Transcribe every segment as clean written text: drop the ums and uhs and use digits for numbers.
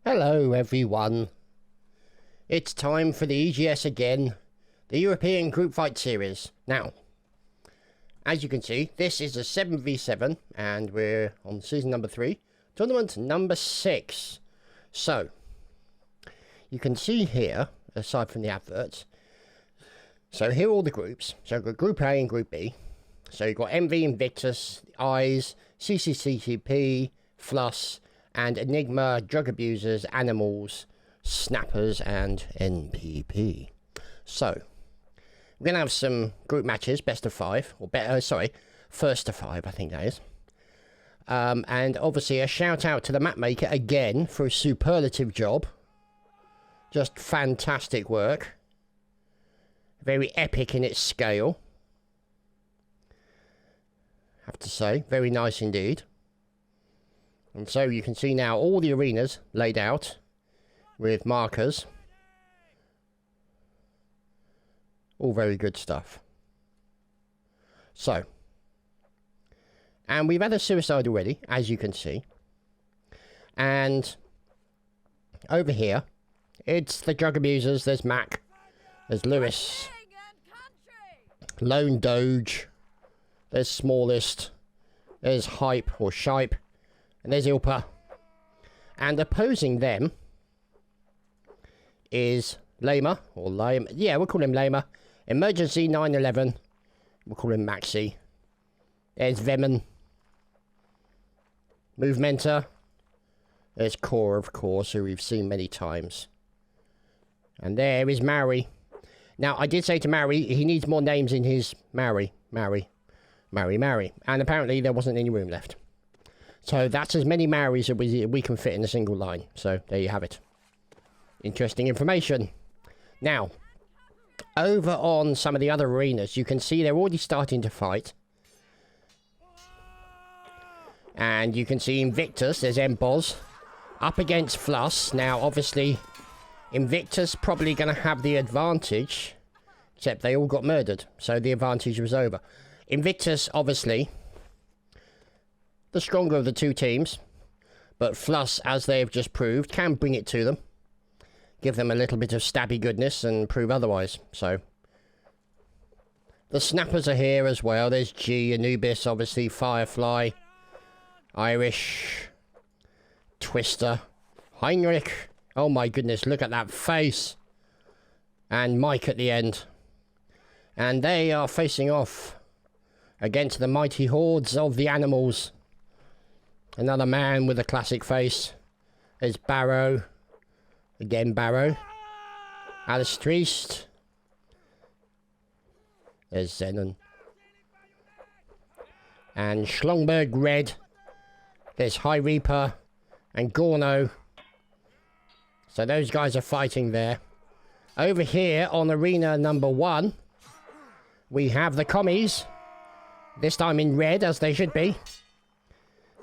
Hello everyone. It's time for the EGS again, the European Group Fight series. Now, as you can see, this is a 7v7 and we're on season number 3, tournament number 6. So, you can see here, aside from the adverts, so here are all the groups. So you've got Group A and Group B. So you've got MV, Invictus, Eyes, CCCTP, Fluss, and Enigma, Drug Abusers, Animals, Snappers, and NPP. So, we're going to have some group matches, best of 5, or better, sorry, first to 5, I think that is. And obviously a shout out to the map maker again for a superlative job. Just fantastic work. Very epic in its scale. Have to say, very nice indeed. And so you can see now all the arenas laid out with markers. All very good stuff. So, and we've had a suicide already, as you can see. And over here, it's the drug abusers. There's Mac, there's Lewis, Lone Doge, there's Smallest, there's Hype or Shipe, and there's Ilpa. And opposing them is Lamer, or Lame. Yeah, we'll call him Lamer. Emergency 911. We'll call him Maxi. There's Veman. Movementer. There's Core, of course, who we've seen many times. And there is Maori. Now, I did say to Maori, he needs more names in his Maori. And apparently there wasn't any room left. So that's as many Maoris as we can fit in a single line. So there you have it. Interesting information. Now, over on some of the other arenas, you can see they're already starting to fight. And you can see Invictus, there's Mboz, up against Fluss. Now, obviously, Invictus probably going to have the advantage, except they all got murdered, so the advantage was over. Invictus, obviously, the stronger of the two teams, but Fluss, as they've just proved, can bring it to them. Give them a little bit of stabby goodness and prove otherwise. So, the Snappers are here as well. There's G, Anubis, obviously, Firefly, Irish, Twister, Heinrich. Oh my goodness, look at that face. And Mike at the end. And they are facing off against the mighty hordes of the animals. Another man with a classic face. There's Barrow. Again, Barrow. Alice Triest. There's Zenon. And Schlongberg Red. There's High Reaper. And Gorno. So those guys are fighting there. Over here on arena number 1, we have the commies. This time in red, as they should be.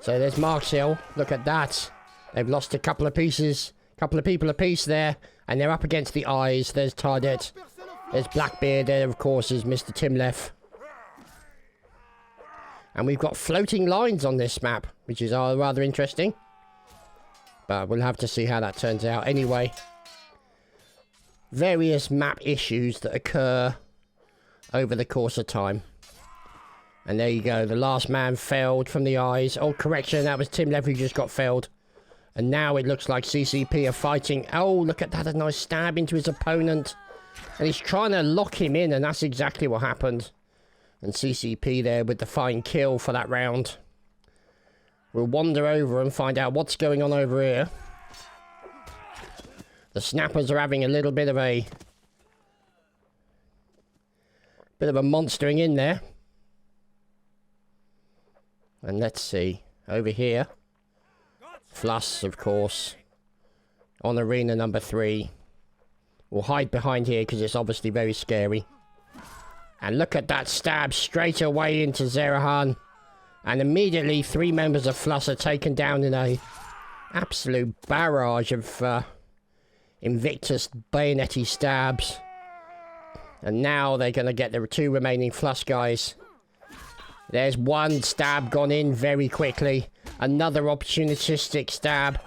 So there's Marxill. Look at that. They've lost a couple of pieces. Couple of people apiece there. And they're up against the Eyes. There's Tardet. There's Blackbeard. There, of course, is Mr. Timlef. And we've got floating lines on this map, which is rather interesting. But we'll have to see how that turns out. Anyway, various map issues that occur over the course of time. And there you go. The last man failed from the Eyes. Oh, correction. That was Timlef who just got failed. And now it looks like CCP are fighting. Oh, look at that. A nice stab into his opponent. And he's trying to lock him in. And that's exactly what happened. And CCP there with the fine kill for that round. We'll wander over and find out what's going on over here. The Snappers are having a little bit of a monstering in there. And let's see. Over here. Fluss, of course. On arena number 3. We'll hide behind here because it's obviously very scary. And look at that stab straight away into Zerahan. And immediately 3 members of Fluss are taken down in a absolute barrage of Invictus bayonet-y stabs. And now they're going to get the 2 remaining Fluss guys. There's one stab gone in very quickly. Another opportunistic stab.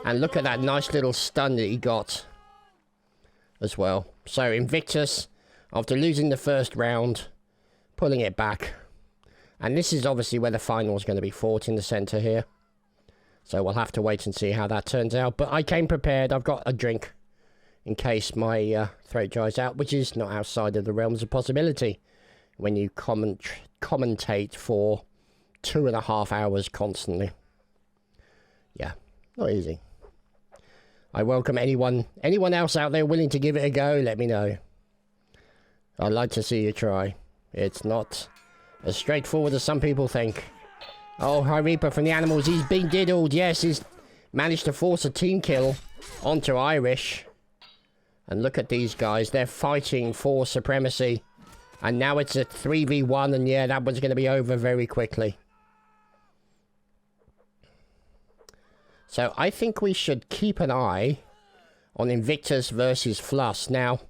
And look at that nice little stun that he got as well. So Invictus, after losing the first round, pulling it back. And this is obviously where the final is going to be fought, in the centre here. So we'll have to wait and see how that turns out. But I came prepared. I've got a drink in case my throat dries out, which is not outside of the realms of possibility when you commentate for 2.5 hours constantly. Yeah, not easy. I welcome anyone else out there willing to give it a go. Let me know. I'd like to see you try. It's not as straightforward as some people think. Oh, High Reaper from the Animals. He's been diddled. Yes, he's managed to force a team kill onto Irish. And look at these guys. They're fighting for supremacy. And now it's a 3v1. And yeah, that one's going to be over very quickly. So I think we should keep an eye on Invictus versus Fluss. Now,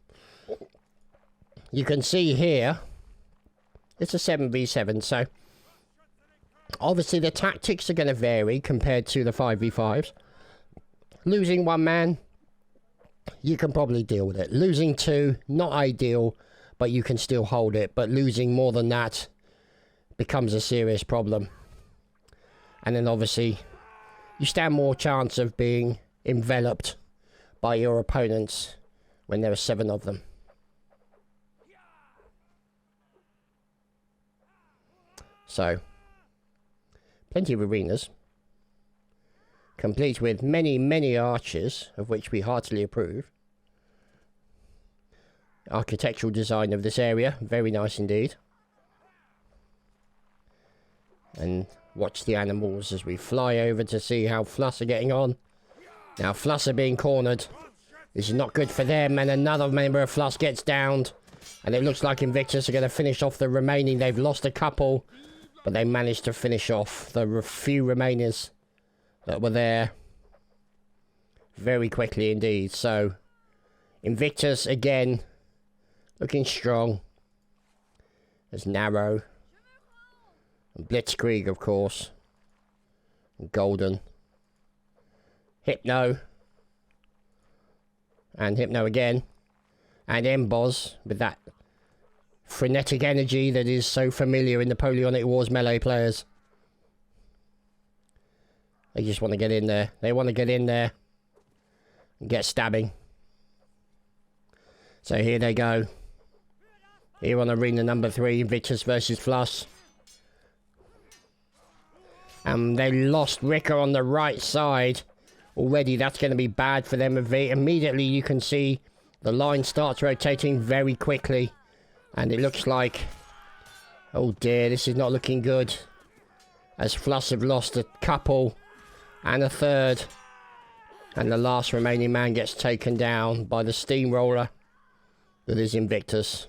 you can see here, it's a 7v7, so obviously the tactics are going to vary compared to the 5v5s. Losing one man, you can probably deal with it. Losing two, not ideal, but you can still hold it. But losing more than that becomes a serious problem. And then obviously you stand more chance of being enveloped by your opponents when there are 7 of them. So, plenty of arenas, complete with many, many archers, of which we heartily approve. Architectural design of this area, very nice indeed. And watch the animals as we fly over to see how Fluss are getting on. Now Fluss are being cornered. This is not good for them, and another member of Fluss gets downed. And it looks like Invictus are going to finish off the remaining. They've lost a couple, but they managed to finish off the few remainers that were there very quickly indeed. So Invictus again looking strong. There's Narrow. And Blitzkrieg, of course. And Golden. Hypno. And Hypno again. And Emboz with that frenetic energy that is so familiar in Napoleonic Wars melee players. They just want to get in there. They want to get in there and get stabbing. So here they go. Here on arena number 3, Invictus versus Fluss. And they lost Ricker on the right side. Already that's going to be bad for them. Immediately you can see the line starts rotating very quickly. And it looks like, oh dear, this is not looking good. As Fluss have lost a couple and a third. And the last remaining man gets taken down by the steamroller that is Invictus.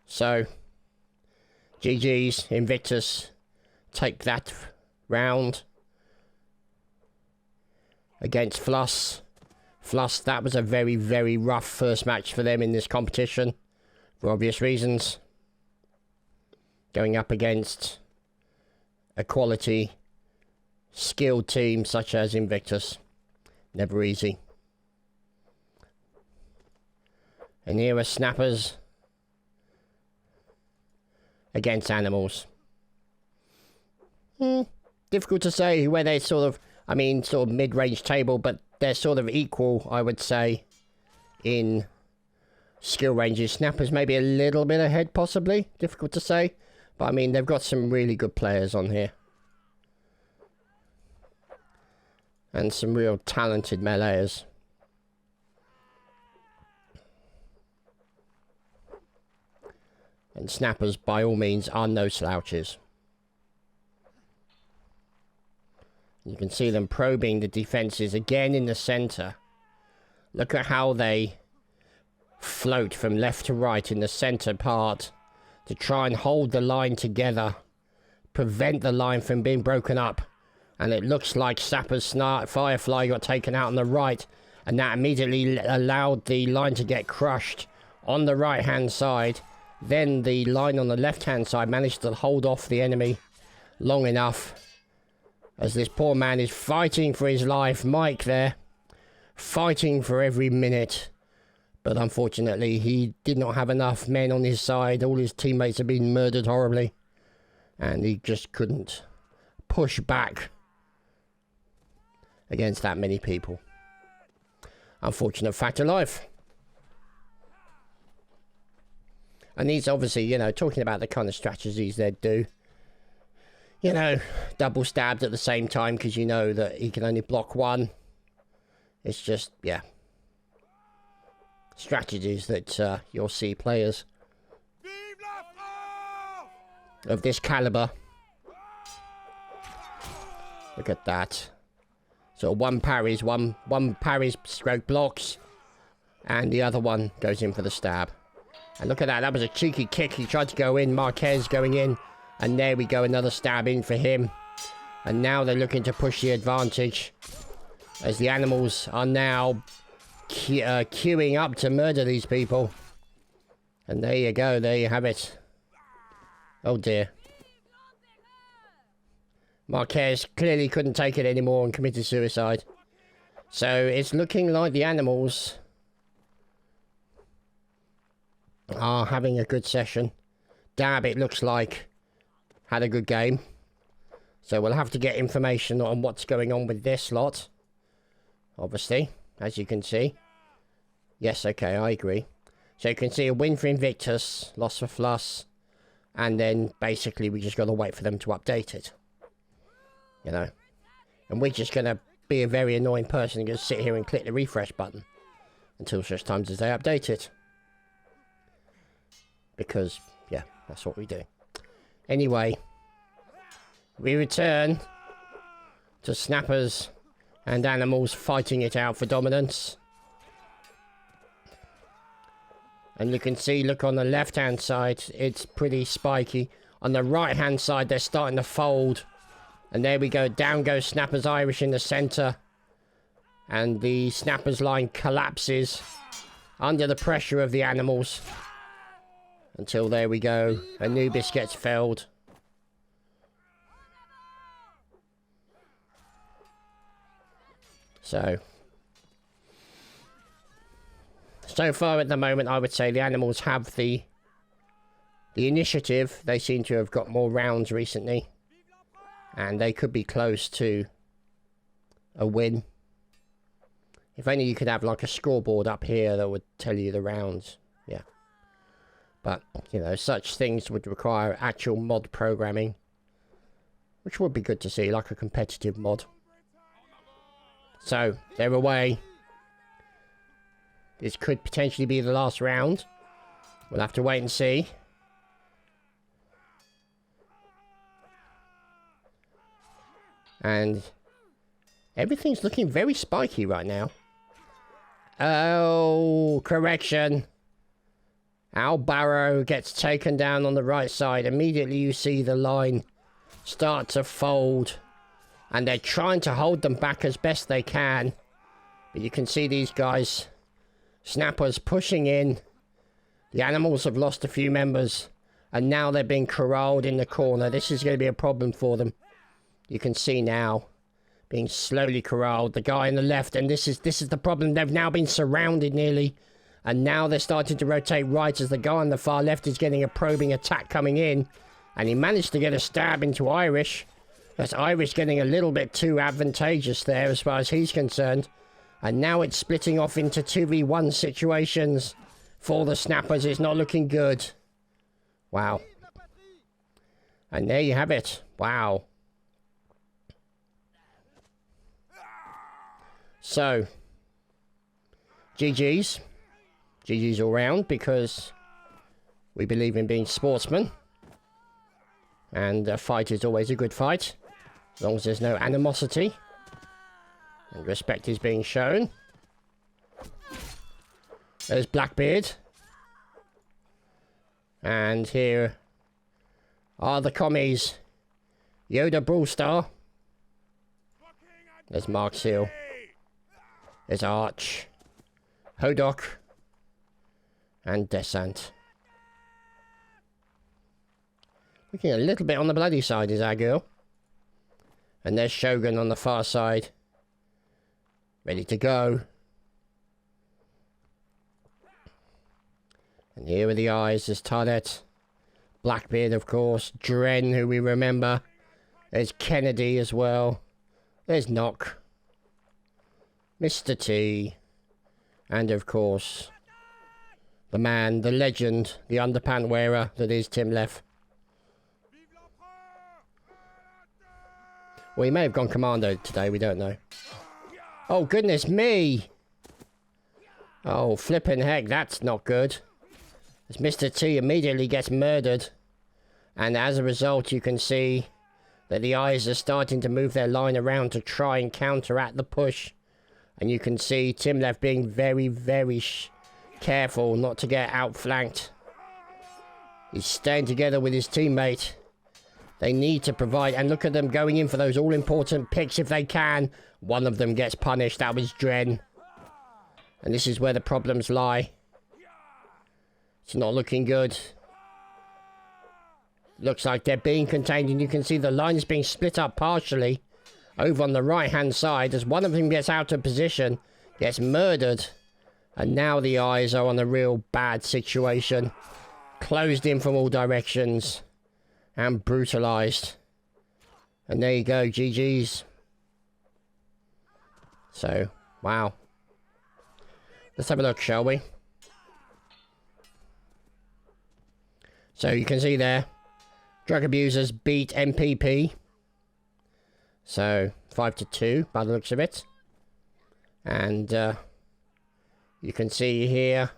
So, GG's, Invictus take that round against Fluss. Fluss, that was a very, very rough first match for them in this competition, for obvious reasons. Going up against a quality, skilled team such as Invictus. Never easy. And here are Snappers against Animals. Difficult to say where they sort of, sort of mid-range table, but they're sort of equal, I would say, in skill ranges. Snappers maybe a little bit ahead, possibly. Difficult to say. But, they've got some really good players on here. And some real talented meleeers. And Snappers, by all means, are no slouches. You can see them probing the defences again in the centre. Look at how they float from left to right in the centre part to try and hold the line together, prevent the line from being broken up. And it looks like Sapper's Firefly got taken out on the right, and that immediately allowed the line to get crushed on the right hand side. Then the line on the left hand side managed to hold off the enemy long enough As this poor man is fighting for his life. Mike there, fighting for every minute. But unfortunately, he did not have enough men on his side. All his teammates have been murdered horribly. And he just couldn't push back against that many people. Unfortunate fact of life. And he's obviously, you know, talking about the kind of strategies they'd do. You know, double stabbed at the same time because you know that he can only block one. It's just, yeah. Strategies that you'll see players of this caliber. Look at that. So one parries, one parries stroke blocks, and the other one goes in for the stab. And look at that, that was a cheeky kick. He tried to go in, Marquez going in, and there we go, another stab in for him. And now they're looking to push the advantage, as the animals are now queuing up to murder these people. And there you go, there you have it. Oh dear. Marquez clearly couldn't take it anymore and committed suicide. So it's looking like the animals are having a good session. Dab, it looks like, had a good game. So we'll have to get information on what's going on with this lot. Obviously, as you can see. Yes, okay, I agree. So you can see a win for Invictus, loss for Fluss, and then basically we just got to wait for them to update it. You know. And we're just going to be a very annoying person and just sit here and click the refresh button until such times as they update it. Because, yeah, that's what we do. Anyway, we return to Snappers and Animals fighting it out for dominance. And you can see, look on the left-hand side, it's pretty spiky. On the right-hand side, they're starting to fold. And there we go, down goes Snappers Irish in the centre. And the Snappers line collapses under the pressure of the Animals. Until, there we go, Anubis gets felled. So far at the moment, I would say the Animals have the initiative. They seem to have got more rounds recently. And they could be close to a win. If only you could have like a scoreboard up here that would tell you the rounds. Yeah. But, you know, such things would require actual mod programming. Which would be good to see, like a competitive mod. So, they're away. This could potentially be the last round. We'll have to wait and see. And everything's looking very spiky right now. Oh, correction. Al Barrow gets taken down on the right side. Immediately you see the line start to fold. And they're trying to hold them back as best they can. But you can see these guys, Snappers, pushing in. The Animals have lost a few members. And now they're being corralled in the corner. This is going to be a problem for them. You can see now, being slowly corralled. The guy on the left, and this is the problem. They've now been surrounded nearly. And now they're starting to rotate right as the guy on the far left is getting a probing attack coming in. And he managed to get a stab into Irish. That's Irish getting a little bit too advantageous there as far as he's concerned. And now it's splitting off into 2v1 situations for the Snappers. It's not looking good. Wow. And there you have it. Wow. So, GG's. GG's all round because we believe in being sportsmen. And a fight is always a good fight. As long as there's no animosity. And respect is being shown. There's Blackbeard. And here are the commies. Yoda Brawlstar. There's Mark Seal. There's Arch. Hodok. And Descent. Looking a little bit on the bloody side is our girl. And there's Shogun on the far side. Ready to go. And here are the eyes. There's Tardet. Blackbeard, of course. Dren, who we remember. There's Kennedy as well. There's Nock. Mr. T. And, of course, the man, the legend, the underpant wearer that is Tim Leff. Well, he may have gone commando today, we don't know. Oh, goodness me! Oh, flippin' heck, that's not good. As Mr. T immediately gets murdered. And as a result, you can see that the eyes are starting to move their line around to try and counteract the push. And you can see Tim Leff being very, very careful not to get outflanked. He's staying together with his teammate. They need to provide, and look at them going in for those all-important picks if they can. One of them gets punished, that was Dren. And this is where the problems lie. It's not looking good. Looks like they're being contained, and you can see the line is being split up partially. Over on the right-hand side, as one of them gets out of position, gets murdered. And now the eyes are on a real bad situation. Closed in from all directions. And brutalized. And there you go, GG's. So, wow. Let's have a look, shall we? So you can see there, drug abusers beat MPP. So 5-2 by the looks of it. And you can see here,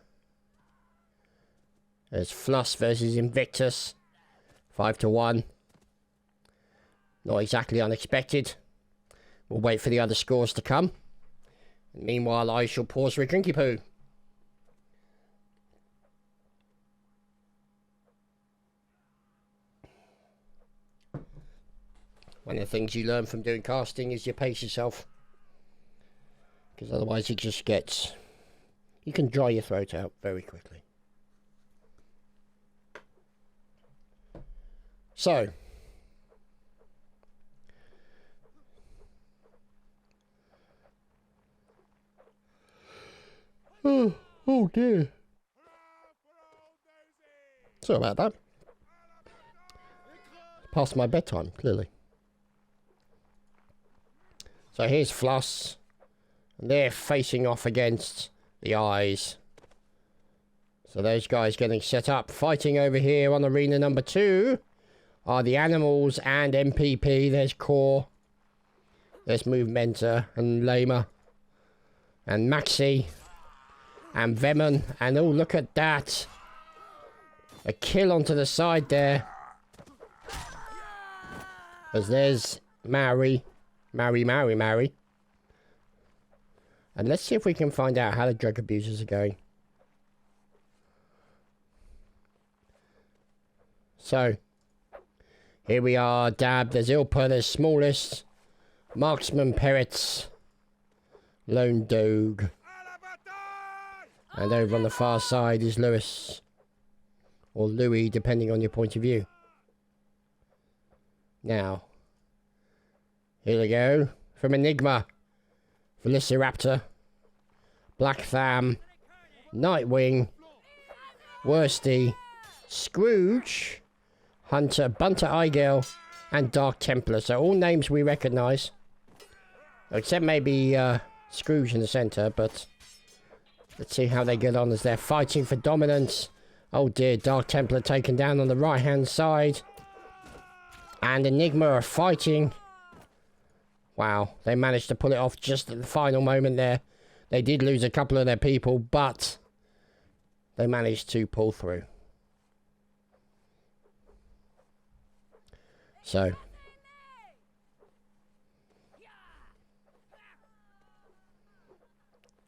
there's Fluss versus Invictus. 5-1. Not exactly unexpected. We'll wait for the other scores to come. And meanwhile, I shall pause for a drinky poo. One of the things you learn from doing casting is you pace yourself. Because otherwise it just gets... You can dry your throat out very quickly. So, oh dear. Sorry about that. Past my bedtime, clearly. So here's Fluss, and they're facing off against the eyes. So those guys getting set up, fighting over here on arena number 2. Are the Animals and MPP. There's Core. There's Movementa and Lama. And Maxi. And Veman. And oh, look at that. A kill onto the side there. As there's Maori. Maori. And let's see if we can find out how the drug abusers are going. So... Here we are, Dab, there's Ilpa, there's Smallest, Marksman Perrits, Lone Dogue, and over on the far side is Lewis, or Louis, depending on your point of view. Now, here we go, from Enigma, Velociraptor, Black Tham, Nightwing, Worsty, Scrooge, Hunter, Bunter Eigel, and Dark Templar. So all names we recognise. Except maybe Scrooge in the centre, but let's see how they get on as they're fighting for dominance. Oh dear, Dark Templar taken down on the right-hand side. And Enigma are fighting. Wow, they managed to pull it off just at the final moment there. They did lose a couple of their people, but they managed to pull through. So,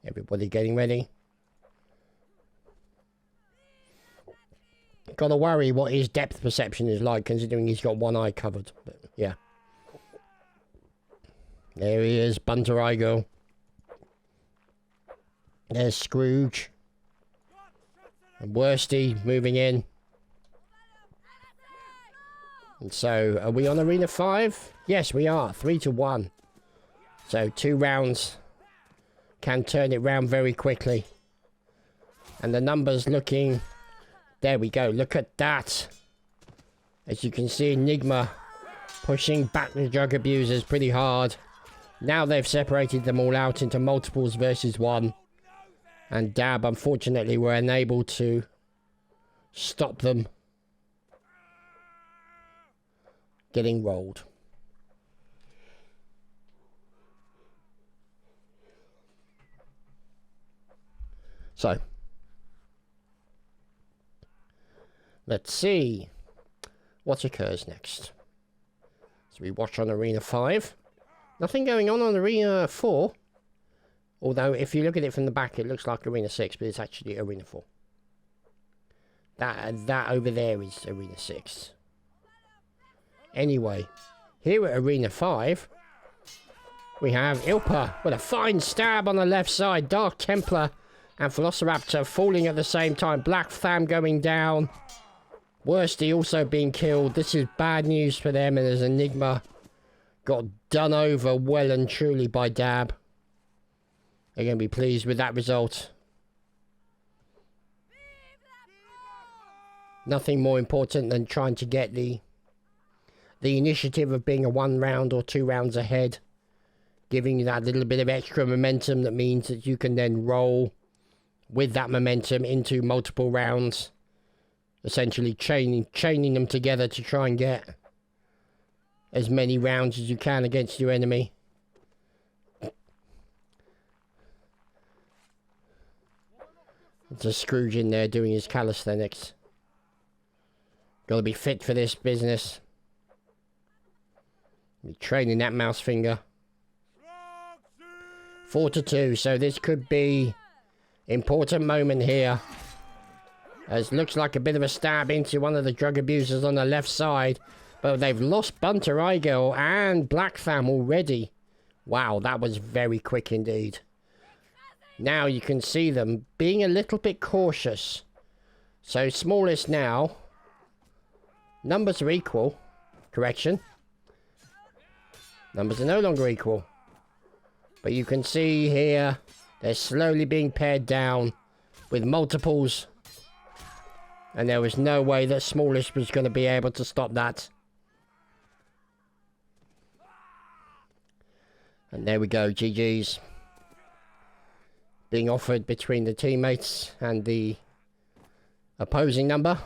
everybody getting ready. Gotta worry what his depth perception is like, considering he's got one eye covered. But yeah. There he is, Bunter Eigel. There's Scrooge. And Worsty moving in. And so, are we on Arena 5? Yes, we are. 3-1. So 2 rounds can turn it round very quickly. And the numbers looking... There we go. Look at that. As you can see, Enigma pushing back the drug abusers pretty hard. Now they've separated them all out into multiples versus 1. And Dab, unfortunately, were unable to stop them getting rolled. So, let's see what occurs next. So we watch on Arena 5. Nothing going on Arena 4. Although, if you look at it from the back, it looks like Arena 6, but it's actually Arena 4. That over there is Arena 6. Anyway, here at Arena 5, we have Ilpa with a fine stab on the left side. Dark Templar and Velociraptor falling at the same time. Black Tham going down. Worsty also being killed. This is bad news for them, and as Enigma got done over well and truly by Dab. They're going to be pleased with that result. Nothing more important than trying to get the initiative of being a 1 round or 2 rounds ahead. Giving you that little bit of extra momentum that means that you can then roll with that momentum into multiple rounds. Essentially chaining them together to try and get as many rounds as you can against your enemy. There's a Scrooge in there doing his calisthenics. Gotta be fit for this business. Be training that mouse finger. 4-2, so this could be important moment here. As looks like a bit of a stab into one of the drug abusers on the left side. But they've lost Bunter Igel and Black Tham already. Wow, that was very quick indeed. Now you can see them being a little bit cautious. So smallest now. Numbers are equal. Correction. Numbers are no longer equal. But you can see here, they're slowly being pared down with multiples. And there was no way that smallest was going to be able to stop that. And there we go, GG's. Being offered between the teammates and the opposing number.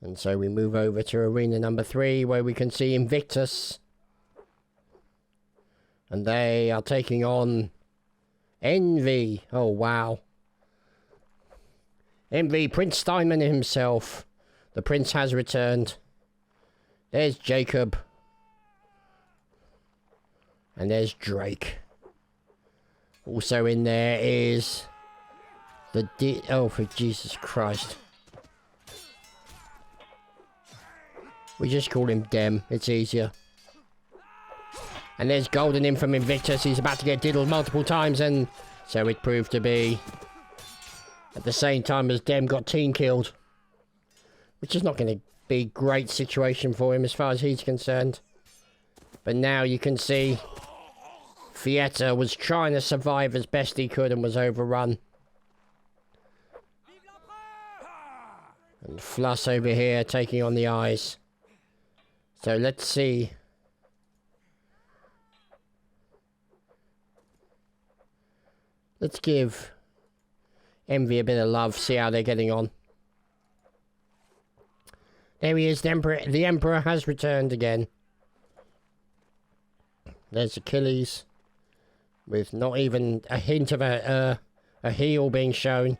And so we move over to arena number 3, where we can see Invictus. And they are taking on Envy. Oh, wow. Envy, Prince Steinman himself. The prince has returned. There's Jacob. And there's Drake. Also in there is the oh, for Jesus Christ. We just call him Dem. It's easier. And there's Golden in from Invictus. He's about to get diddled multiple times, and so it proved to be. At the same time as Dem got team killed. Which is not going to be a great situation for him as far as he's concerned. But now you can see Fietta was trying to survive as best he could and was overrun. And Fluss over here taking on the eyes. So let's see. Let's give Envy a bit of love, see how they're getting on. There he is, the Emperor. The Emperor has returned again. There's Achilles, with not even a hint of a heel being shown.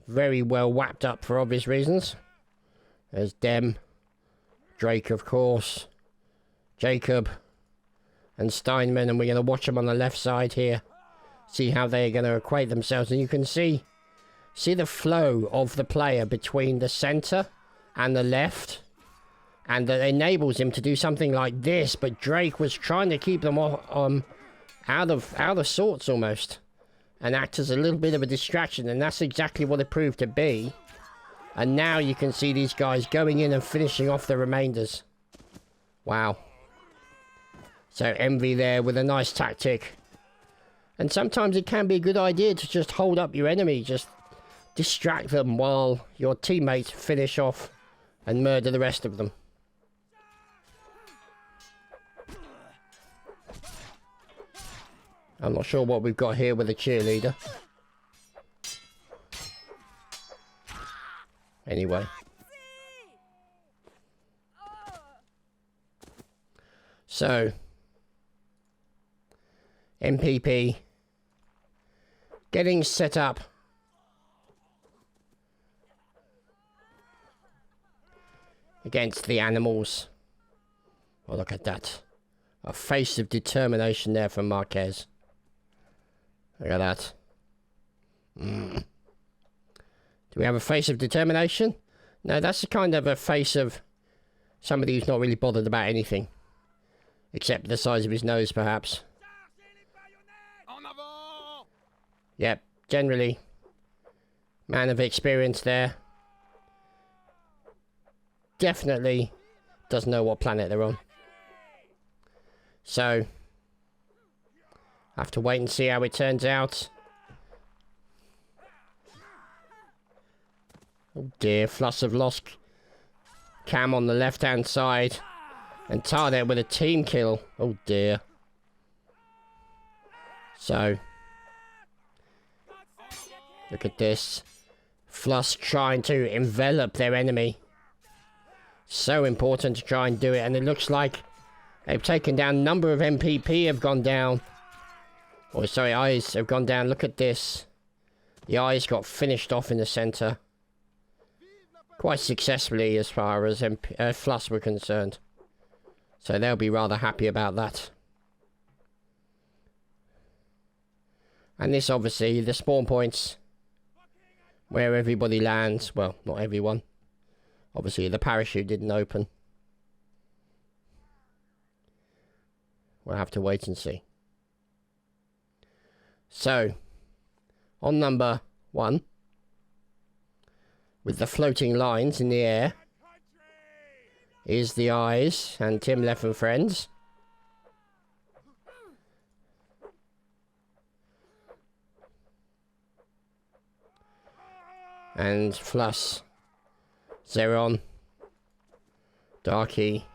Very well wrapped up for obvious reasons. There's Dem, Drake, of course, Jacob, and Steinman, and we're going to watch them on the left side here. See how they're going to equate themselves, and you can see the flow of the player between the center and the left, and that enables him to do something like this. But Drake was trying to keep them out of sorts almost, and act as a little bit of a distraction, and that's exactly what it proved to be. And now you can see these guys going in and finishing off the remainders. Wow. So Envy there with a nice tactic. And sometimes it can be a good idea to just hold up your enemy. Just distract them while your teammates finish off and murder the rest of them. I'm not sure what we've got here with a cheerleader. Anyway. So. MPP. Getting set up. Against the animals. Oh, look at that. A face of determination there from Marquez. Look at that. Do we have a face of determination? No, that's a kind of a face of somebody who's not really bothered about anything. Except the size of his nose, perhaps. Yep, generally. Man of experience there. Definitely doesn't know what planet they're on. So, have to wait and see how it turns out. Oh dear, Fluss have lost Cam on the left-hand side. And Tardet with a team kill. Oh dear. So, look at this. Fluss trying to envelop their enemy. So important to try and do it. And it looks like they've taken down. A number of MPP have gone down. Oh, sorry, eyes have gone down. Look at this. The eyes got finished off in the centre. Quite successfully as far as Fluss were concerned. So they'll be rather happy about that. And this obviously, the spawn points where everybody lands. Well, not everyone. Obviously the parachute didn't open. We'll have to wait and see. So, on number 1, with the floating lines in the air, is the eyes and Tim Leff and friends. And Fluss, Zeron, Darky.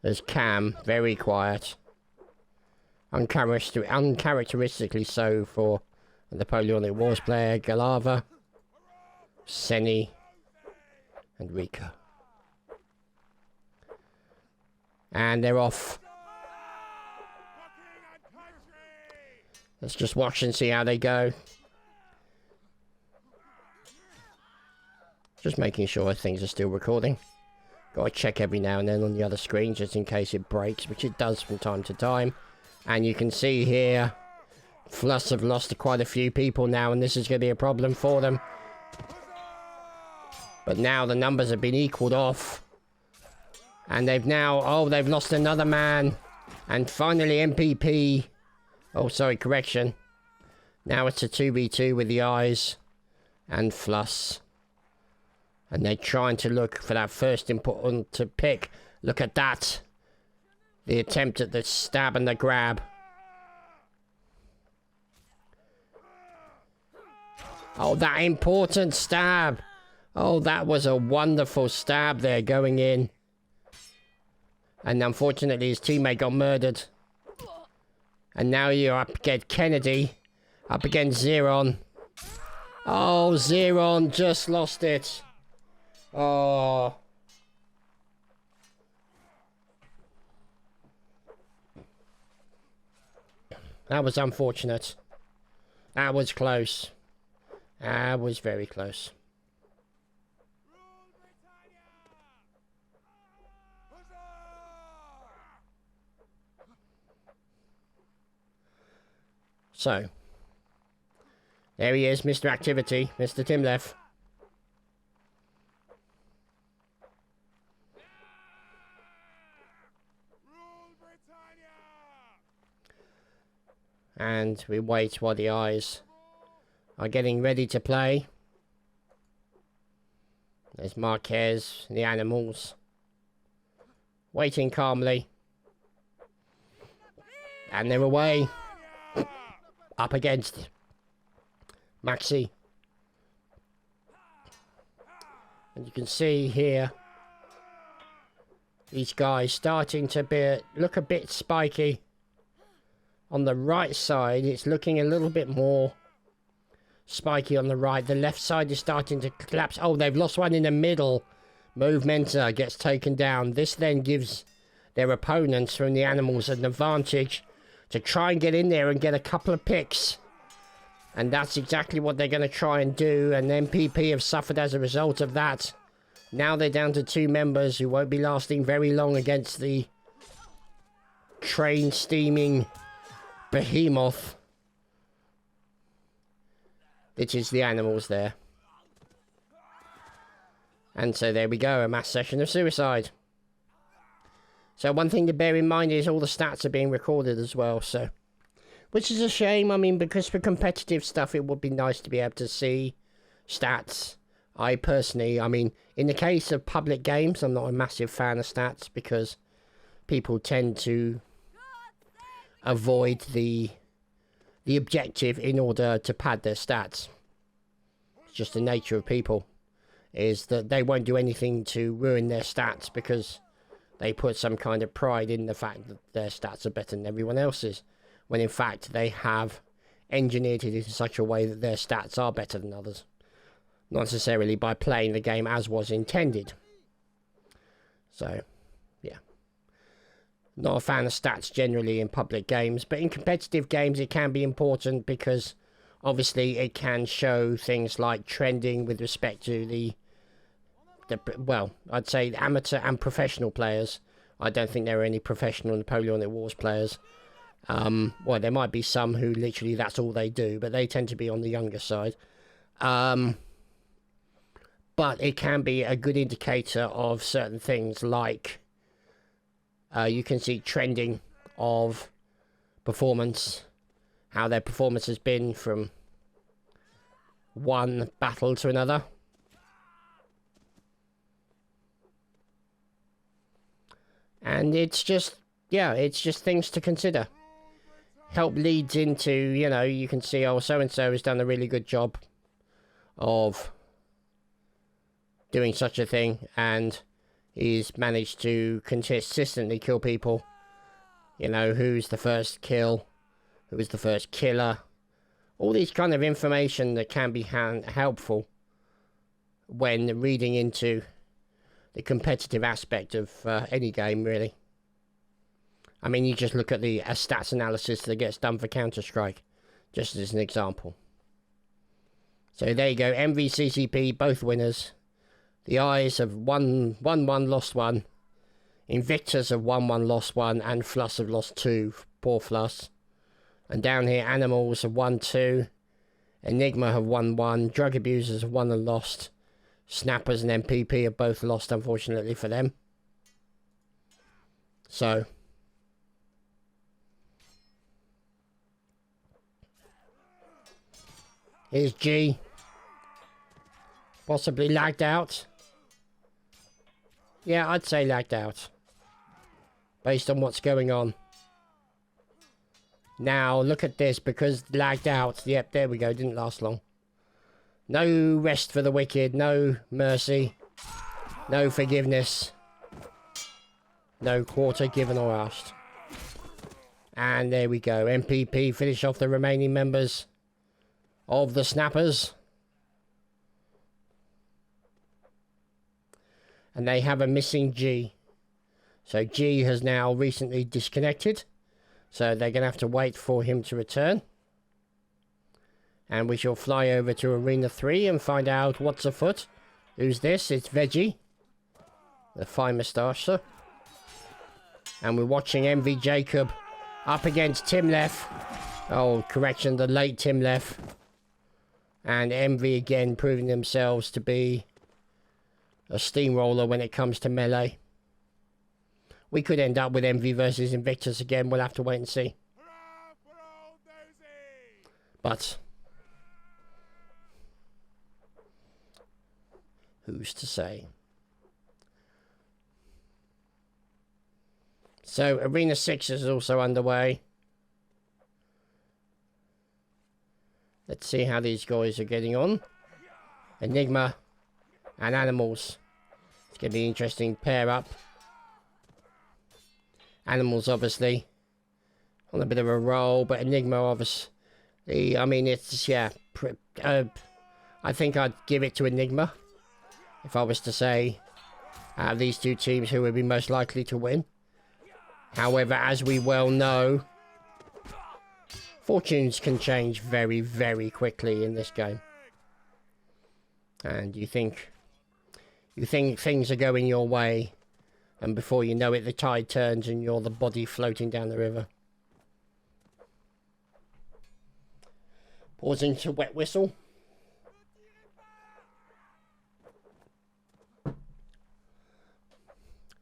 There's Cam, very quiet. Uncharacteristically so for the Napoleonic Wars player. Galava, Seni, and Rika. And they're off. Let's just watch and see how they go. Just making sure things are still recording. Gotta check every now and then on the other screen just in case it breaks, which it does from time to time. And you can see here, Fluss have lost quite a few people now, and this is going to be a problem for them. But now the numbers have been equaled off. And they've now, oh, they've lost another man. And finally MPP, oh sorry, correction. Now it's a 2v2 with the eyes and Fluss. And they're trying to look for that first input to pick. Look at that. The attempt at the stab and the grab. Oh, that important stab. Oh, that was a wonderful stab there going in. And unfortunately his teammate got murdered. And now you're up against Kennedy. Up against Zeron. Oh, Zeron just lost it. Oh. That was unfortunate. That was close. That was very close. So, there he is, Mr. Activity, Mr. Tim Leff. And we wait while the eyes are getting ready to play. There's Marquez, the animals. Waiting calmly. And they're away. Up against Maxi. And you can see here, these guys starting to look a bit spiky. On the right side, it's looking a little bit more spiky on the right. The left side is starting to collapse. Oh, they've lost one in the middle. Movementa gets taken down. This then gives their opponents from the animals an advantage to try and get in there and get a couple of picks. And that's exactly what they're going to try and do. And MPP have suffered as a result of that. Now they're down to 2 members who won't be lasting very long against the train steaming behemoth. Which is the animals there. And so there we go, a mass session of suicide. So one thing to bear in mind is all the stats are being recorded as well, so... Which is a shame, I mean, because for competitive stuff it would be nice to be able to see stats. I personally, I mean, in the case of public games, I'm not a massive fan of stats because people tend to avoid the objective in order to pad their stats. It's just the nature of people, is that they won't do anything to ruin their stats because they put some kind of pride in the fact that their stats are better than everyone else's, when in fact they have engineered it in such a way that their stats are better than others. Not necessarily by playing the game as was intended. So, yeah. Not a fan of stats generally in public games, but in competitive games it can be important because obviously it can show things like trending with respect to the well, I'd say amateur and professional players. I don't think there are any professional Napoleonic Wars players. Well, there might be some who literally that's all they do, but they tend to be on the younger side. But it can be a good indicator of certain things like you can see trending of performance, how their performance has been from one battle to another. And it's just, yeah, it's just things to consider. Help leads into, you know, you can see, oh, so-and-so has done a really good job of doing such a thing, and he's managed to consistently kill people. You know, who's the first kill, who is the first killer. All these kind of information that can be helpful when reading into the competitive aspect of any game, really. I mean, you just look at the stats analysis that gets done for Counter-Strike, just as an example. So there you go, MVCCP, both winners. The Eyes have won 1-1, lost 1. Invictus have won 1, lost 1, and Fluss have lost 2. Poor Fluss. And down here, Animals have won 2. Enigma have won 1. Drug Abusers have won and lost. Snappers and MPP have both lost, unfortunately for them. So, here's G. Possibly lagged out. Yeah, I'd say lagged out. Based on what's going on. Now, look at this, because lagged out. Yep, there we go, didn't last long. No rest for the wicked, no mercy, no forgiveness, no quarter given or asked. And there we go, MPP finish off the remaining members of the Snappers. And they have a missing G. So G has now recently disconnected, so they're going to have to wait for him to return. And we shall fly over to Arena 3 and find out what's afoot. Who's this? It's Veggie. The fine moustache, sir. And we're watching MV Jacob up against Timlef. Oh, correction, the late Timlef. And MV again proving themselves to be a steamroller when it comes to melee. We could end up with MV versus Invictus again. We'll have to wait and see. But Who's to say? So, Arena 6 is also underway. Let's see how these guys are getting on. Enigma and Animals. It's going to be an interesting pair up. Animals, obviously, on a bit of a roll, but Enigma, obviously, I mean, it's, yeah, I think I'd give it to Enigma if I was to say out of these two teams who would be most likely to win. However, as we well know, fortunes can change very, very quickly in this game. And you think things are going your way, and before you know it, the tide turns and you're the body floating down the river. Pausing to wet whistle.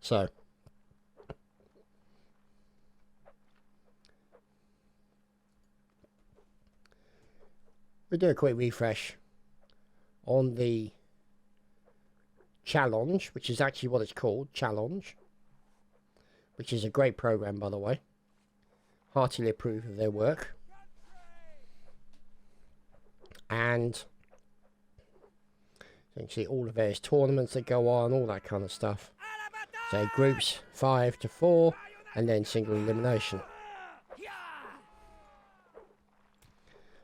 So, we'll do a quick refresh on the challenge, which is actually what it's called, challenge, which is a great program, by the way. Heartily approve of their work. And you can see all the various tournaments that go on, all that kind of stuff. So groups 5 to 4, and then single elimination.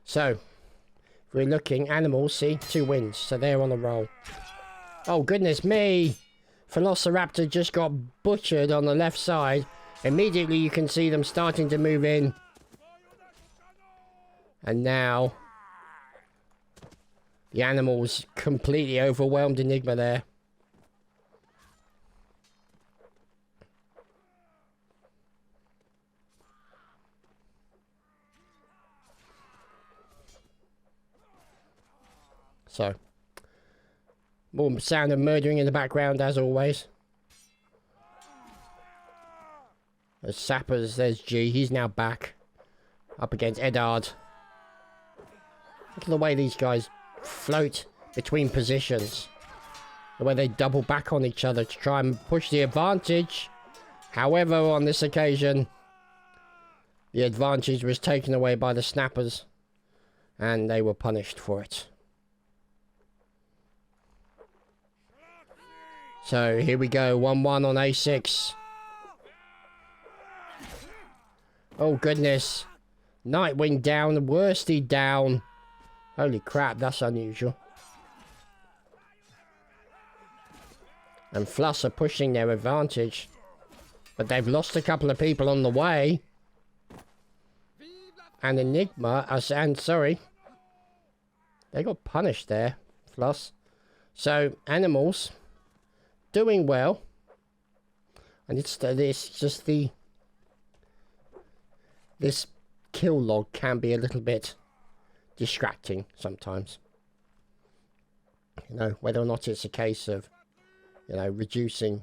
So, if we're looking, Animals, see, 2 wins, so they're on a roll. Oh, goodness me! Velociraptor just got butchered on the left side. Immediately you can see them starting to move in. And now, the Animals completely overwhelmed Enigma there. So, more sound of murdering in the background as always. As Sappers, there's G, he's now back. Up against Eddard. Look at the way these guys float between positions. The way they double back on each other to try and push the advantage. However, on this occasion, the advantage was taken away by the Snappers. And they were punished for it. So, here we go, 1-1 on A6. Oh, goodness. Nightwing down, Worsty down. Holy crap, that's unusual. And Fluss are pushing their advantage. But they've lost a couple of people on the way. And Enigma, sorry. They got punished there, Fluss. So, Animals doing well, and it's just this kill log can be a little bit distracting sometimes. You know, whether or not it's a case of, you know, reducing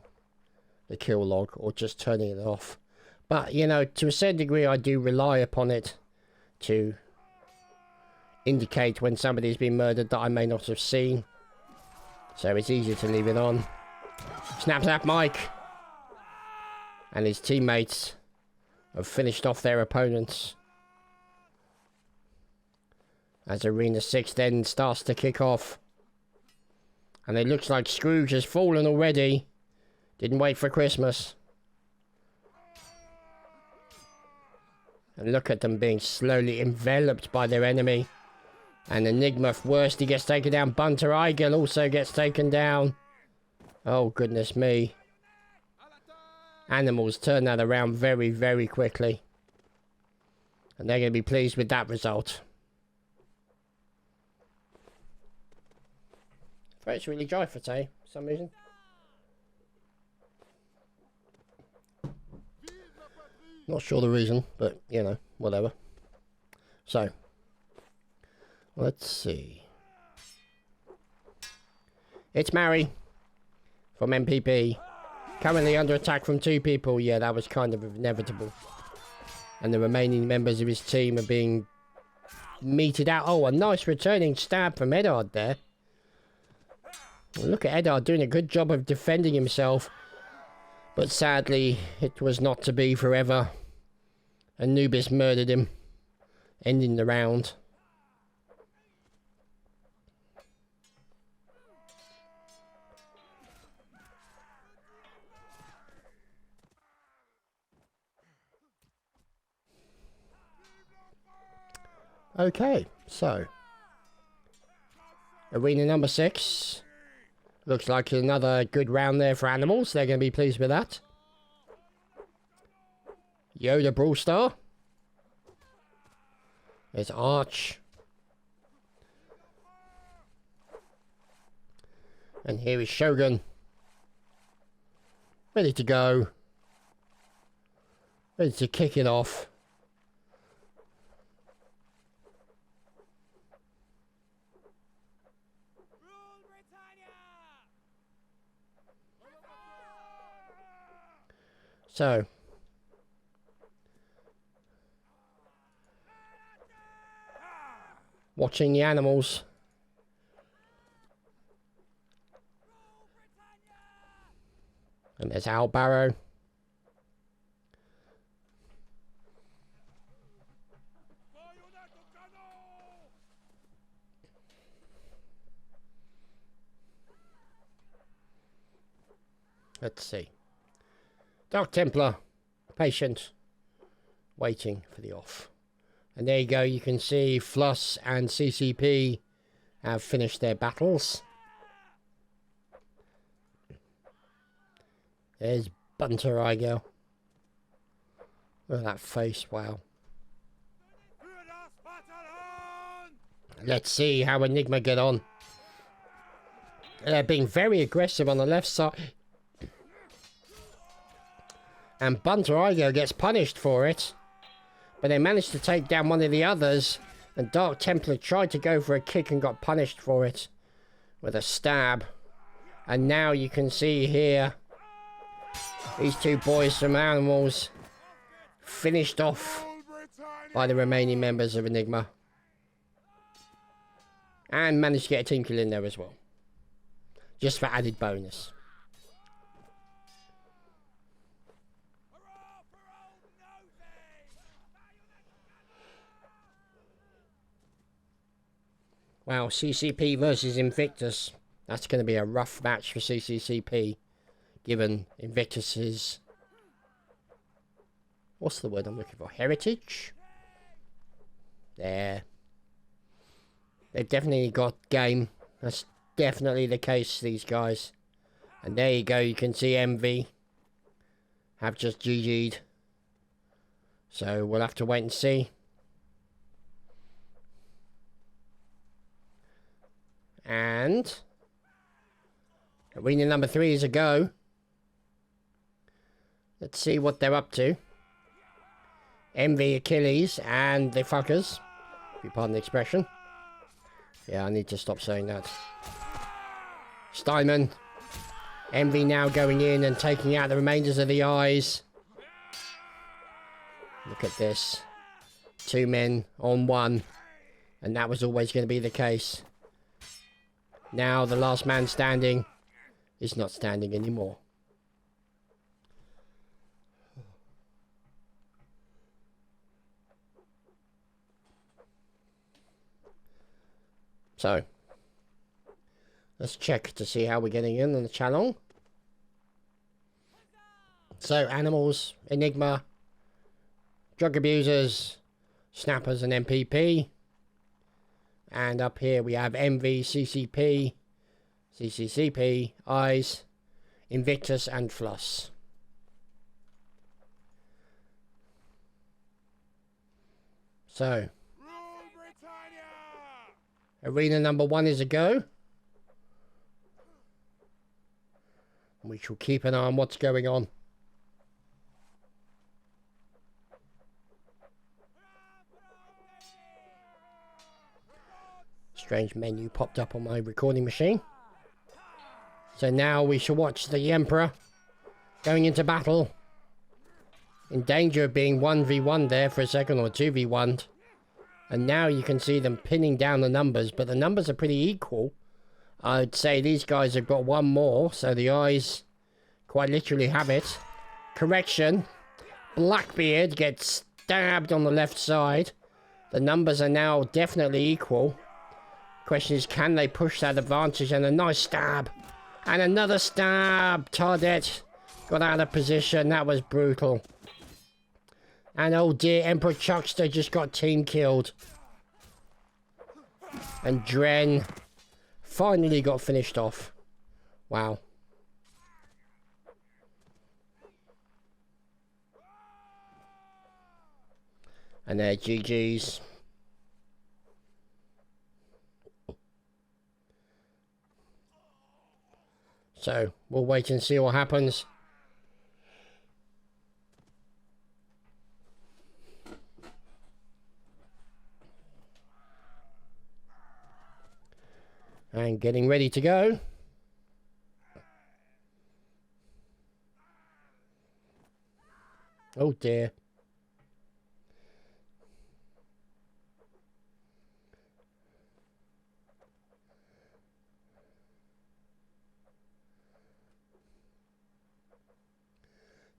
the kill log or just turning it off. But, you know, to a certain degree I do rely upon it to indicate when somebody's been murdered that I may not have seen. So it's easy to leave it on. Snap Snap Mike and his teammates have finished off their opponents as Arena 6 then starts to kick off. And it looks like Scrooge has fallen already. Didn't wait for Christmas. And look at them being slowly enveloped by their enemy. And Enigma Worsty gets taken down. Bunter Eigel also gets taken down. Oh, goodness me. Animals turn that around very, very quickly. And they're going to be pleased with that result. It's really dry for today, for some reason. Not sure the reason, but, you know, whatever. So, let's see. It's Mary from MPP. Currently under attack from 2 people. Yeah, that was kind of inevitable. And the remaining members of his team are being meted out. Oh, a nice returning stab from Eddard there. Look at Eddard doing a good job of defending himself. But sadly, it was not to be forever. Anubis murdered him, ending the round. Okay, so arena number 6. Looks like another good round there for animals. They're going to be pleased with that. Yoda Brawl Star. There's Arch. And here is Shogun. Ready to go. Ready to kick it off. So, watching the animals. And there's Al Barrow. Let's see. Dark Templar, patient, waiting for the off. And there you go, you can see Floss and CCP have finished their battles. There's Bunter Igel. Look at that face, wow. Let's see how Enigma get on. They're being very aggressive on the left side. And Bunter Igel gets punished for it. But they managed to take down one of the others. And Dark Templar tried to go for a kick and got punished for it. With a stab. And now you can see here. These two boys from Animals. Finished off by the remaining members of Enigma. And managed to get a team kill in there as well. Just for added bonus. Wow, CCP versus Invictus. That's going to be a rough match for CCCP. Given Invictus's... what's the word I'm looking for? Heritage? There. They've definitely got game. That's definitely the case, these guys. And there you go, you can see MV. Have just GG'd. So we'll have to wait and see. And arena number 3 is a go. Let's see what they're up to. MV, Achilles, and the fuckers. If you pardon the expression. Yeah, I need to stop saying that. Steinman. MV now going in and taking out the remainders of the eyes. Look at this. 2 men on 1. And that was always going to be the case. Now the last man standing is not standing anymore. So, let's check to see how we're getting in on the channel. So, Animals, Enigma, Drug Abusers, Snappers and MPP. And up here we have MV, CCP, CCCP, Eyes, Invictus and Floss. So, arena number 1 is a go. We shall keep an eye on what's going on. Strange menu popped up on my recording machine. So now we shall watch the Emperor going into battle. In danger of being 1v1 there for a second, or 2v1. And now you can see them pinning down the numbers, but the numbers are pretty equal. I'd say these guys have got one more, so the eyes quite literally have it. Correction. Blackbeard gets stabbed on the left side. The numbers are now definitely equal. Question is, can they push that advantage? And a nice stab. And another stab. Tardet got out of position. That was brutal. And oh dear, Emperor Chuckster just got team killed. And Dren finally got finished off. Wow. And there, GG's. So, we'll wait and see what happens. And getting ready to go. Oh dear.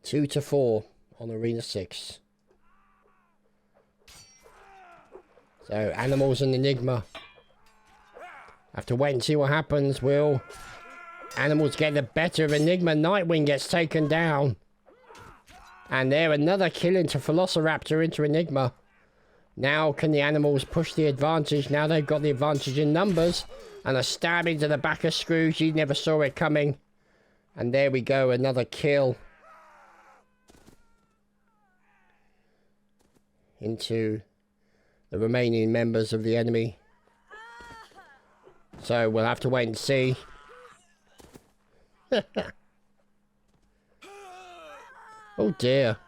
Two to 4 on Arena 6. So, Animals and Enigma. Have to wait and see what happens. Will Animals get the better of Enigma? Nightwing gets taken down. And there, another kill into Velociraptor into Enigma. Now, can the Animals push the advantage? Now they've got the advantage in numbers. And a stab into the back of Scrooge. You never saw it coming. And there we go, another kill. Into the remaining members of the enemy. So we'll have to wait and see. Oh dear.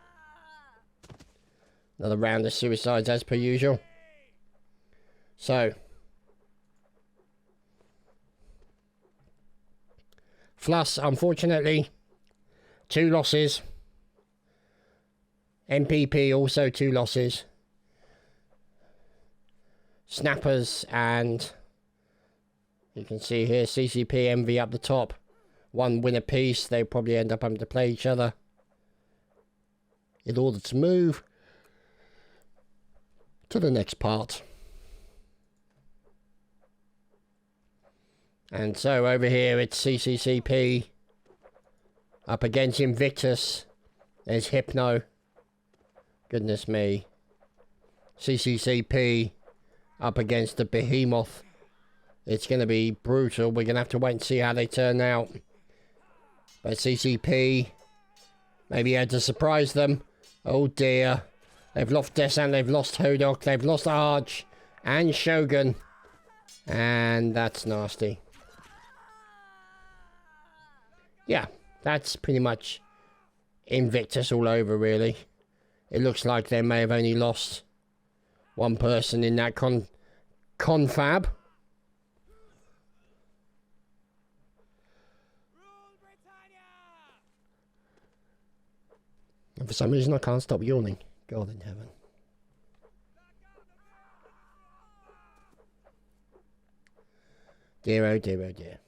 Another round of suicides as per usual. So. Fluss, unfortunately, 2 losses. MPP also 2 losses. Snappers and you can see here CCP MV up the top. 1 win apiece. They probably end up having to play each other in order to move to the next part. And so over here it's CCCP up against Invictus. There's Hypno. Goodness me. CCCP up against the Behemoth. It's going to be brutal. We're going to have to wait and see how they turn out. But CCP maybe had to surprise them. Oh dear. They've lost Desan, they've lost Hodok, they've lost Arch and Shogun. And that's nasty. Yeah, that's pretty much Invictus all over, really. It looks like they may have only lost 1 person in that confab. And for some reason I can't stop yawning. God in heaven. Dear oh dear oh dear.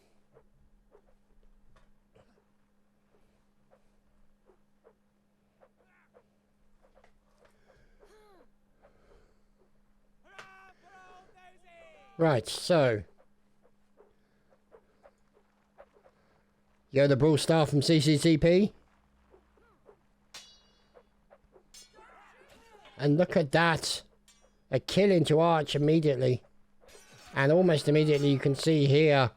Right, so Yoda Brawl Star from CCCP. And look at that. A kill into Arch immediately. And almost immediately you can see here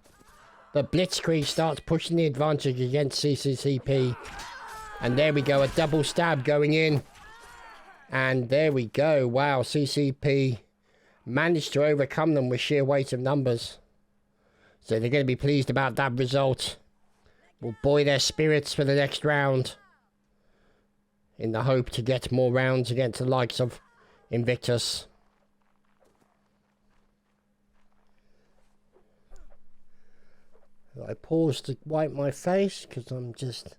the Blitzkrieg starts pushing the advantage against CCCP. And there we go, a double stab going in. And there we go. Wow, CCP managed to overcome them with sheer weight of numbers. So they're going to be pleased about that result. Will buoy their spirits for the next round. In the hope to get more rounds against the likes of Invictus. I pause to wipe my face because I'm just...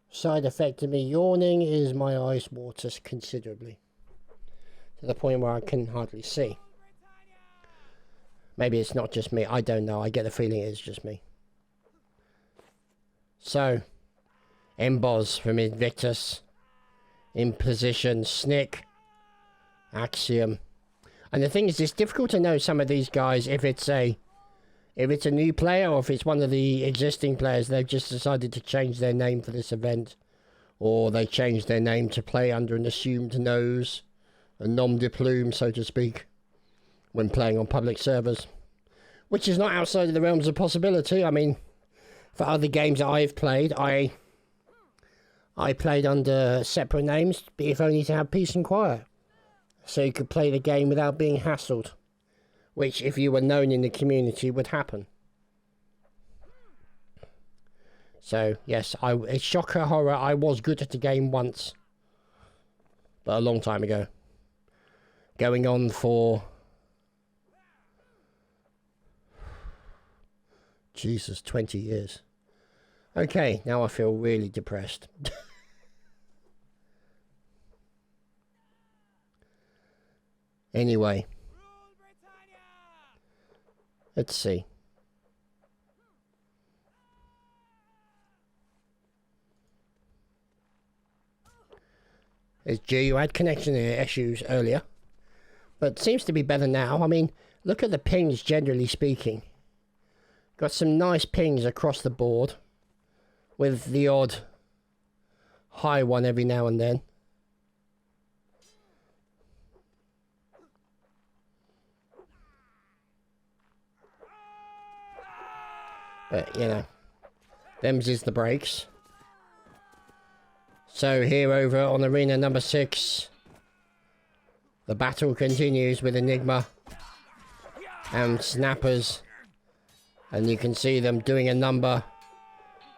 Side effect of me yawning is my eyes water considerably. To the point where I can hardly see. Maybe it's not just me. I don't know. I get the feeling it is just me. So, Emboz from Invictus. In position, Snick. Axiom. And the thing is, it's difficult to know some of these guys if it's a new player or if it's one of the existing players. They've just decided to change their name for this event. Or they changed their name to play under an assumed nose. A nom de plume, so to speak. When playing on public servers. Which is not outside of the realms of possibility. I mean, for other games that I've played, I played under separate names, if only to have peace and quiet. So you could play the game without being hassled. Which, if you were known in the community, would happen. So, yes, it's shocker horror. I was good at the game once. But a long time ago. Going on for... Jesus, 20 years. Okay, now I feel really depressed. Anyway. Let's see. There's G, you had connection issues earlier. But seems to be better now. I mean, look at the pings generally speaking. Got some nice pings across the board. With the odd high one every now and then. But, you know, them's is the breaks. So here over on arena number 6, the battle continues with Enigma and Snappers. And you can see them doing a number.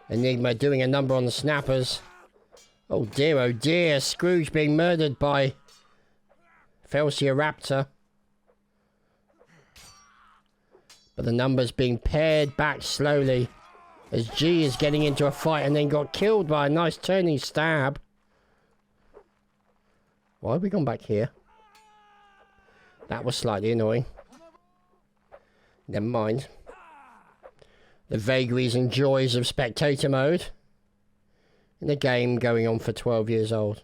Enigma doing a number on the Snappers. Oh dear, Scrooge being murdered by Velociraptor. But the numbers being paired back slowly as G is getting into a fight and then got killed by a nice turning stab. Why have we gone back here? That was slightly annoying. Never mind. The vagaries and joys of spectator mode. In a game going on for 12 years old.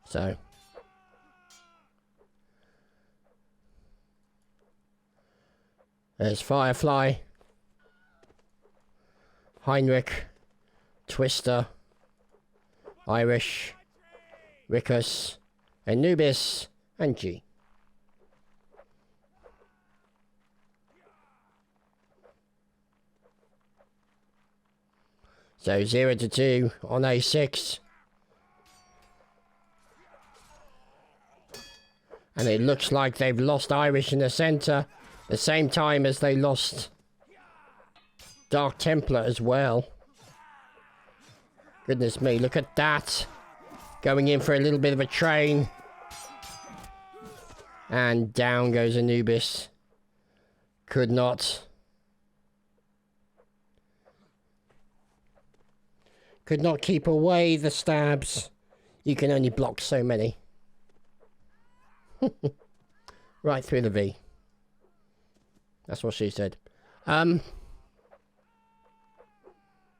So... there's Firefly, Heinrich, Twister, Irish, Rickus, Anubis, and G. So 0-2 on A6. And it looks like they've lost Irish in the centre. The same time as they lost Dark Templar as well. Goodness me, look at that. Going in for a little bit of a train. And down goes Anubis. Could not keep away the stabs. You can only block so many. Right through the V. That's what she said.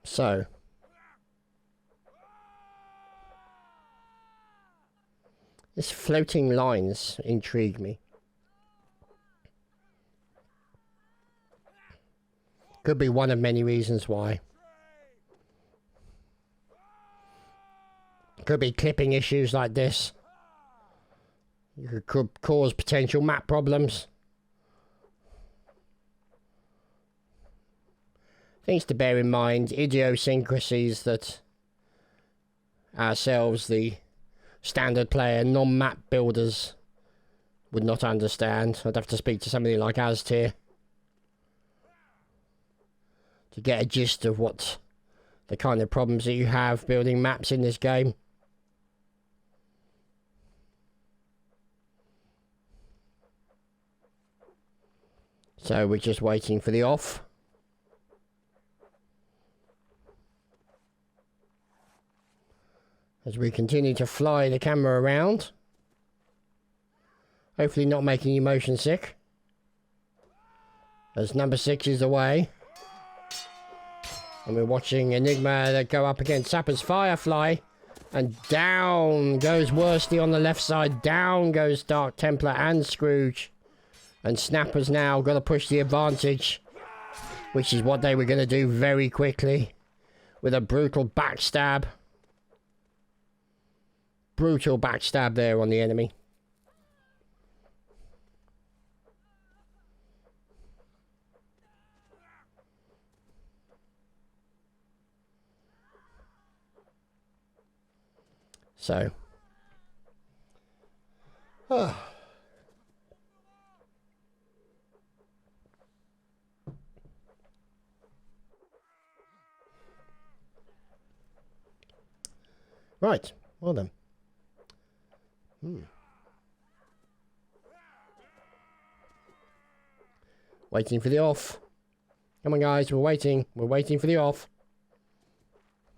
So. This floating lines intrigue me. Could be one of many reasons why. Could be clipping issues like this. It could cause potential map problems. Things to bear in mind, idiosyncrasies that ourselves, the standard player, non-map builders, would not understand. I'd have to speak to somebody like Aztir to get a gist of what the kind of problems that you have building maps in this game. So we're just waiting for the off. As we continue to fly the camera around. Hopefully not making you motion sick. As number 6 is away. And we're watching Enigma go up against Sapper's Firefly. And down goes Worsty on the left side. Down goes Dark Templar and Scrooge. And Snapper's now got to push the advantage. Which is what they were going to do very quickly. With a brutal backstab. Brutal backstab there on the enemy. So. Right. Well then. Waiting for the off. Come on, guys. We're waiting. We're waiting for the off.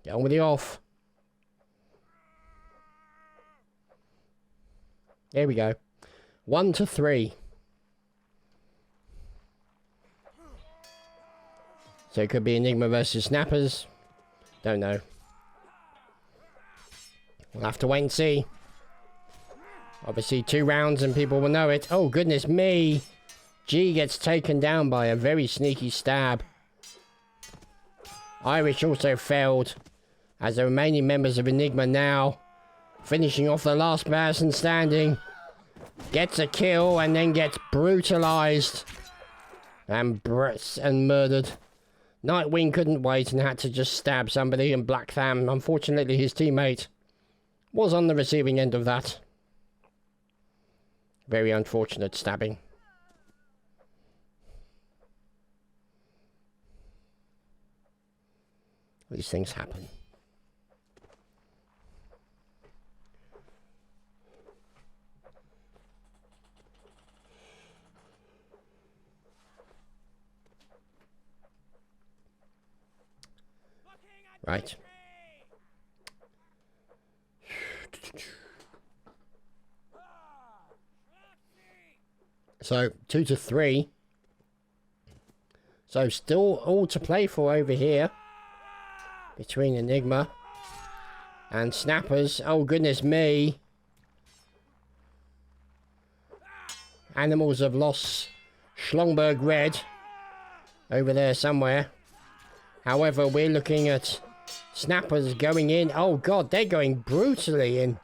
Get on with the off. There we go. 1 to 3. So it could be Enigma versus Snappers. Don't know. We'll have to wait and see. Obviously 2 rounds and people will know it. Oh, goodness me. G gets taken down by a very sneaky stab. Irish also failed. As the remaining members of Enigma now finishing off the last person standing. Gets a kill and then gets brutalized. And murdered. Nightwing couldn't wait and had to just stab somebody. And Black Tham, unfortunately his teammate, was on the receiving end of that. Very unfortunate stabbing. These things happen. Right. So, 2 to 3. So, still all to play for over here. Between Enigma and Snappers. Oh, goodness me. Animals have lost Schlongberg Red. Over there somewhere. However, we're looking at Snappers going in. Oh, God, they're going brutally in.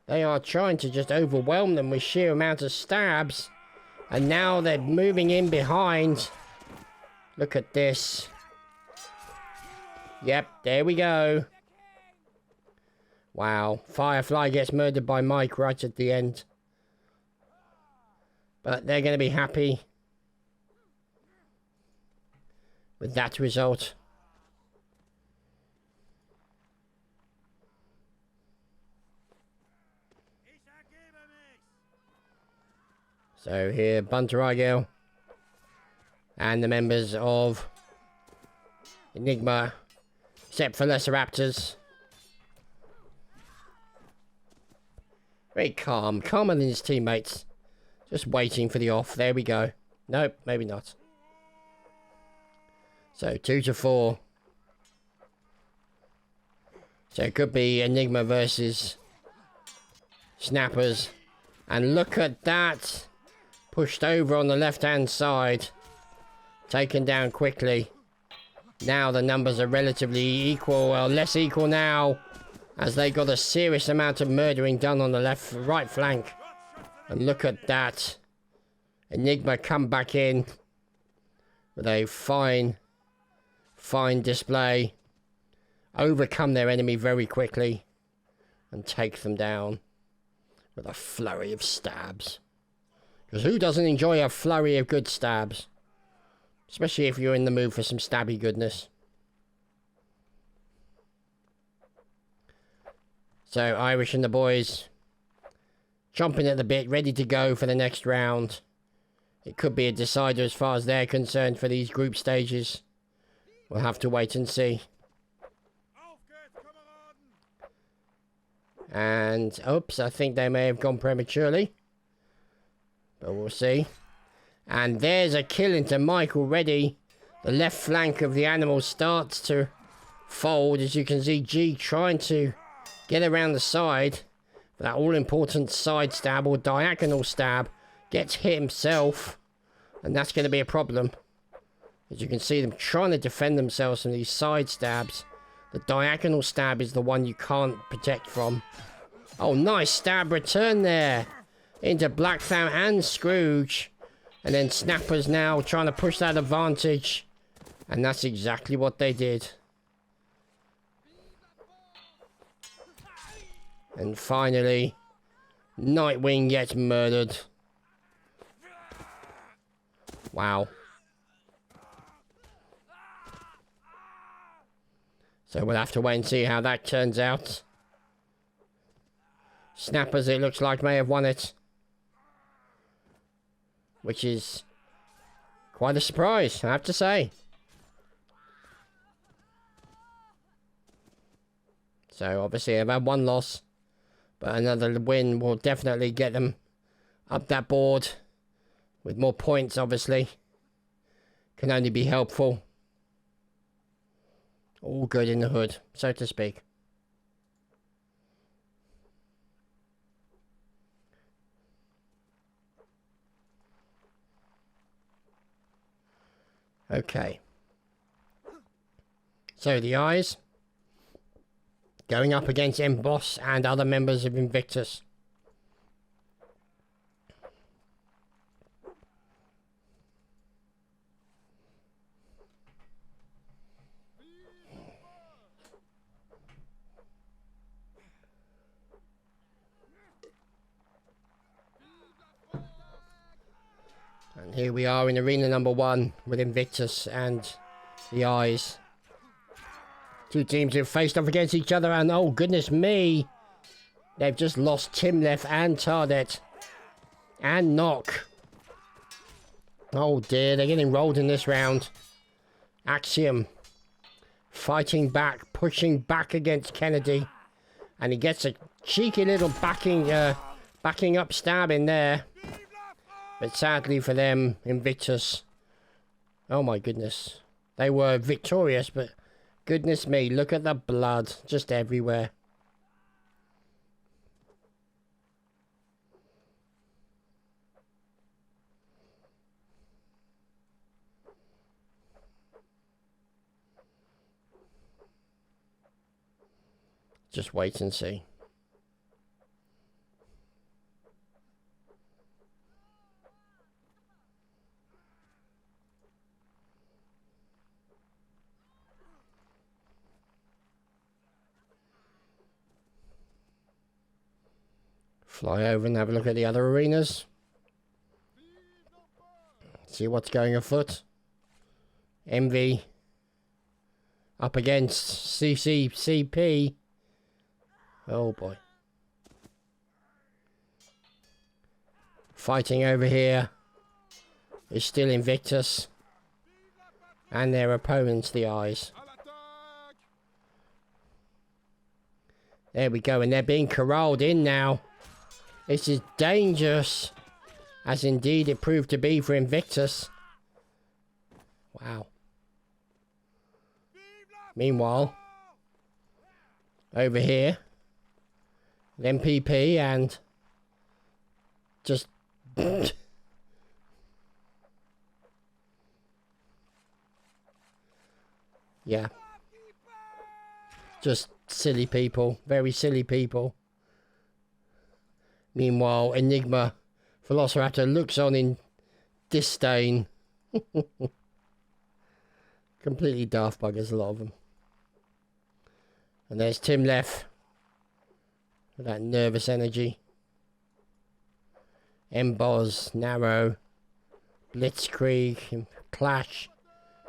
They are trying to just overwhelm them with sheer amount of stabs. And now they're moving in behind. Look at this. Yep, there we go. Wow. Firefly gets murdered by Mike right at the end. But they're going to be happy with that result. So here, Bunter Igel and the members of Enigma, except for Lesser Raptors. Very calm, calmer than his teammates. Just waiting for the off. There we go. Nope, maybe not. So 2 to 4. So it could be Enigma versus Snappers. And look at that. Pushed over on the left-hand side. Taken down quickly. Now the numbers are relatively equal. Well, less equal now. As they got a serious amount of murdering done on the right flank. And look at that. Enigma come back in. With a fine display. Overcome their enemy very quickly. And take them down. With a flurry of stabs. Because who doesn't enjoy a flurry of good stabs? Especially if you're in the mood for some stabby goodness. So, Irish and the boys chomping at the bit, ready to go for the next round. It could be a decider as far as they're concerned for these group stages. We'll have to wait and see. And, oops, I think they may have gone prematurely. But we'll see. And there's a kill into Mike already. The left flank of the animal starts to fold. As you can see, G trying to get around the side. That all-important side stab or diagonal stab. Gets hit himself. And that's going to be a problem. As you can see them trying to defend themselves from these side stabs. The diagonal stab is the one you can't protect from. Oh, nice stab return there. Into Black Clown and Scrooge. And then Snapper's now trying to push that advantage. And that's exactly what they did. And finally, Nightwing gets murdered. Wow. So we'll have to wait and see how that turns out. Snappers, it looks like, may have won it. Which is quite a surprise, I have to say. So obviously they've had one loss. But another win will definitely get them up that board. With more points, obviously. Can only be helpful. All good in the hood, so to speak. Okay. So the eyes. Going up against Emboss and other members of Invictus. And here we are in arena number 1 with Invictus and the Eyes. Two teams have faced off against each other, and oh goodness me, they've just lost Timleth and Tardet. And Knock. Oh dear, they're getting rolled in this round. Axiom fighting back, pushing back against Kennedy. And he gets a cheeky little backing up stab in there. But sadly for them, Invictus, oh my goodness, they were victorious, but goodness me, look at the blood just everywhere. Just wait and see. Fly over and have a look at the other arenas. See what's going afoot. Envy up against CCCP. Oh boy. Fighting over here is still Invictus. And their opponents, the Eyes. There we go, and they're being corralled in now. This is dangerous, as indeed it proved to be for Invictus. Wow. Meanwhile, over here, MPP and just... yeah. Just silly people, very silly people. Meanwhile, Enigma Velociraptor looks on in disdain. Completely daft buggers, a lot of them. And there's Timleth with that nervous energy. Emboss, Narrow, Blitzkrieg, Clash.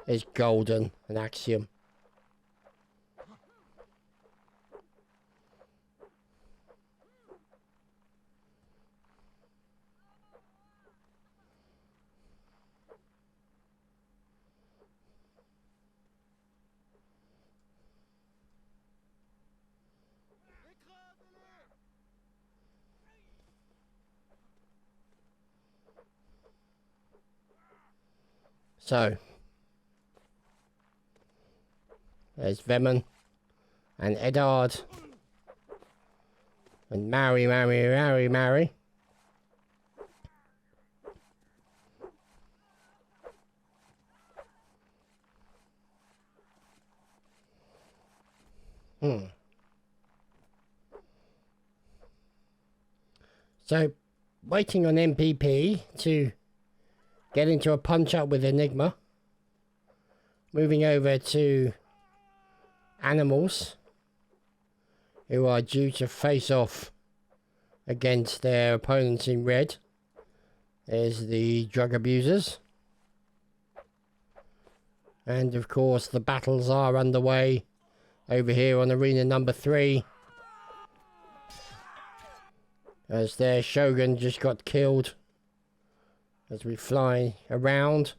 There's Golden and Axiom. So, there's Veman and Eddard and Mary. So, waiting on MPP to get into a punch-up with Enigma. Moving over to Animals, who are due to face off against their opponents in red. There's the Drug Abusers. And of course the battles are underway over here on arena number 3. As their Shogun just got killed. As we fly around.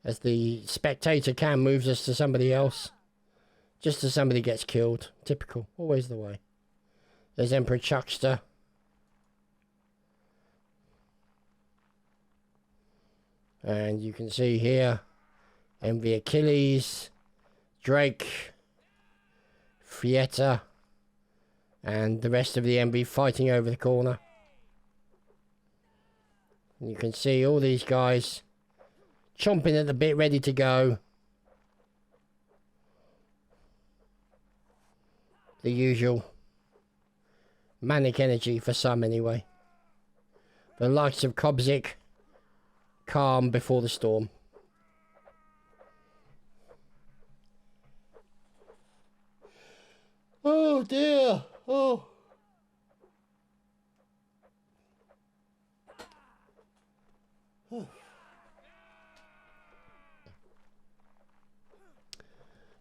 As the spectator cam moves us to somebody else. Just as somebody gets killed. Typical. Always the way. There's Emperor Chuckster. And you can see here. Envy Achilles. Drake. Fietta. And the rest of the Envy fighting over the corner. And you can see all these guys chomping at the bit, ready to go. The usual manic energy for some anyway. The likes of Kobzik, calm before the storm. Oh dear, oh.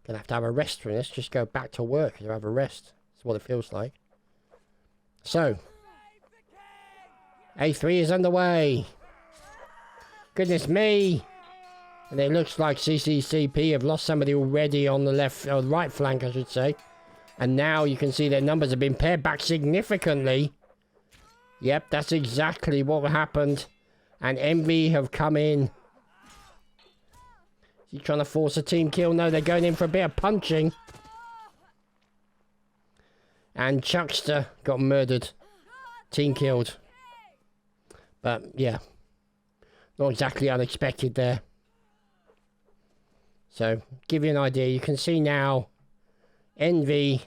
Gonna have to have a rest from this. Just go back to work to have a rest. That's what it feels like. So, A3 is underway. Goodness me! And it looks like CCCP have lost somebody already on the left, or right flank, I should say. And now you can see their numbers have been pared back significantly. Yep, that's exactly what happened. And Envy have come in. Is he trying to force a team kill? No, they're going in for a bit of punching. And Chuckster got murdered. Team killed. But, yeah. Not exactly unexpected there. So, give you an idea. You can see now Envy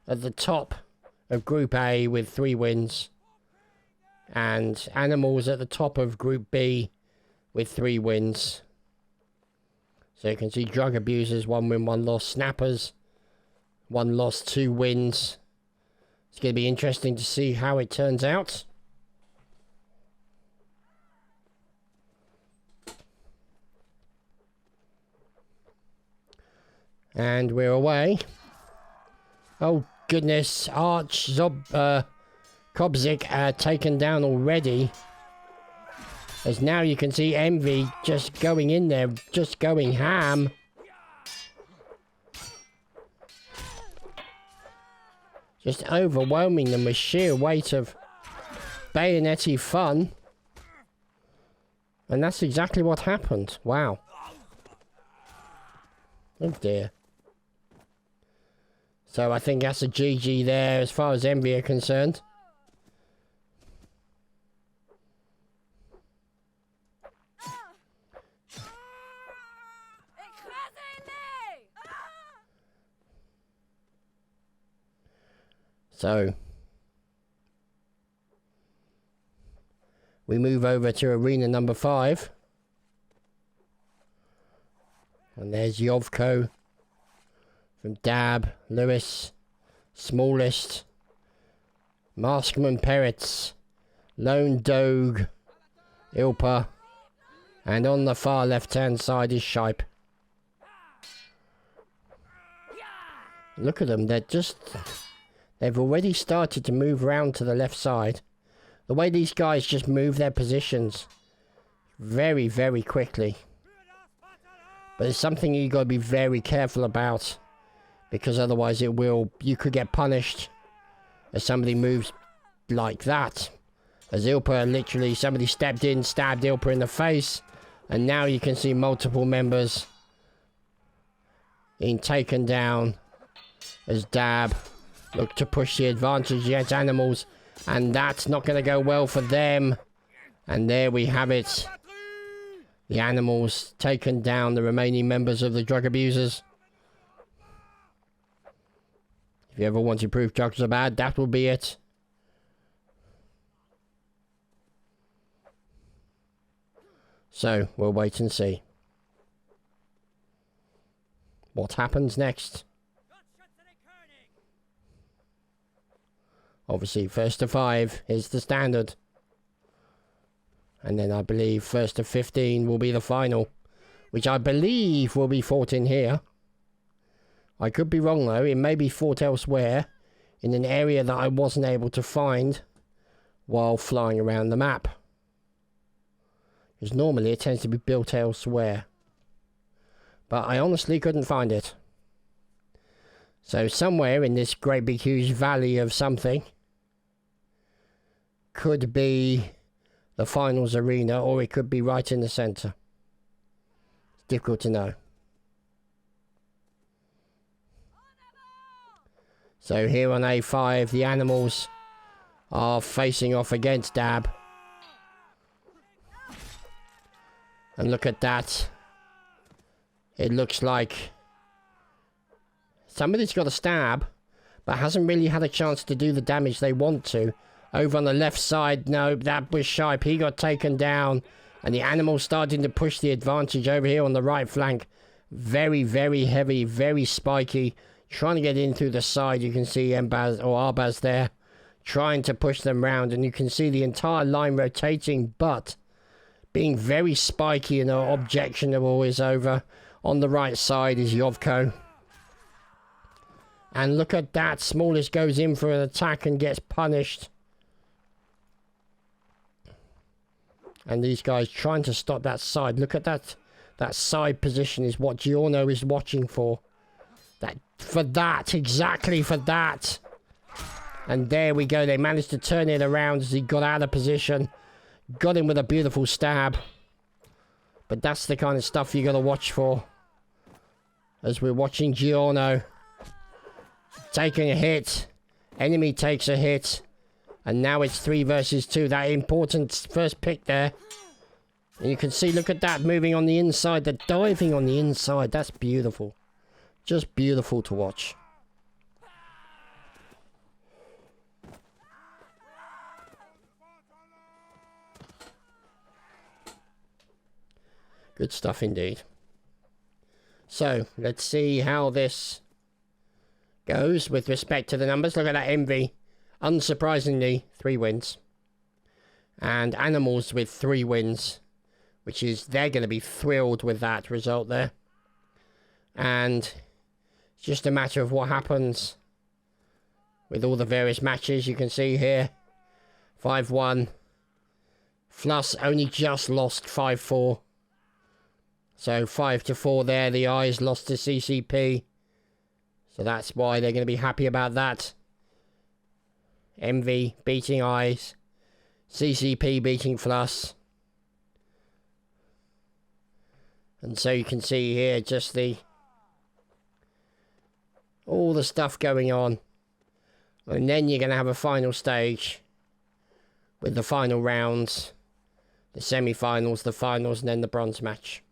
at the top of Group A with 3 wins. And Animals at the top of Group B with 3 wins. So you can see Drug Abusers, 1 win, 1 loss. Snappers, 1 loss, 2 wins. It's going to be interesting to see how it turns out. And we're away. Oh goodness, Kobzik taken down already. As now you can see Envy just going in there, just going ham. Just overwhelming them with sheer weight of bayonetti fun. And that's exactly what happened. Wow. Oh dear. So I think that's a GG there as far as Envy are concerned. So we move over to arena number 5. And there's Yovko from Dab, Lewis, Smallest, Maskman Peretz, Lone Dogue, Ilpa, and on the far left hand side is Shipe. Look at them, they've already started to move round to the left side. The way these guys just move their positions very, very quickly. But it's something you got to be very careful about, because otherwise you could get punished as somebody moves like that. As Ilpa literally, somebody stepped in, stabbed Ilpa in the face, And now you can see multiple members being taken down as Dab look to push the advantage against animals. And that's not going to go well for them. And there we have it. The animals taken down, the remaining members of the drug abusers. If you ever wanted proof drugs are bad, that will be it. So, we'll wait and see what happens next. Obviously, first to 5 is the standard. And then I believe first to 15 will be the final, which I believe will be fought in here. I could be wrong though, it may be fought elsewhere, in an area that I wasn't able to find while flying around the map. Because normally it tends to be built elsewhere. But I honestly couldn't find it. So somewhere in this great big huge valley of something could be the finals arena, or it could be right in the centre. It's difficult to know. So here on A5, the animals are facing off against Dab. And look at that. It looks like somebody's got a stab, but hasn't really had a chance to do the damage they want to. Over on the left side, no, that was Shipe. He got taken down. And the animal starting to push the advantage over here on the right flank. Very, very heavy, very spiky. Trying to get in through the side. You can see Mbaz or Arbaz there. Trying to push them round. And you can see the entire line rotating. But being very spiky and objectionable is over. On the right side is Yovko. And look at that. Smallest goes in for an attack and gets punished. And these guys trying to stop that side. Look at that. That side position is what Giorno is watching for. Exactly for that. And there we go. They managed to turn it around as he got out of position. Got him with a beautiful stab. But that's the kind of stuff you got to watch for. As we're watching Giorno taking a hit. Enemy takes a hit. And now it's 3 versus 2. That important first pick there. And you can see, look at that, moving on the inside. They're diving on the inside. That's beautiful. Just beautiful to watch. Good stuff indeed. So, let's see how this goes with respect to the numbers. Look at that Envy. Unsurprisingly, 3 wins. And Animals with 3 wins. Which is, they're going to be thrilled with that result there. And it's just a matter of what happens with all the various matches. You can see here, 5-1. Fluss only just lost 5-4. So 5-4 there. The Eyes lost to CCP. So that's why they're going to be happy about that. Envy beating Eyes. CCP beating Fluss. And so you can see here just all the stuff going on. And then you're going to have a final stage with the final rounds, the semi-finals, the finals, and then the bronze match.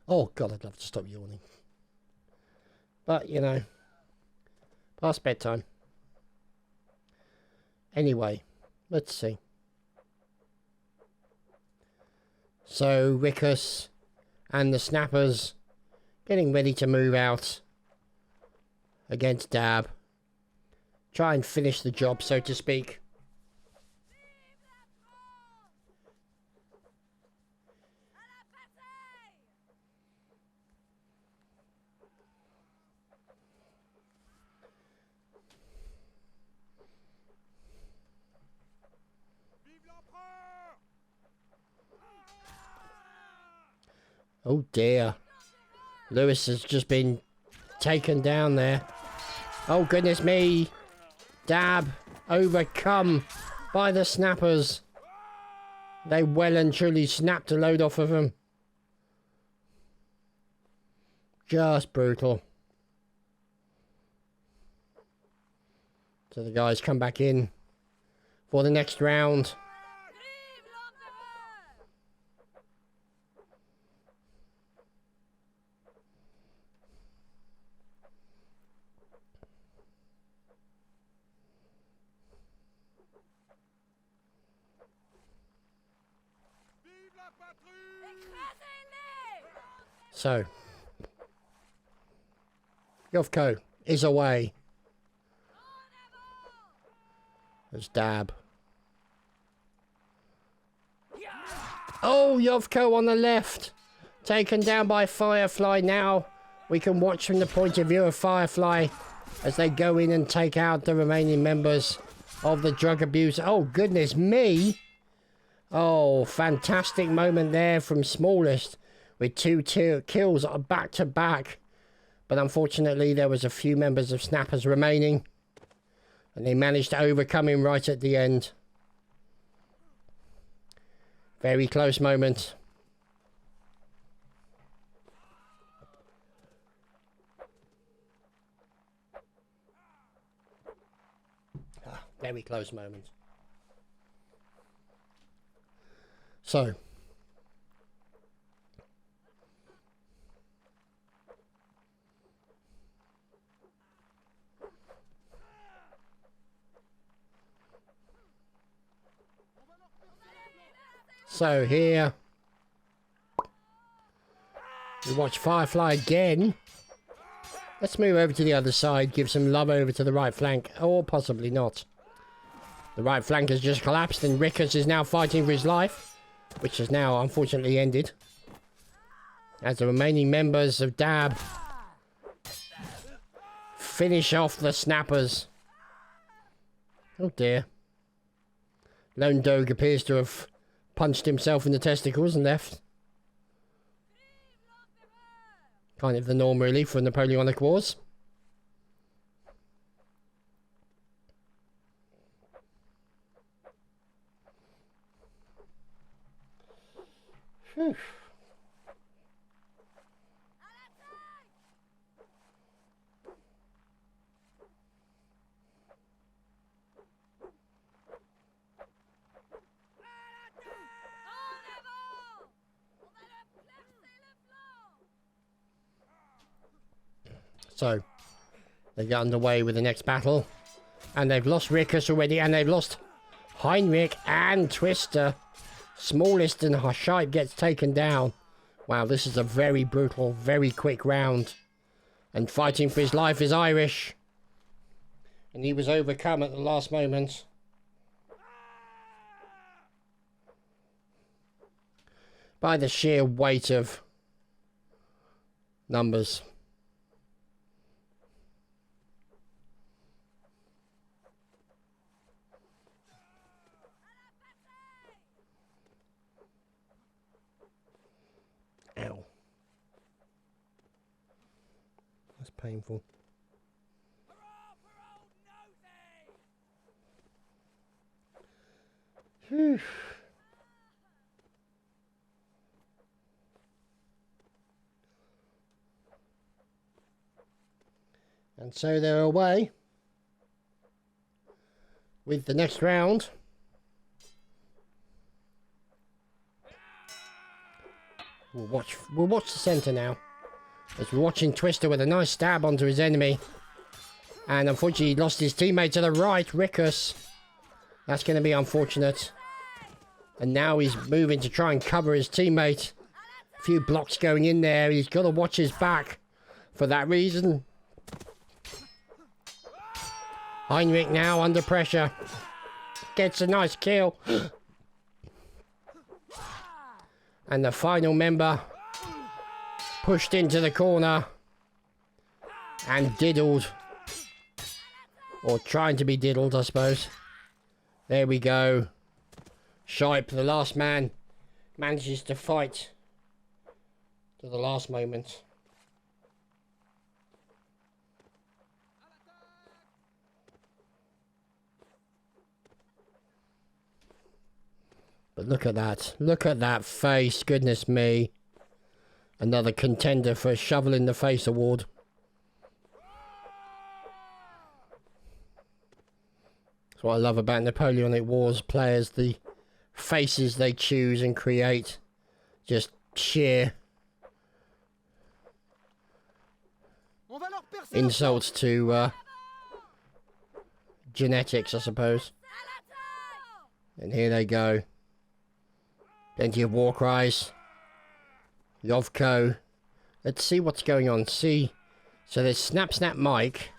Oh, God, I'd love to stop yawning. But, you know, past bedtime. Anyway, let's see. So, Rickus and the Snappers getting ready to move out against Dab. Try and finish the job, so to speak. Oh dear. Lewis has just been taken down there. Oh goodness me. Dab overcome by the snappers. They well and truly snapped a load off of him. Just brutal. So the guys come back in for the next round. So, Yovko is away. There's Dab. Oh, Yovko on the left. Taken down by Firefly now. We can watch from the point of view of Firefly as they go in and take out the remaining members of the drug abuse. Oh, goodness me. Oh, fantastic moment there from Smallest with two kills back to back. But unfortunately, there was a few members of Snappers remaining. And they managed to overcome him right at the end. Very close moment. Very close moment. So. So here. We watch Firefly again. Let's move over to the other side. Give some love over to the right flank. Or possibly not. The right flank has just collapsed and Rickers is now fighting for his life. Which has now unfortunately ended. As the remaining members of Dab finish off the snappers. Oh dear. Lone Dogue appears to have punched himself in the testicles and left. Kind of the norm really for Napoleonic Wars. Whew. So, they get underway with the next battle. And they've lost Rickus already, and they've lost Heinrich and Twister. Smallest and Hashipe gets taken down. Wow, this is a very brutal, very quick round. And fighting for his life is Irish. And he was overcome at the last moment. By the sheer weight of numbers. Ow. That's painful. Whew. And so they're away with the next round. We'll watch the centre now. As we're watching Twister with a nice stab onto his enemy. And unfortunately he lost his teammate to the right, Rickus. That's going to be unfortunate. And now he's moving to try and cover his teammate. A few blocks going in there. He's got to watch his back for that reason. Heinrich now under pressure. Gets a nice kill. And the final member pushed into the corner and diddled. Or trying to be diddled, I suppose. There we go. Shipe, the last man, manages to fight To the last moment. But look at that. Look at that face. Goodness me. Another contender for a Shovel in the Face award. That's what I love about Napoleonic Wars players. The faces they choose and create. Just sheer insults to genetics, I suppose. And here they go. Plenty of war cries. Yovko. Let's see what's going on. See. So there's Snap Snap Mike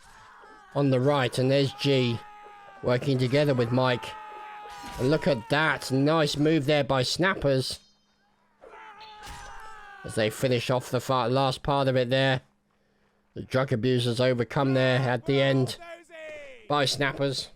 on the right, and there's G working together with Mike. And look at that. Nice move there by Snappers. As they finish off the last part of it there. The drug abusers overcome there at the end by Snappers.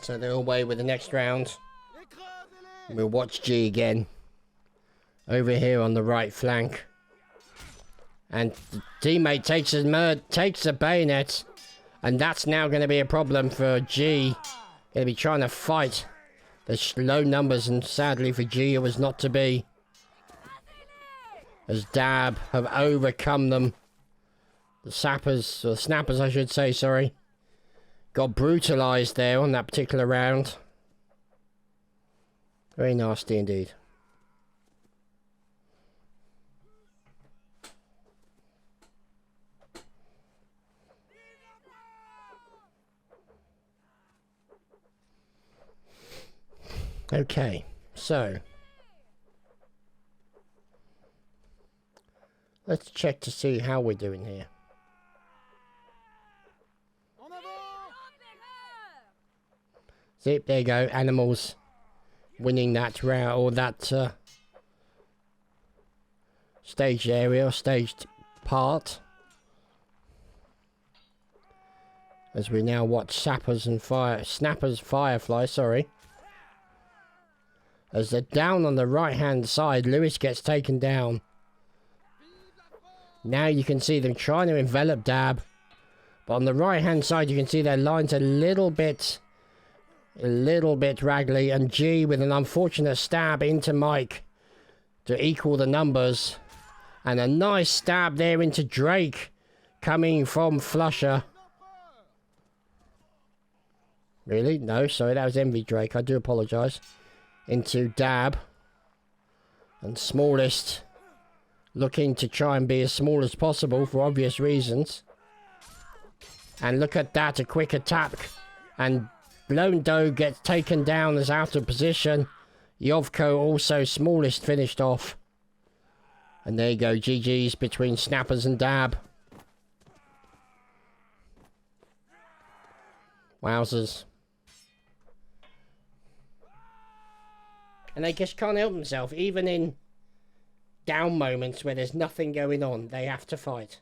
So they're away with the next round. We'll watch G again. Over here on the right flank. And the teammate takes a bayonet. And that's now going to be a problem for G. Going to be trying to fight the low numbers, and sadly for G it was not to be. As Dab have overcome them. The sappers, or snappers I should say, sorry. Got brutalised there on that particular round. Very nasty indeed. Okay, so let's check to see how we're doing here. See, there you go, Animals winning that round, or that staged area, or staged part. As we now watch Snappers Firefly, sorry. As they're down on the right hand side, Lewis gets taken down. Now you can see them trying to envelop Dab. But on the right hand side you can see their lines a little bit raggedy, and G with an unfortunate stab into Mike to equal the numbers. And a nice stab there into Drake coming from Flusher. Really? No, sorry, that was Envy Drake. I do apologise. Into Dab. And Smallest looking to try and be as small as possible for obvious reasons. And look at that, a quick attack. And Lone Doe gets taken down as out of position. Yovko also Smallest finished off. And there you go, GG's between Snappers and Dab. Wowzers. And they just can't help themselves, even in down moments where there's nothing going on, they have to fight.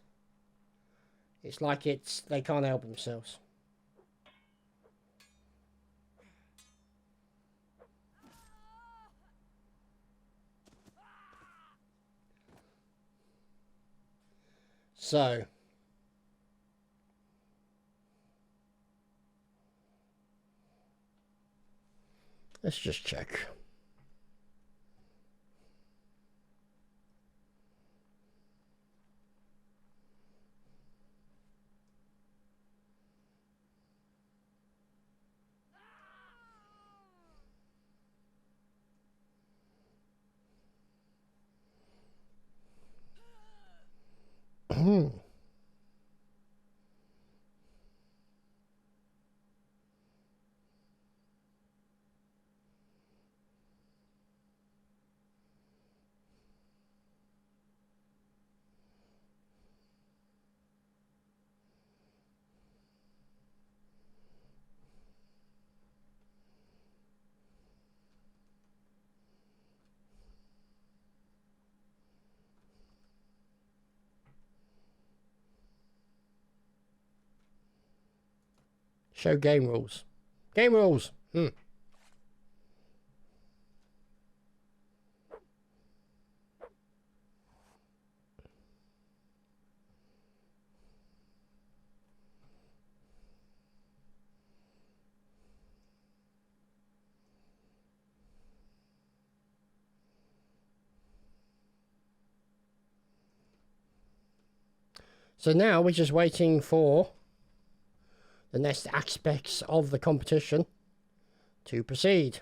It's like they can't help themselves. So, let's just check. Show game rules. Game rules! So now we're just waiting for the next aspects of the competition to proceed.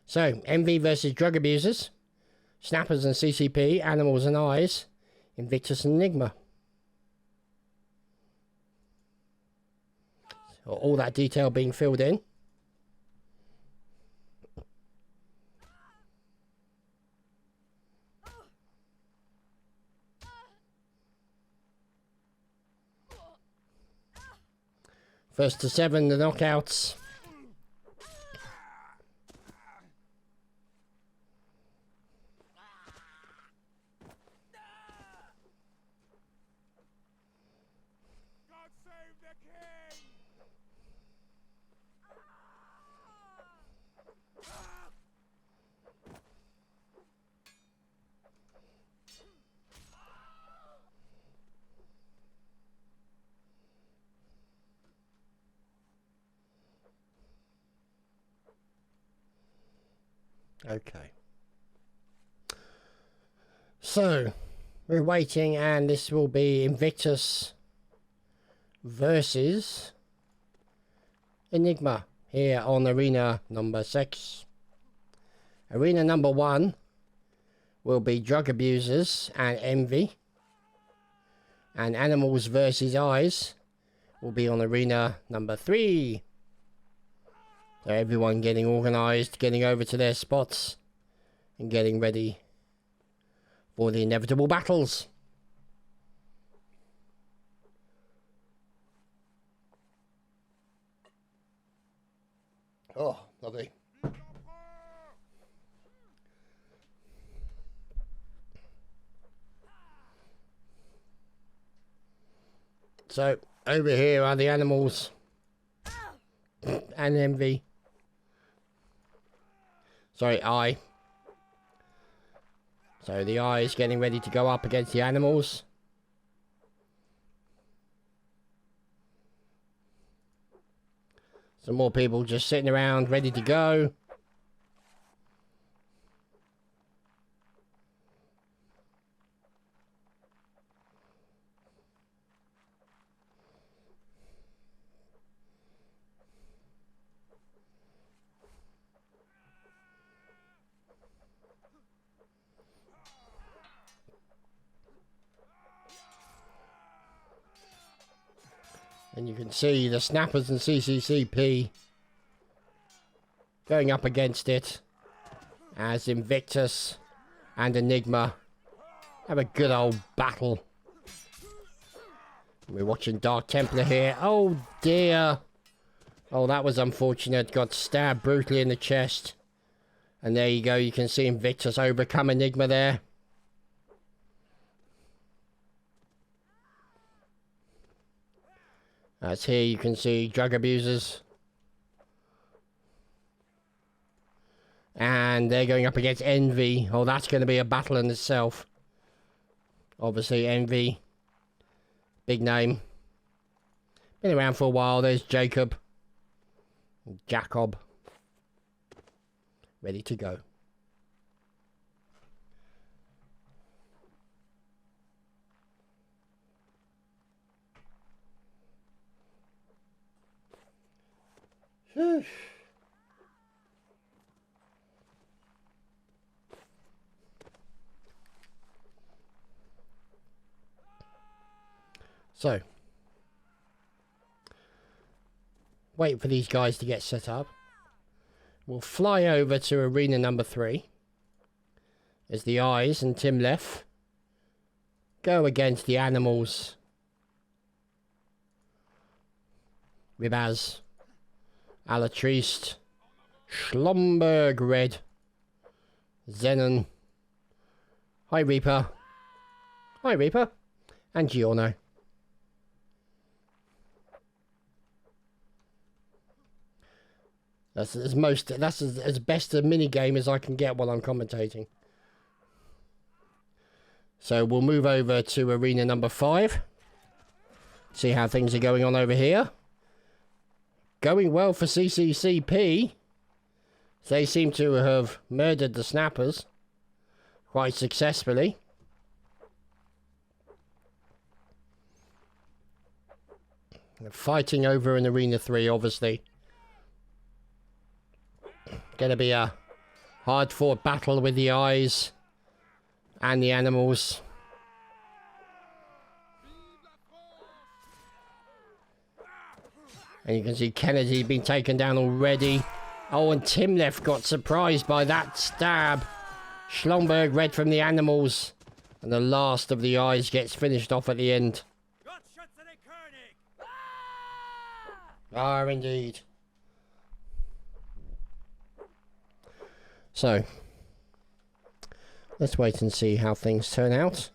So, MV versus drug abusers, snappers and CCP, animals and eyes, Invictus and Enigma. So all that detail being filled in. First to 7, the knockouts. God save the king! Okay. So, we're waiting, and this will be Invictus versus Enigma here on arena number 6. Arena number 1 will be drug abusers and envy, and animals versus eyes will be on arena number 3. So everyone getting organised, getting over to their spots, and getting ready for the inevitable battles. Oh, lovely. So, over here are the animals and envy. Sorry, eye. So the eye is getting ready to go up against the animals. Some more people just sitting around ready to go. And you can see the snappers and CCCP going up against it as Invictus and Enigma have a good old battle. We're watching Dark Templar here. Oh dear. Oh, that was unfortunate. Got stabbed brutally in the chest. And there you go. You can see Invictus overcome Enigma there. As here you can see drug abusers. And they're going up against Envy. Oh, that's going to be a battle in itself. Obviously, Envy. Big name. Been around for a while. There's Jacob. Jacob. Ready to go. So, wait for these guys to get set up. We'll fly over to arena number 3 as the Eyes and Tim Leff go against the Animals. Ribaz, Alatriste, Schlumberg Red, Zenon, Hi Reaper, And Giorno. That's as best a mini game as I can get while I'm commentating. So we'll move over to arena number 5. See how things are going on over here. Going well for CCCP. They seem to have murdered the snappers quite successfully. They're fighting over in arena 3, obviously. Going to be a hard-fought battle with the eyes and the animals. And you can see Kennedy being taken down already. Oh, and Timlef got surprised by that stab. Schlomberg read from the animals. And the last of the eyes gets finished off at the end. Ah, indeed. So, let's wait and see how things turn out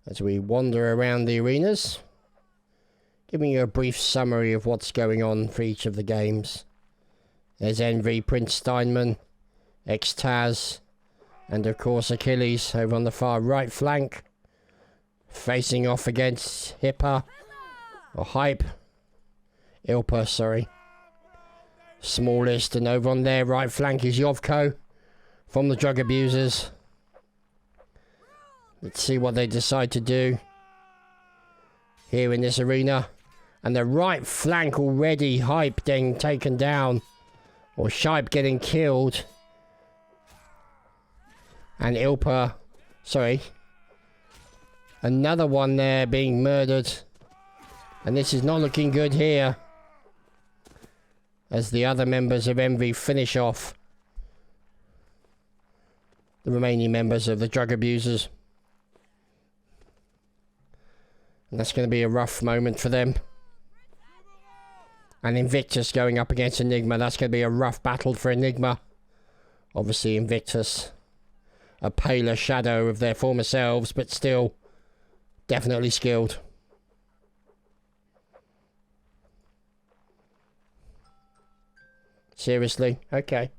as we wander around the arenas, giving you a brief summary of what's going on for each of the games. There's Envy, Prince Steinman, X-Taz, and of course Achilles over on the far right flank, facing off against Hippa, or Hype, Ilpa, sorry. Smallest, and over on their right flank is Yovko from the drug abusers. Let's see what they decide to do here in this arena. And the right flank already, Hype getting taken down, or Shipe getting killed. And Ilpa, sorry, another one there being murdered. And this is not looking good here, as the other members of Envy finish off the remaining members of the drug abusers. And that's going to be a rough moment for them. And Invictus going up against Enigma. That's going to be a rough battle for Enigma. Obviously Invictus, a paler shadow of their former selves, but still definitely skilled. Seriously? Okay.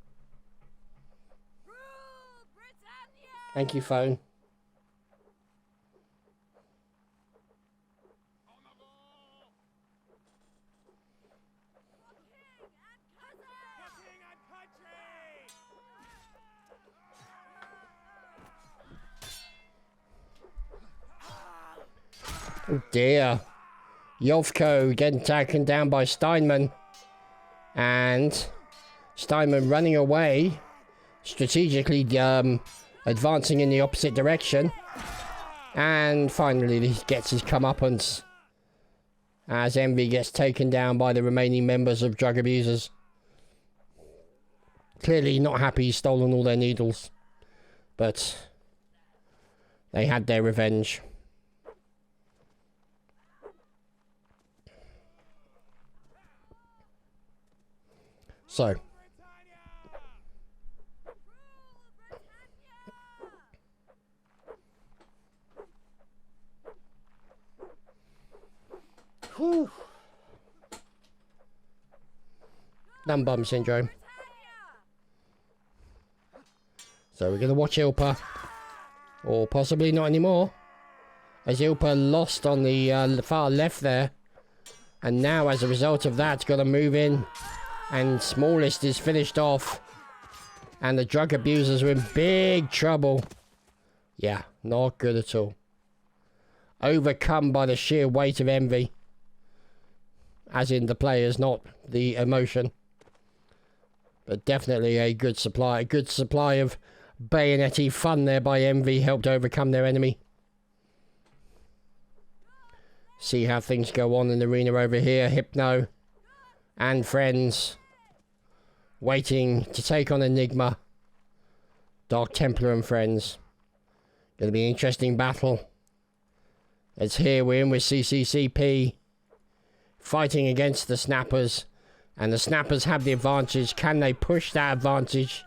Thank you, phone. Oh dear. Yovko getting taken down by Steinman. And Steinman running away, strategically advancing in the opposite direction. And finally he gets his comeuppance as Envy gets taken down by the remaining members of drug abusers. Clearly not happy he's stolen all their needles, but they had their revenge. So, whew. Numb bum syndrome. So we're going to watch Ilpa, or possibly not anymore, as Ilpa lost on the far left there, and now as a result of that got to move in. And Smallest is finished off. And the drug abusers are in big trouble. Yeah, not good at all. Overcome by the sheer weight of Envy. As in the players, not the emotion. But definitely a good supply. A good supply of bayonet-y fun there by Envy helped overcome their enemy. See how things go on in the arena over here. Hypno and friends waiting to take on Enigma. Dark Templar and friends. Gonna be an interesting battle. As here we're in with CCCP fighting against the Snappers, and the Snappers have the advantage. Can they push that advantage?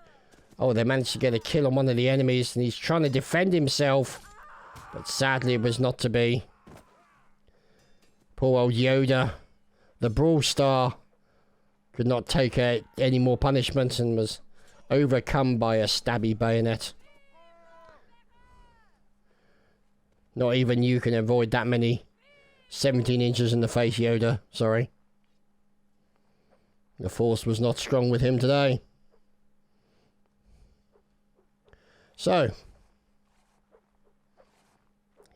Oh, they managed to get a kill on one of the enemies, and he's trying to defend himself, but sadly it was not to be. Poor old Yoda, the Brawl Star, could not take any more punishment and was overcome by a stabby bayonet. Not even you can avoid that many 17 inches in the face, Yoda. Sorry. The force was not strong with him today. So,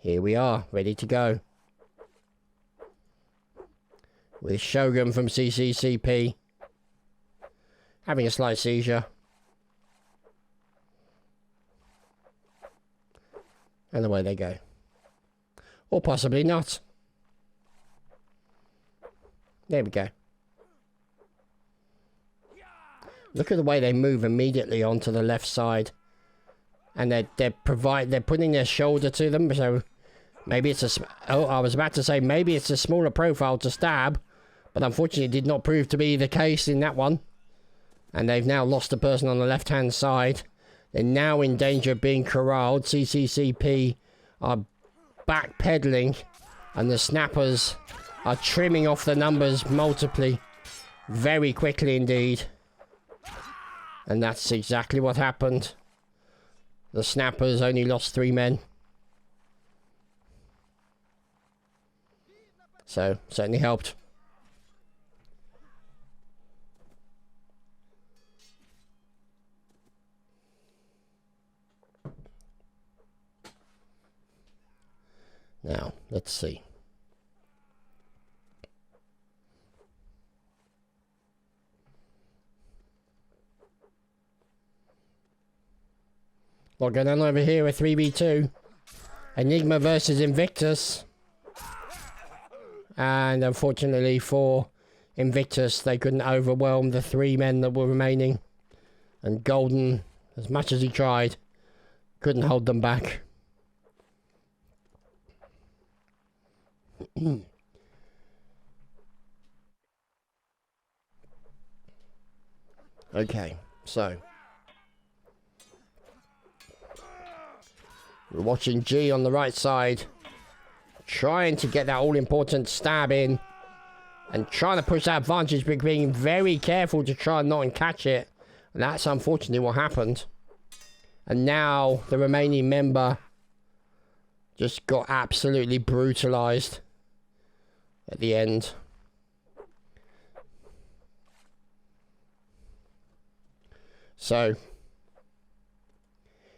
here we are, ready to go. With Shogun from CCCP having a slight seizure. And away they go. Or possibly not. There we go. Look at the way they move immediately onto the left side. And they're putting their shoulder to them, so maybe it's I was about to say maybe it's a smaller profile to stab, but unfortunately it did not prove to be the case in that one. And they've now lost the person on the left hand side. They're now in danger of being corralled. CCCP are backpedaling, and the snappers are trimming off the numbers multiply very quickly indeed. And that's exactly what happened. The snappers only lost 3 men. So, certainly helped. Now, let's see. What going on over here, a 3v2. Enigma versus Invictus. And unfortunately for Invictus, they couldn't overwhelm the 3 men that were remaining. And Golden, as much as he tried, couldn't hold them back. Okay, so we're watching G on the right side, trying to get that all-important stab in, and trying to push that advantage, but being very careful to try and not catch it. And that's unfortunately what happened. And now the remaining member just got absolutely brutalized at the end. So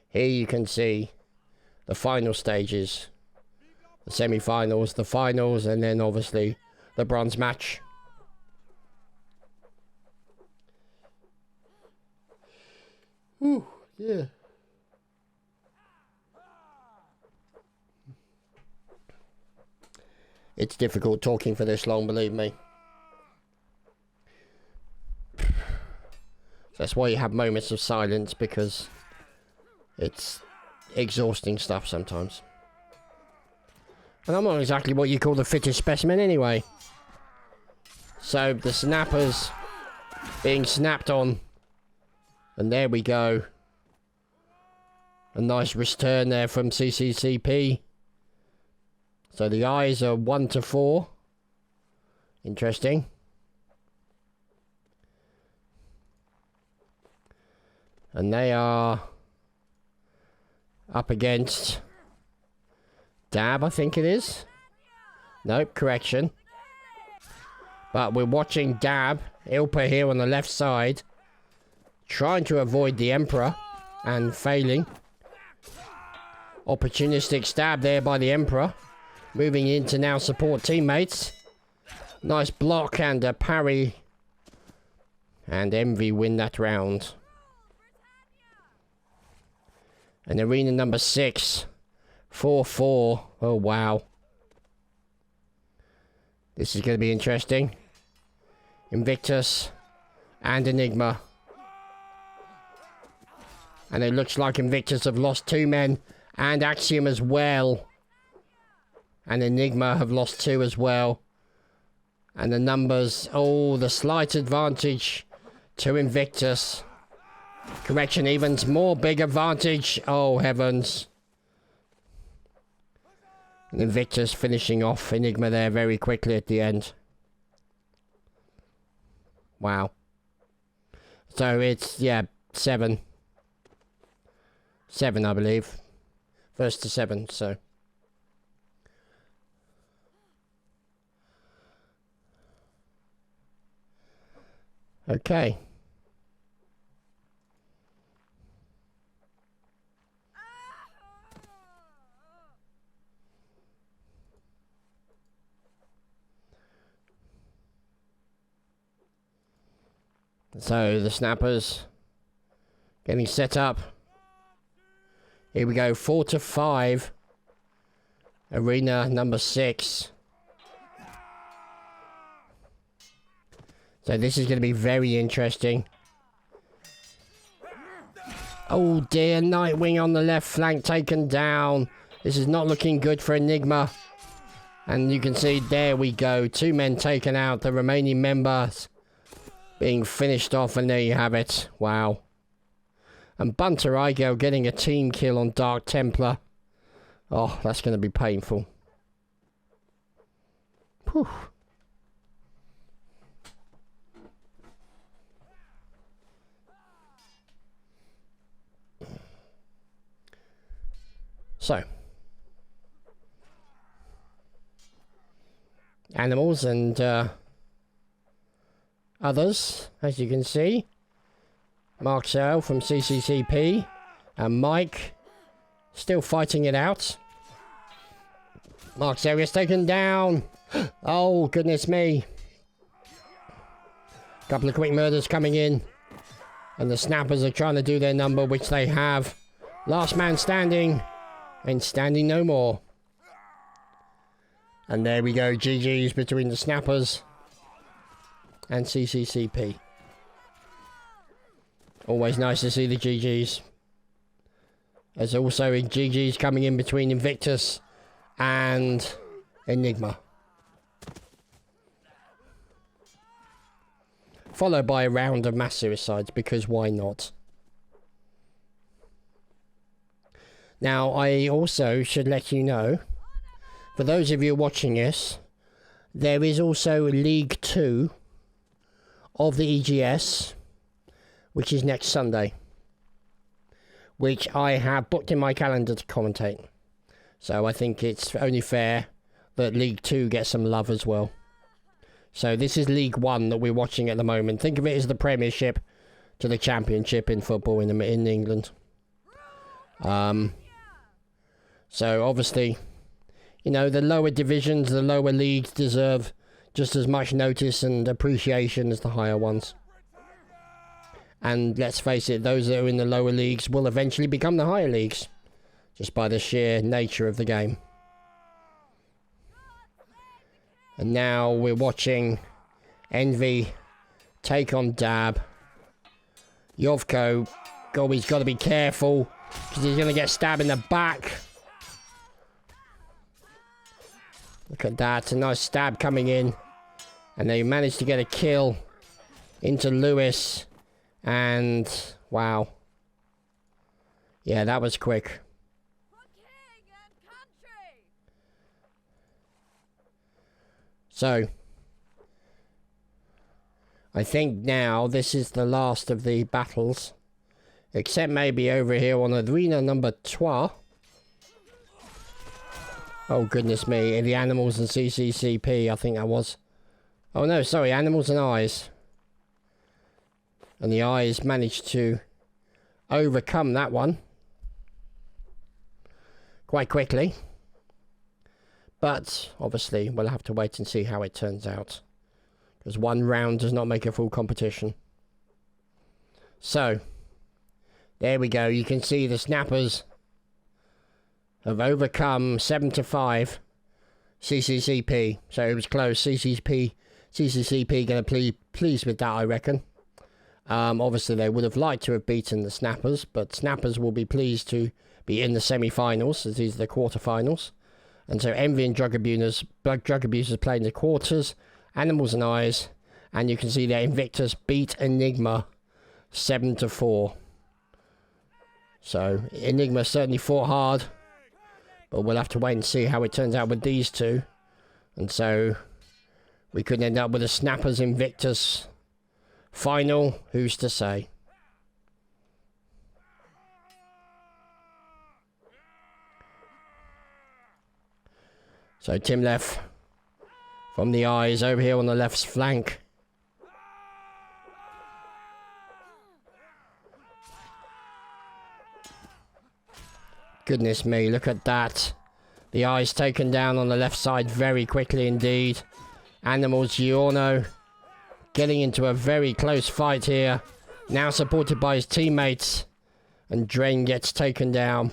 here you can see the final stages, the semi-finals, the finals, and then obviously the bronze match. Ooh, yeah. It's difficult talking for this long, believe me. That's why you have moments of silence, because it's exhausting stuff sometimes. And I'm not exactly what you call the fittest specimen anyway. So the snappers being snapped on. And there we go. A nice return there from CCCP. So the eyes are 1 to 4. Interesting. And they are up against Dab, I think it is. Nope, correction. But we're watching Dab, Ilpa here on the left side, trying to avoid the Emperor and failing. Opportunistic stab there by the Emperor. Moving in to now support teammates. Nice block and a parry. And Envy win that round. And arena number 6. 4-4. Oh, wow. This is going to be interesting. Invictus and Enigma. And it looks like Invictus have lost 2 men. And Axiom as well. And Enigma have lost 2 as well. And the numbers, oh, the slight advantage to Invictus. Correction, evens more big advantage. Oh, heavens. And Invictus finishing off Enigma there very quickly at the end. Wow. So it's, yeah, 7. 7, I believe. First to 7, so. Okay. So the snappers getting set up. Here we go, 4 to 5. Arena number 6. So this is going to be very interesting. Oh dear, Nightwing on the left flank taken down. This is not looking good for Enigma. And you can see, there we go. 2 men taken out, the remaining members being finished off, and there you have it. Wow. And Bunter Igo getting a team kill on Dark Templar. Oh, that's going to be painful. Whew. So. Animals and others, as you can see. Mark Sale from CCCP and Mike still fighting it out. Mark Sale is taken down. Oh, goodness me. Couple of quick murders coming in. And the snappers are trying to do their number, which they have. Last man standing. And standing no more. And there we go, GG's between the snappers and CCCP. Always nice to see the GG's. There's also GG's coming in between Invictus and Enigma. Followed by a round of mass suicides, because why not? Now, I also should let you know, for those of you watching this, there is also League 2 of the EGS, which is next Sunday, which I have booked in my calendar to commentate. So I think it's only fair that League 2 gets some love as well. So this is League 1 that we're watching at the moment. Think of it as the Premiership to the Championship in football in England. So obviously, you know, the lower divisions, the lower leagues deserve just as much notice and appreciation as the higher ones. And let's face it, those that are in the lower leagues will eventually become the higher leagues, just by the sheer nature of the game. And now we're watching Envy take on Dab. Yovko, God, he's got to be careful, because he's going to get stabbed in the back. Look at that, a nice stab coming in. And they managed to get a kill into Lewis. And, wow. Yeah, that was quick. So, I think now this is the last of the battles. Except maybe over here on arena number 12. Oh, goodness me. The Animals and CCCP, I think that was. Oh, no, sorry. Animals and Eyes. And the Eyes managed to overcome that one. Quite quickly. But, obviously, we'll have to wait and see how it turns out. Because one round does not make a full competition. So, there we go. You can see the snappers have overcome 7 to 5 CCCP. So it was close. CCCP going to be pleased with that, I reckon. Obviously, they would have liked to have beaten the snappers, but snappers will be pleased to be in the semi-finals, as these are the quarter-finals. And so Envy and drug abusers playing the quarters, Animals and Eyes, and you can see that Invictus beat Enigma 7 to 4. So Enigma certainly fought hard, But we'll have to wait and see how it turns out with these two. And so we could end up with a Snappers Invictus final. Who's to say? So Tim left from the eyes over here on the left flank. Goodness me, look at that. The eyes taken down on the left side very quickly indeed. Animals Giorno getting into a very close fight here. Now supported by his teammates. And Drain gets taken down.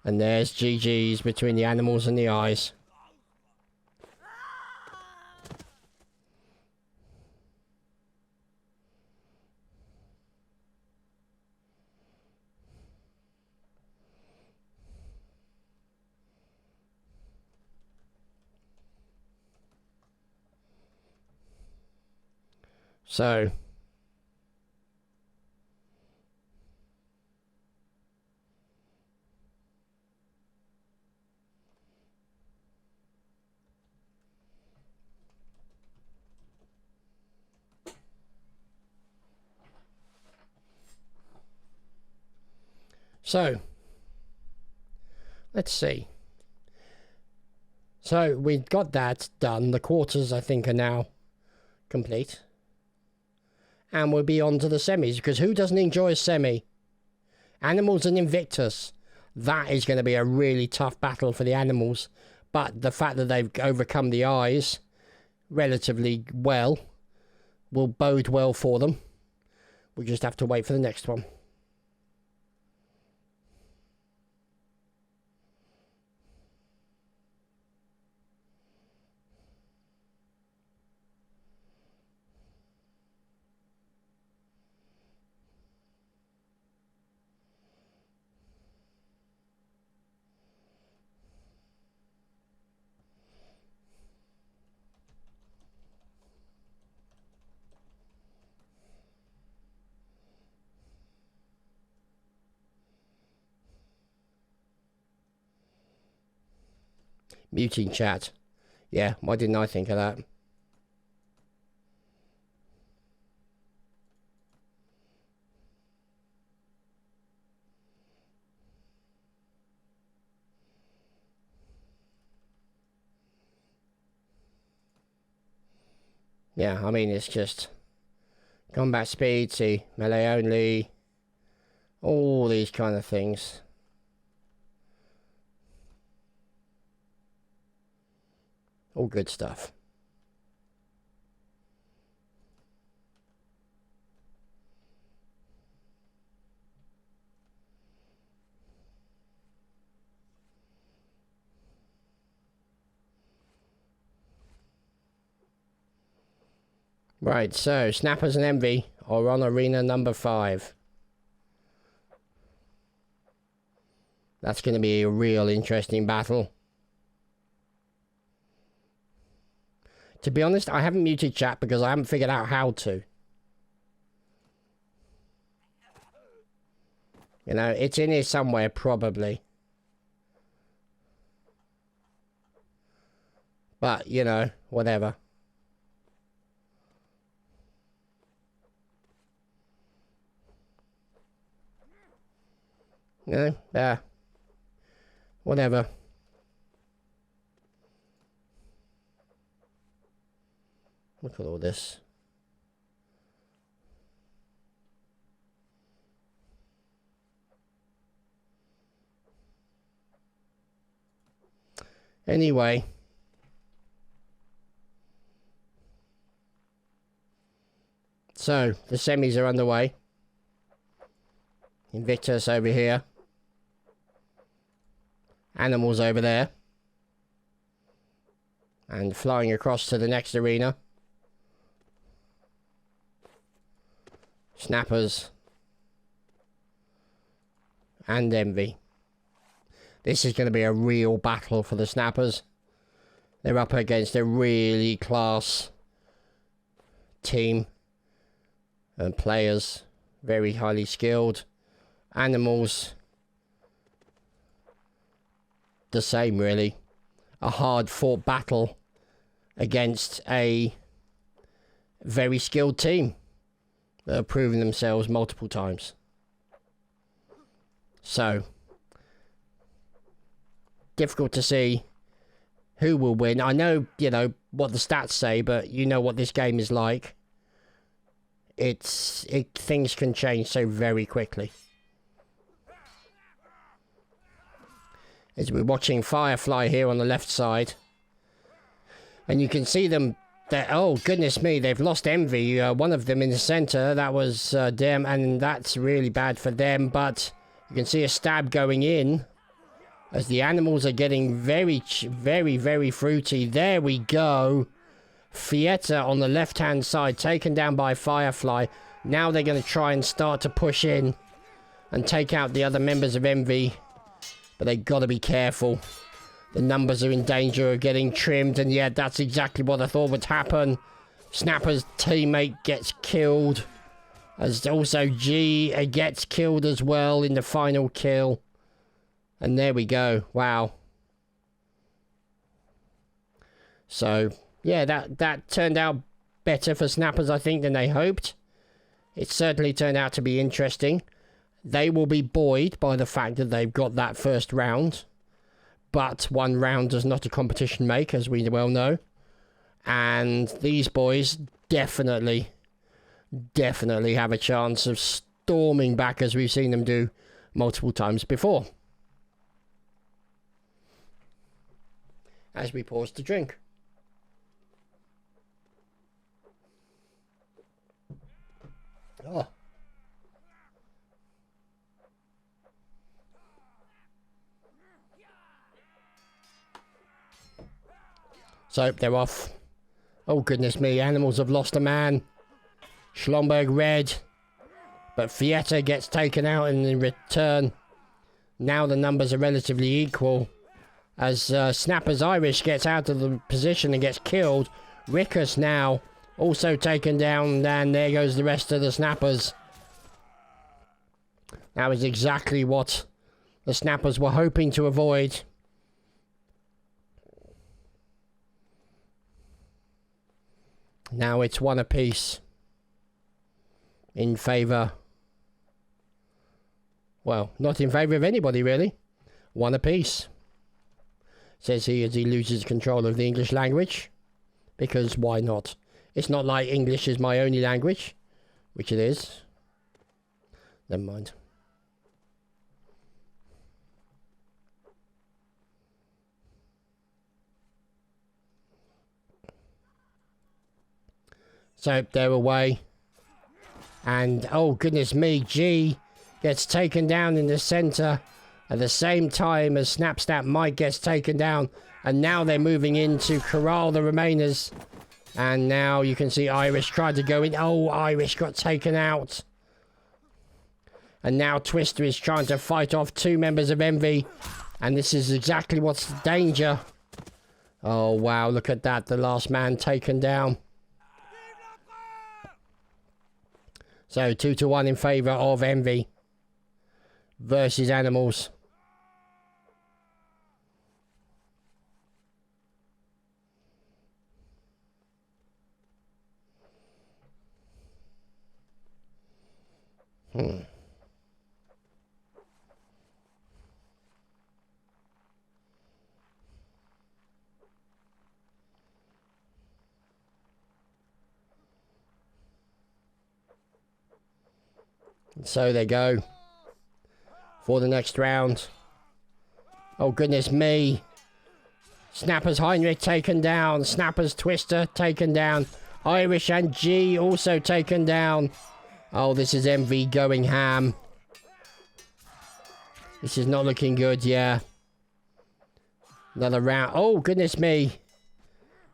And there's GG's between the animals and the eyes. So let's see. So we got that done. The quarters, I think, are now complete. And we'll be on to the semis, because who doesn't enjoy a semi? Animals and Invictus. That is going to be a really tough battle for the animals. But the fact that they've overcome the eyes relatively well will bode well for them. We just have to wait for the next one. Muting chat. Yeah, why didn't I think of that? Yeah, I mean, it's just combat speed, see, melee only, all these kind of things. All good stuff. Right, so Snappers and Envy are on arena number 5. That's going to be a real interesting battle. To be honest, I haven't muted chat because I haven't figured out how to. You know, it's in here somewhere, probably. But, you know, whatever. You know, yeah. Whatever. Look at all this. Anyway. So, the semis are underway. Invictus over here. Animals over there. And flying across to the next arena. Snappers and Envy. This is going to be a real battle for the Snappers. They're up against a really class team and players, very highly skilled. Animals the same, really. A hard-fought battle against a very skilled team that have proven themselves multiple times. So, difficult to see who will win. I know, you know, what the stats say, but you know what this game is like. Things can change so very quickly. As we're watching Firefly here on the left side. And you can see them. Oh, goodness me, they've lost Envy. One of them in the centre. That was them, and that's really bad for them. But you can see a stab going in. As the animals are getting very, very fruity. There we go. Fietta on the left-hand side, taken down by Firefly. Now they're going to try and start to push in and take out the other members of Envy. But they've got to be careful. The numbers are in danger of getting trimmed, and yeah, that's exactly what I thought would happen. Snapper's teammate gets killed. As also G gets killed as well in the final kill. And there we go. Wow. So, yeah, that turned out better for Snappers, I think, than they hoped. It certainly turned out to be interesting. They will be buoyed by the fact that they've got that first round. But one round does not a competition make, as we well know. And these boys definitely have a chance of storming back, as we've seen them do multiple times before. As we pause to drink. Oh. So, they're off. Oh, goodness me. Animals have lost a man. Schlomberg red. But Fietta gets taken out in return. Now the numbers are relatively equal. As Snapper's Irish gets out of the position and gets killed. Rickus now also taken down. And there goes the rest of the Snappers. That was exactly what the Snappers were hoping to avoid. Now it's one apiece in favour. Well, not in favour of anybody, really. One apiece. Says he as he loses control of the English language. Because why not? It's not like English is my only language. Which it is. Never mind. So they're away. And oh goodness me, G gets taken down in the centre at the same time as Snap Mike gets taken down. And now they're moving in to corral the remainers. And now you can see Irish tried to go in. Oh, Irish got taken out. And now Twister is trying to fight off two members of Envy. And this is exactly what's the danger. Oh wow, look at that. The last man taken down. So 2-1 in favour of Envy versus Animals. So they go for the next round. Oh goodness me. Snapper's Heinrich taken down. Snapper's Twister taken down. Irish and G also taken down. Oh, this is Envy going ham. This is not looking good, yeah. Another round. Oh goodness me.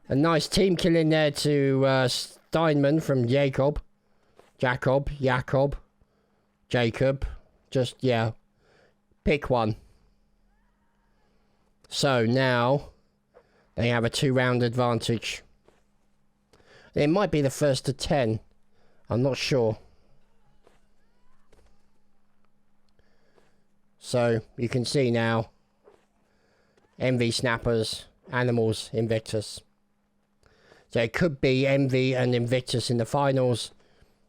A nice team kill in there to Steinman from Jacob. Just, yeah. Pick one. So now they have a 2-round advantage. It might be the first to 10. I'm not sure. So you can see now Envy, Snappers, Animals, Invictus. So it could be Envy and Invictus in the finals.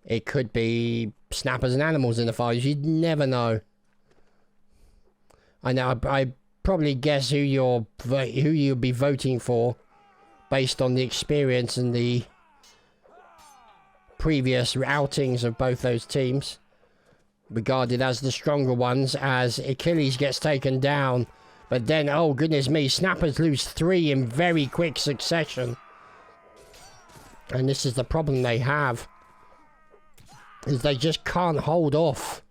It could be Snappers and Animals in the finals. You'd never know. I know. I probably guess who you'll be voting for based on the experience and the previous outings of both those teams, regarded as the stronger ones, as Achilles gets taken down. But then, oh goodness me, Snappers lose 3 in very quick succession. And this is the problem they have, is they just can't hold off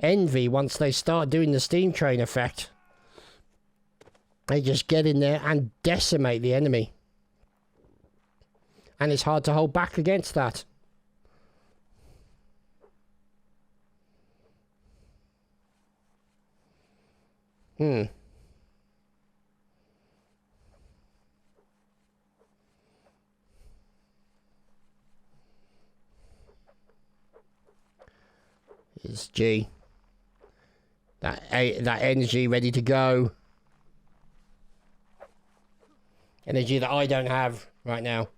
Envy once they start doing the steam train effect. They just get in there and decimate the enemy. And it's hard to hold back against that. It's G. That energy ready to go. Energy that I don't have right now.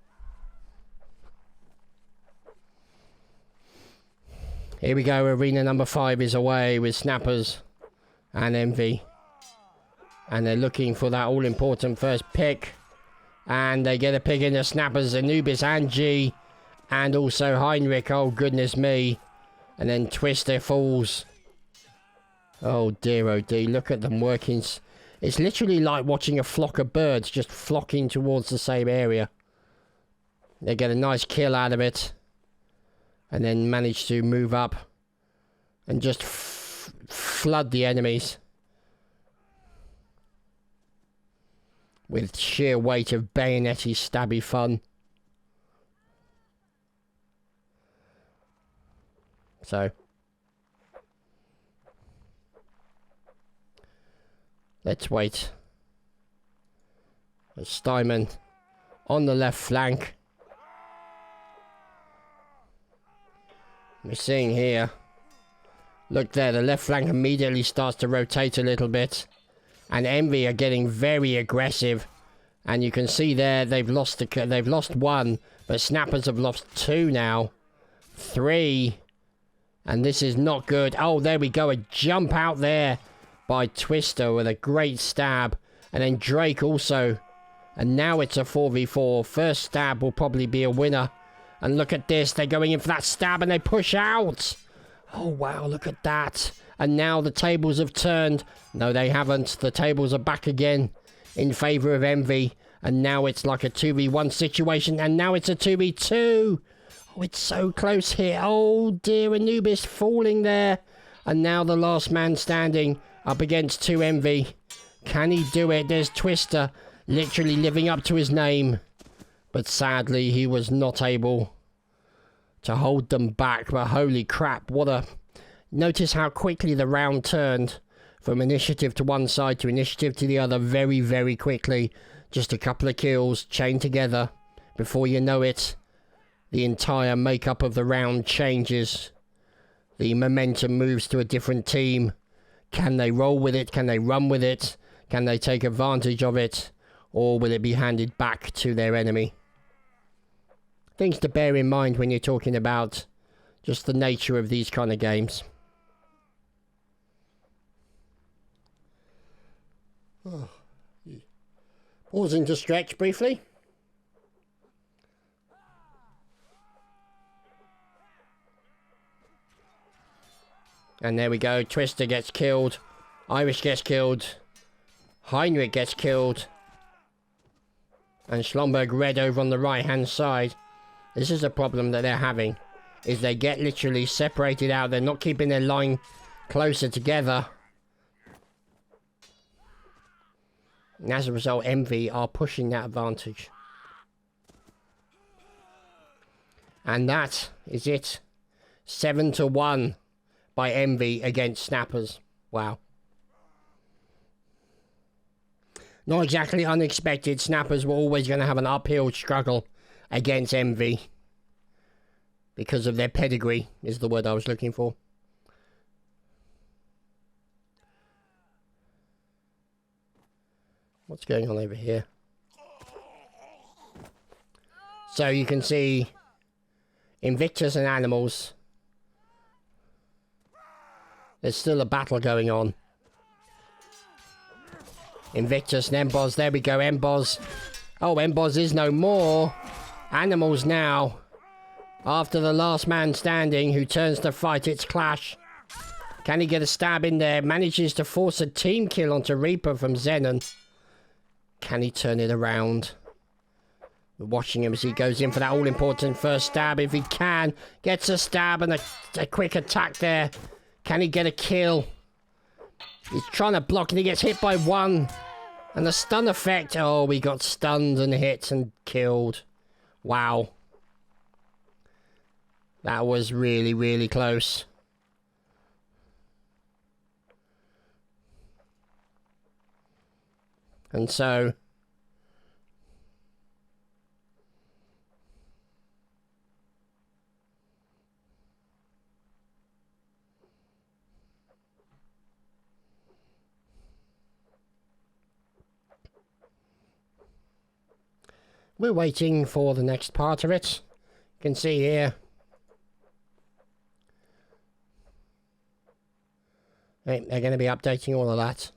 Here we go. Arena number 5 is away with Snappers and Envy. And they're looking for that all-important first pick. And they get a pick in the Snappers, Anubis and G. And also Heinrich. Oh, goodness me. And then Twister falls. Oh dear, oh dear. Look at them working. It's literally like watching a flock of birds just flocking towards the same area. They get a nice kill out of it. And then manage to move up. And just flood the enemies. With sheer weight of bayonety stabby fun. So, let's wait. Steinman on the left flank. We're seeing here. Look there, the left flank immediately starts to rotate a little bit. And Envy are getting very aggressive. And you can see there they've lost 1, but Snappers have lost 2 now. 3. And this is not good. Oh, there we go. A jump out there by Twister with a great stab. And then Drake also. And now it's a 4v4. First stab will probably be a winner. And look at this. They're going in for that stab and they push out. Oh, wow. Look at that. And now the tables have turned. No, they haven't. The tables are back again in favour of Envy. And now it's like a 2v1 situation. And now it's a 2v2. Oh, it's so close here. Oh, dear. Anubis falling there. And now the last man standing up against 2 Envy. Can he do it? There's Twister literally living up to his name. But sadly, he was not able to hold them back. But holy crap, what a... Notice how quickly the round turned from initiative to one side to initiative to the other very, very quickly. Just a couple of kills chained together. Before you know it, the entire makeup of the round changes. The momentum moves to a different team. Can they roll with it? Can they run with it? Can they take advantage of it? Or will it be handed back to their enemy? Things to bear in mind when you're talking about just the nature of these kind of games. Oh. Pausing to stretch briefly. And there we go. Twister gets killed. Irish gets killed. Heinrich gets killed. And Schlomberg red over on the right hand side. This is a problem that they're having. Is they get literally separated out. They're not keeping their line closer together. And as a result, Envy are pushing that advantage. And that is it. 7-1 by Envy against Snappers. Wow. Not exactly unexpected. Snappers were always going to have an uphill struggle against Envy. Because of their pedigree, is the word I was looking for. What's going on over here? So you can see Invictus and animals. There's still a battle going on. Invictus and Emboss. There we go, Emboss. Oh, Emboss is no more. Animals now. After the last man standing who turns to fight, it's Clash. Can he get a stab in there? Manages to force a team kill onto Reaper from Zenon. Can he turn it around? We're watching him as he goes in for that all-important first stab. If he can, gets a stab and a quick attack there. Can he get a kill? He's trying to block and he gets hit by one. And the stun effect. Oh, we got stunned and hit and killed. Wow. That was really, really close. And so we're waiting for the next part of it. You can see here. They're going to be updating all of that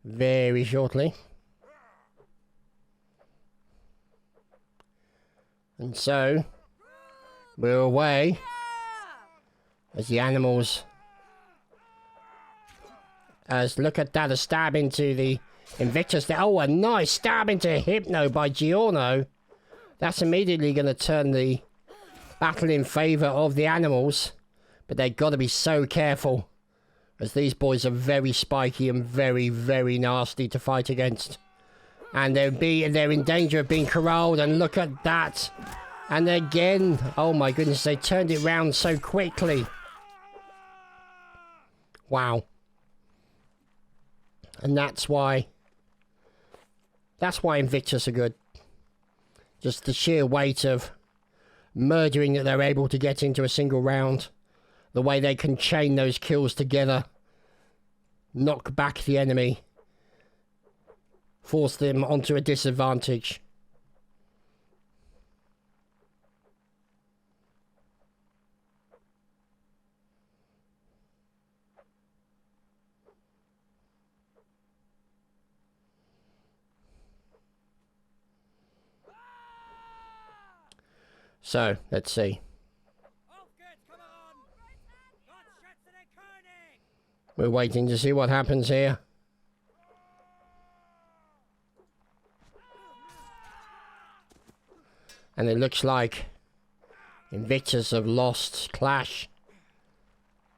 very shortly. And so we're away as the animals. As look at that, a stab into the Invictus there. Oh, a nice stab into Hypno by Giorno. That's immediately going to turn the battle in favour of the animals. But they've got to be so careful, as these boys are very spiky and very, very nasty to fight against. And they're in danger of being corralled, and look at that. And again, oh my goodness, they turned it round so quickly. Wow. And that's why Invictus are good. Just the sheer weight of murdering that they're able to get into a single round. The way they can chain those kills together. Knock back the enemy. Force them onto a disadvantage. So, let's see. We're waiting to see what happens here. And it looks like Invictus have lost Clash.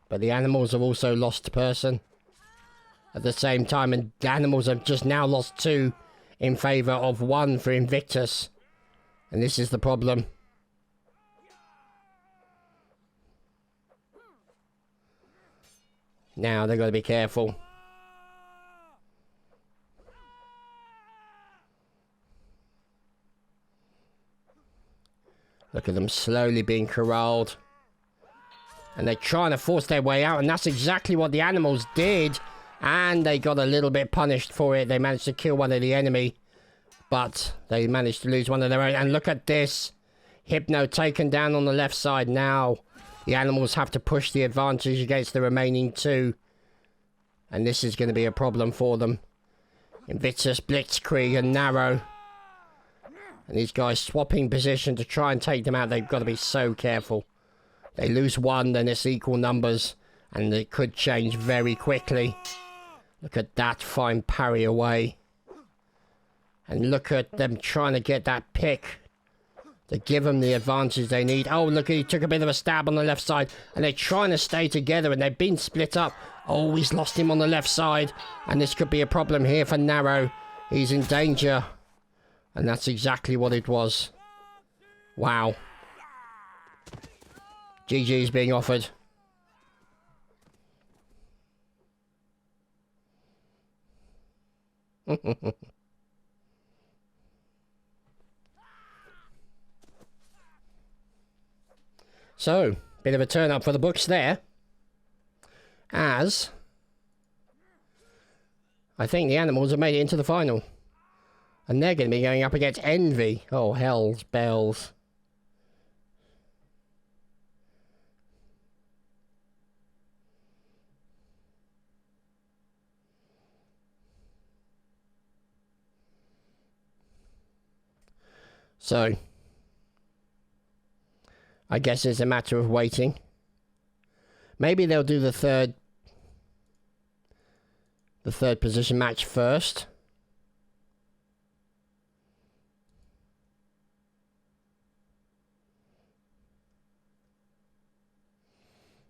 But the animals have also lost person. At the same time, and the animals have just now lost 2 in favour of 1 for Invictus. And this is the problem. Now they've got to be careful. Look at them slowly being corralled. And they're trying to force their way out, and that's exactly what the animals did. And they got a little bit punished for it. They managed to kill one of the enemy, but they managed to lose one of their own. And look at this. Hypno taken down on the left side now. The animals have to push the advantage against the remaining 2. And this is going to be a problem for them. Invictus, Blitzkrieg and Narrow. And these guys swapping position to try and take them out. They've got to be so careful. They lose 1, then it's equal numbers. And it could change very quickly. Look at that fine parry away. And look at them trying to get that pick to give them the advantage they need. Oh, look, he took a bit of a stab on the left side. And they're trying to stay together, and they've been split up. Oh, he's lost him on the left side. And this could be a problem here for Narrow. He's in danger. And that's exactly what it was. Wow. GG's being offered. So, bit of a turn up for the books there. As I think the animals have made it into the final. And they're going to be going up against Envy. Oh, hell's bells. So, I guess it's a matter of waiting. Maybe they'll do the third position match first.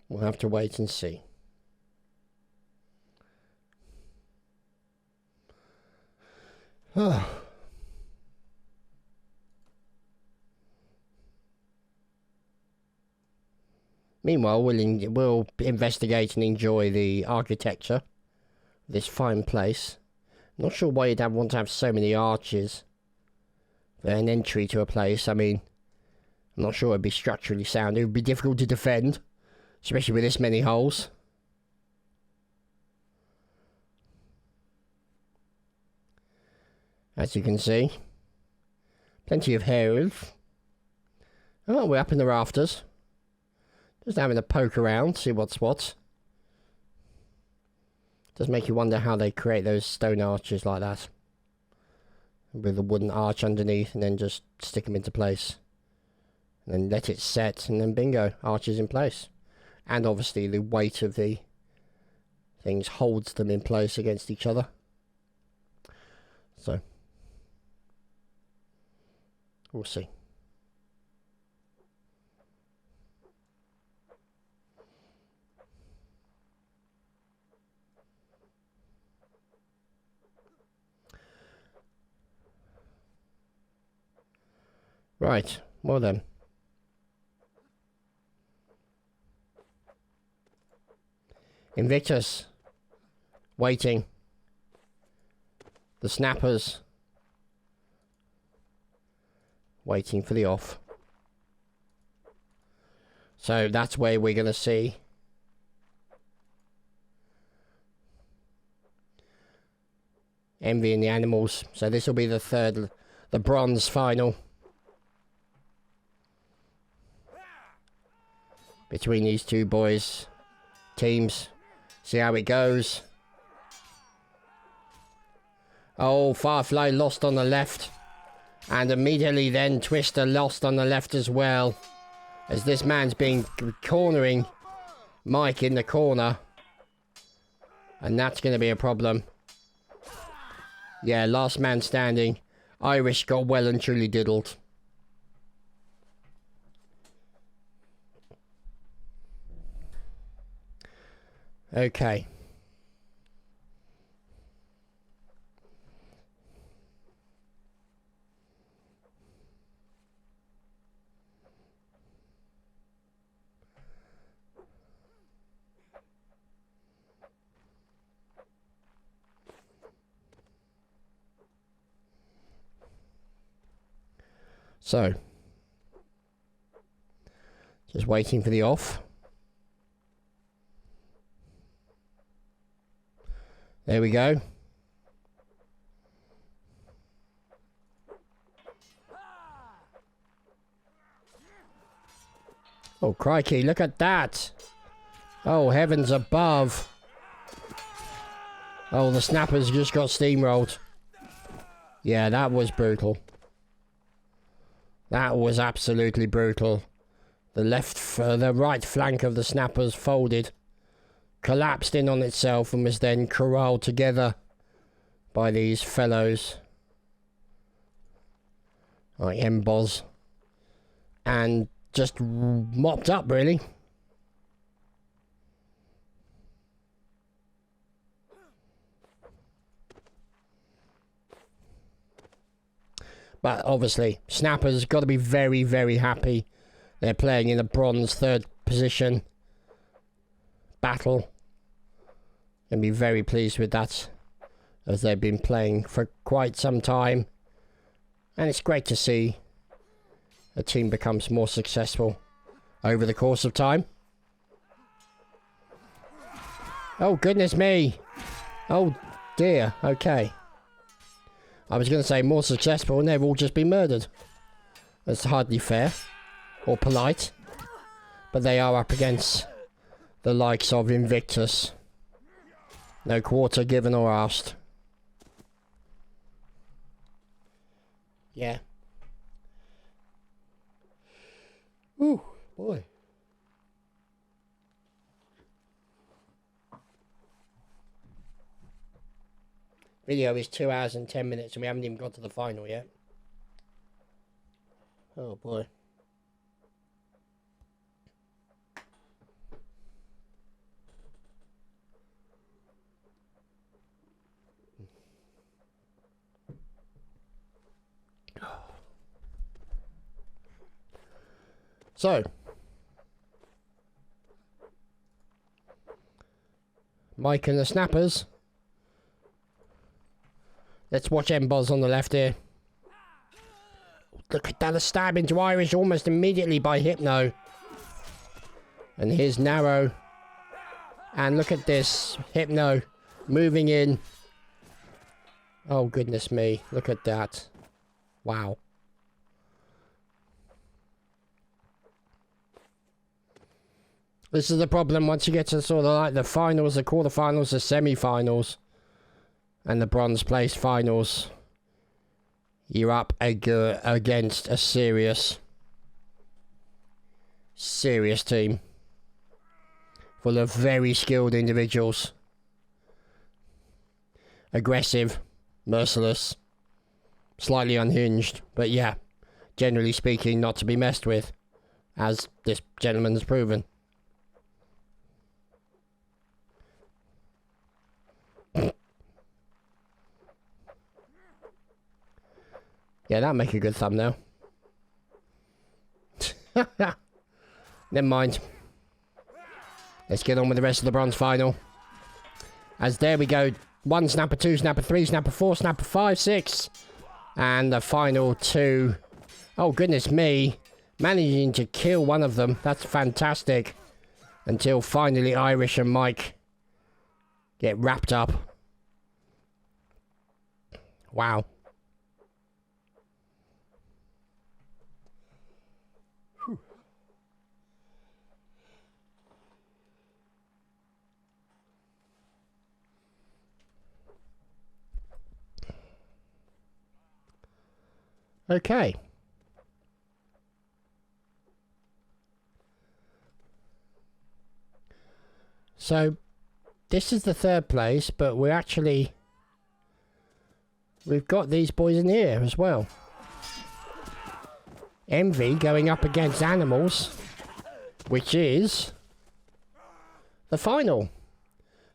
We'll have to wait and see. Oh. Meanwhile, we'll investigate and enjoy the architecture of this fine place. I'm not sure why you'd want to have so many arches for an entry to a place. I mean, I'm not sure it'd be structurally sound. It would be difficult to defend, especially with this many holes. As you can see, plenty of hair. Oh, we're up in the rafters. Just having a poke around, see what's what. Does make you wonder how they create those stone arches like that. With a wooden arch underneath and then just stick them into place. And then let it set and then bingo, arches in place. And obviously the weight of the things holds them in place against each other. So, we'll see. Right, well then. Invictus. Waiting. The snappers. Waiting for the off. So that's where we're going to see Envy and the animals. So this will be the bronze final between these two teams. See how it goes. Oh, Firefly lost on the left. And immediately then Twister lost on the left as well. As this man's been cornering Mike in the corner. And that's going to be a problem. Yeah, last man standing. Irish got well and truly diddled. Okay. So, just waiting for the off. There we go. Oh, crikey, look at that. Oh, heavens above. Oh, the snappers just got steamrolled. Yeah, that was brutal. That was absolutely brutal. The right flank of the snappers folded, collapsed in on itself, and was then corralled together by these fellows like Emboz, and just mopped up, really. But obviously, Snappers got to be very, very happy. They're playing in a bronze third position battle. And be very pleased with that, as they've been playing for quite some time. And it's great to see a team becomes more successful over the course of time. Oh, goodness me. Oh, dear. Okay. I was going to say more successful and they've all just been murdered. That's hardly fair. Or polite. But they are up against the likes of Invictus. No quarter given or asked. Yeah. Ooh, boy. Video is 2 hours and 10 minutes and we haven't even got to the final yet. Oh boy. So, Mike and the Snappers. Let's watch Emboz on the left here. Look at that, a stab into Irish almost immediately by Hypno. And here's Narrow. And look at this, Hypno moving in. Oh goodness me, look at that. Wow. This is the problem once you get to sort of like the finals, the quarterfinals, the semi-finals, and the bronze place finals. You're up against a serious team. Full of very skilled individuals. Aggressive, merciless, slightly unhinged, but yeah, generally speaking, not to be messed with, as this gentleman has proven. Yeah, that'll make a good thumbnail. Never mind. Let's get on with the rest of the bronze final. As there we go. 1 snapper, 2 snapper, 3 snapper, 4 snapper, 5, 6. And the final 2. Oh, goodness me. Managing to kill one of them. That's fantastic. Until finally Irish and Mike get wrapped up. Wow. Okay. So, this is the 3rd place, but we've got these boys in here as well. Envy going up against Animals, which is the final.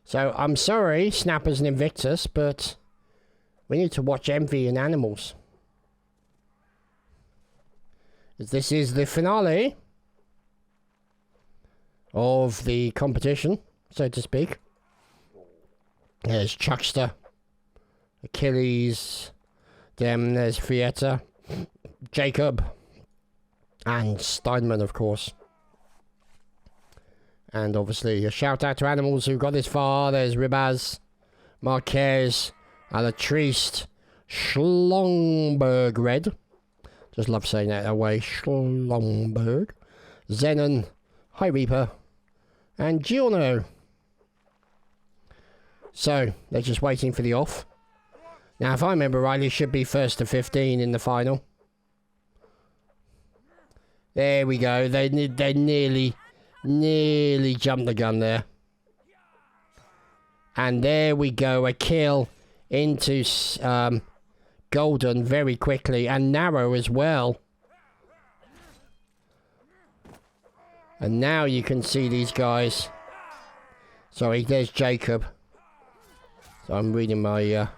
So, I'm sorry, Snappers and Invictus, but we need to watch Envy and Animals. This is the finale of the competition, so to speak. There's Chuckster, Achilles, there's Fietta, Jacob, and Steinman, of course. And obviously a shout out to Animals who got this far. There's Ribaz, Marquez, Alatriste, Schlongberg Red. Just love saying that way. Schlongberg, Zenon, High Reaper, and Giorno. So, they're just waiting for the off. Now, if I remember rightly, it should be 1st to 15 in the final. There we go. They nearly jumped the gun there. And there we go. A kill into Golden very quickly. And Narrow as well. And now you can see these guys. Sorry, there's Jacob. So I'm reading my...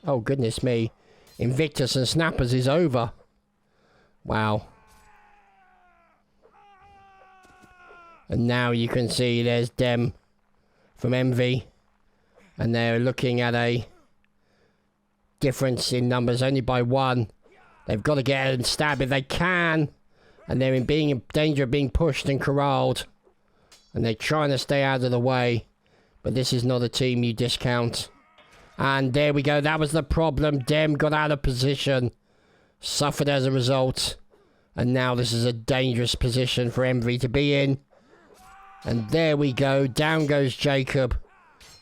Oh, goodness me. Invictus and Snappers is over. Wow. And now you can see there's Dem from Envy. And they're looking at a difference in numbers only by 1. They've got to get out and stab if they can. And they're in danger of being pushed and corralled. And they're trying to stay out of the way. But this is not a team you discount. And there we go. That was the problem. Dem got out of position. Suffered as a result. And now this is a dangerous position for Envy to be in. And there we go. Down goes Jacob.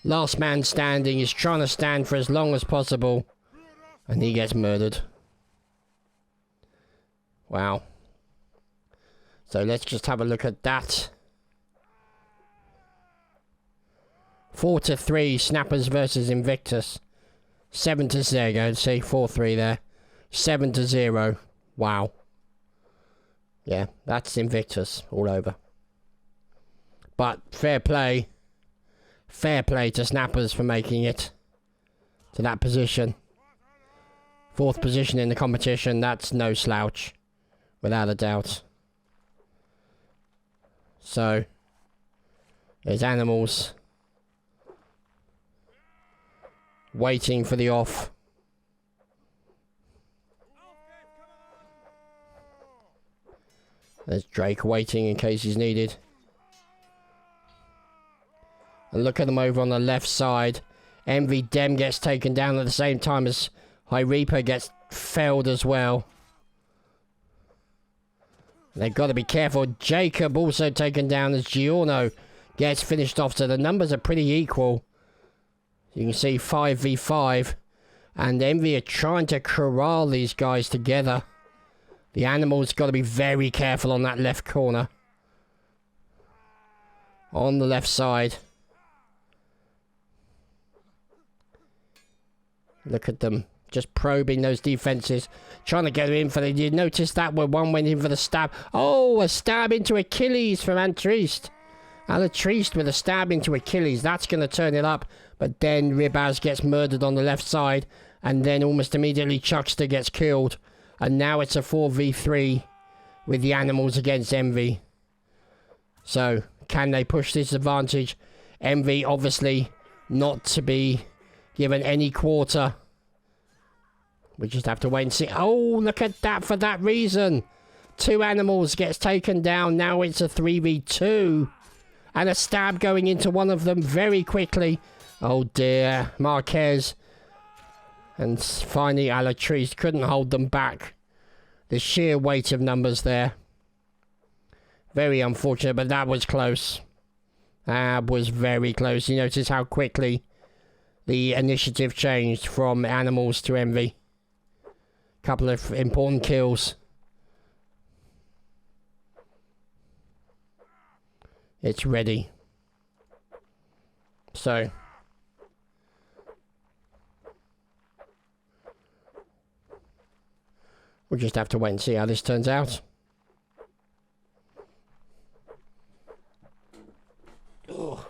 Last man standing is trying to stand for as long as possible. And he gets murdered. Wow. So let's just have a look at that. 4-3, Snappers versus Invictus. 7-0, there you go. See, 4-3 there. 7-0. Wow. Yeah, that's Invictus all over. But fair play. Fair play to Snappers for making it to that position. 4th position in the competition. That's no slouch. Without a doubt. So, there's Animals waiting for the off. There's Drake waiting in case he's needed. And look at them over on the left side. Envy Dem gets taken down at the same time as High Reaper gets felled as well. They've got to be careful. Jacob also taken down as Giorno gets finished off. So the numbers are pretty equal. You can see 5v5. And Envy are trying to corral these guys together. The Animal's got to be very careful on that left corner. On the left side. Look at them. Just probing those defenses. Trying to get in for the... You notice that where one went in for the stab. Oh, a stab into Achilles from Antriste. Alatriste with a stab into Achilles. That's going to turn it up. But then Ribaz gets murdered on the left side. And then almost immediately Chuckster gets killed. And now it's a 4v3 with the Animals against Envy. So, can they push this advantage? Envy, obviously, not to be given any quarter. We just have to wait and see. Oh, look at that for that reason. 2 Animals gets taken down. Now it's a 3v2. And a stab going into one of them very quickly. Oh dear. Marquez. And finally Alatriste couldn't hold them back. The sheer weight of numbers there. Very unfortunate, but that was close. That was very close. You notice how quickly the initiative changed from Animals to Envy. Couple of important kills. It's ready. So. We'll just have to wait and see how this turns out. Ugh.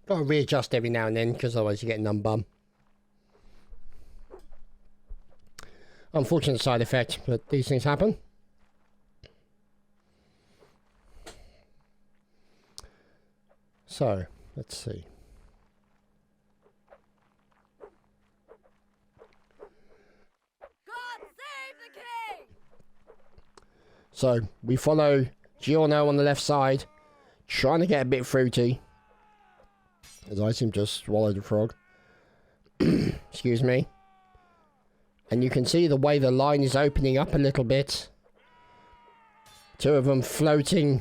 Gotta readjust every now and then, because otherwise you get numb bum. Unfortunate side effect, but these things happen. So, let's see. God save the king! So, we follow Giorno on the left side, trying to get a bit fruity. As I seem to have swallowed a frog. Excuse me. And you can see the way the line is opening up a little bit. 2 of them floating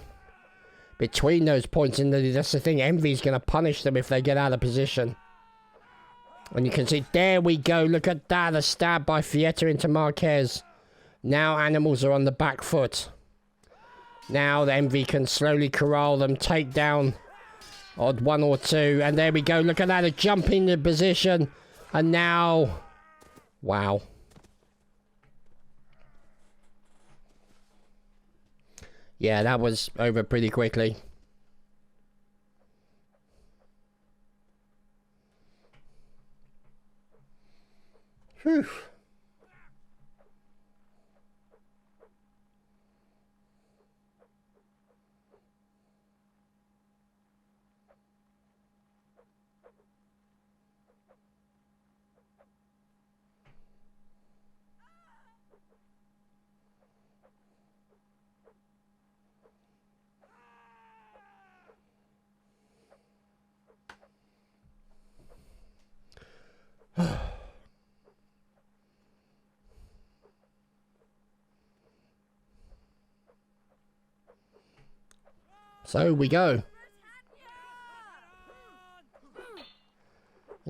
between those points. And that's the thing. Envy's going to punish them if they get out of position. And you can see, there we go. Look at that. A stab by Fietta into Marquez. Now Animals are on the back foot. Now the Envy can slowly corral them. Take down odd 1 or 2. And there we go. Look at that. A jump into position. And now... Wow. Yeah, that was over pretty quickly. Whew. So we go.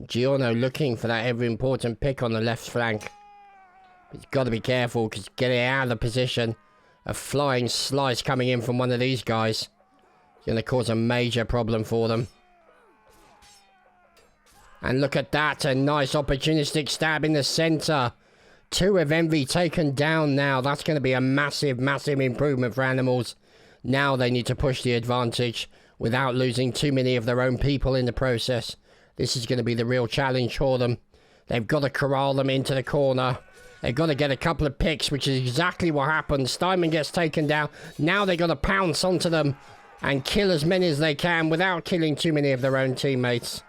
Giorno looking for that ever important pick on the left flank. He's got to be careful because getting out of the position, a flying slice coming in from one of these guys is going to cause a major problem for them. And look at that, a nice opportunistic stab in the centre. 2 of Envy taken down now. That's going to be a massive, massive improvement for Animals. Now they need to push the advantage without losing too many of their own people in the process. This is going to be the real challenge for them. They've got to corral them into the corner. They've got to get a couple of picks, which is exactly what happened. Steinman gets taken down. Now they've got to pounce onto them and kill as many as they can without killing too many of their own teammates.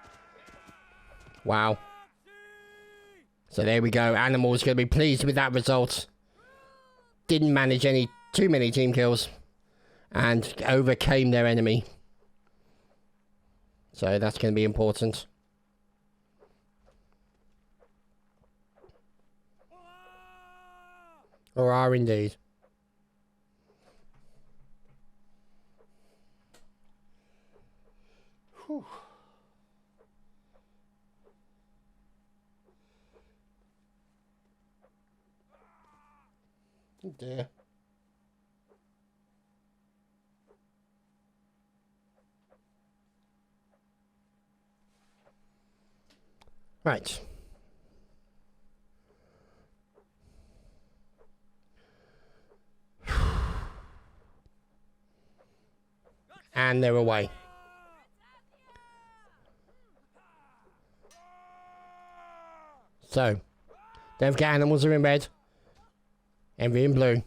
Wow. So there we go. Animals going to be pleased with that result. Didn't manage too many team kills and overcame their enemy. So that's going to be important. Or are indeed. Whew. Oh dear. Right. And they're away. So, don't forget Animals are in red. Envy in blue.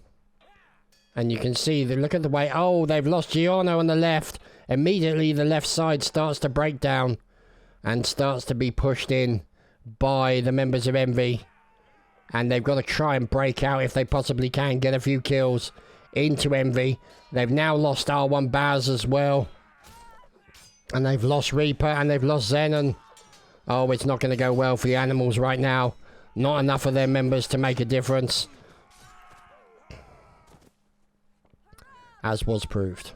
And you can see, look at the way, oh, they've lost Giorno on the left. Immediately the left side starts to break down and starts to be pushed in by the members of Envy. And they've got to try and break out if they possibly can, get a few kills into Envy. They've now lost R1 Baz as well. And they've lost Reaper and they've lost Zenon. Oh, it's not going to go well for the Animals right now. Not enough of their members to make a difference. As was proved.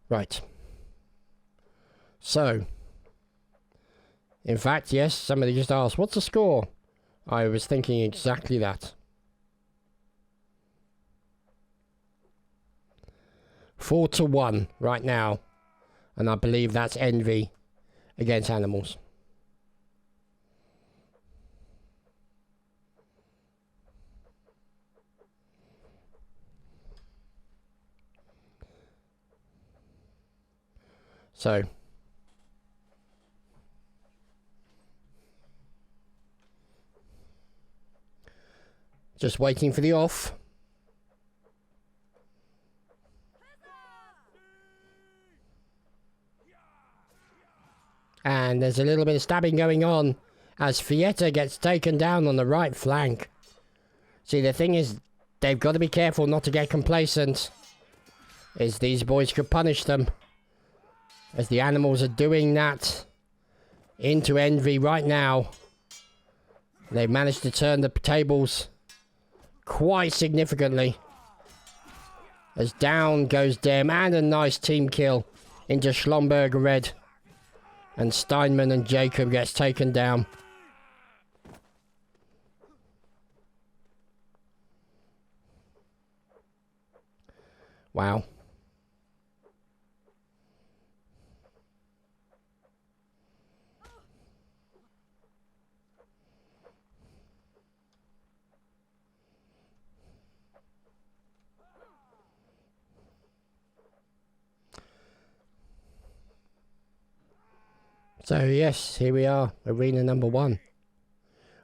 Right. So, in fact, yes, somebody just asked, what's the score? I was thinking exactly that. 4-1 right now. And I believe that's Envy against Animals. So, just waiting for the off. And there's a little bit of stabbing going on as Fietta gets taken down on the right flank. See, the thing is, they've got to be careful not to get complacent, as these boys could punish them. As the Animals are doing that into Envy right now. They've managed to turn the tables quite significantly. As down goes Dem, and a nice team kill into Schlomberg red. And Steinman and Jacob gets taken down. Wow. So yes, here we are, arena number 1,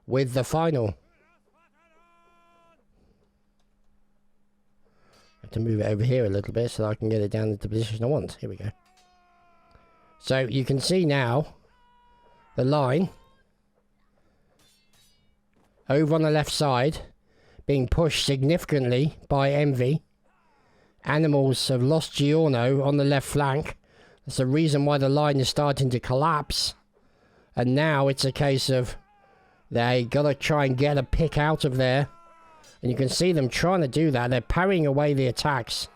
with the final. I have to move it over here a little bit so that I can get it down into the position I want. Here we go. So you can see now the line over on the left side being pushed significantly by Envy. Animals have lost Giorno on the left flank. That's the reason why the line is starting to collapse. And now it's a case of they gotta try and get a pick out of there. And you can see them trying to do that. They're parrying away the attacks.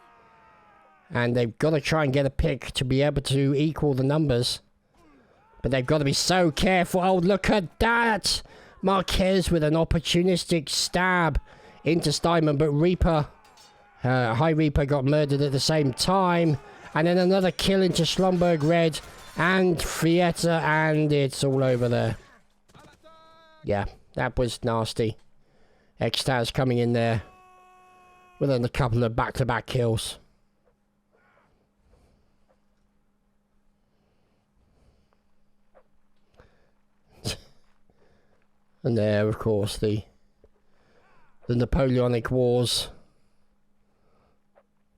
And they've got to try and get a pick to be able to equal the numbers. But they've got to be so careful. Oh, look at that! Marquez with an opportunistic stab into Steinman. But Reaper, High Reaper got murdered at the same time. And then another kill into Schlumberg Red and Fietta. And it's all over there. Yeah, that was nasty. Extaz coming in there with a couple of back-to-back kills. And there, of course, the Napoleonic Wars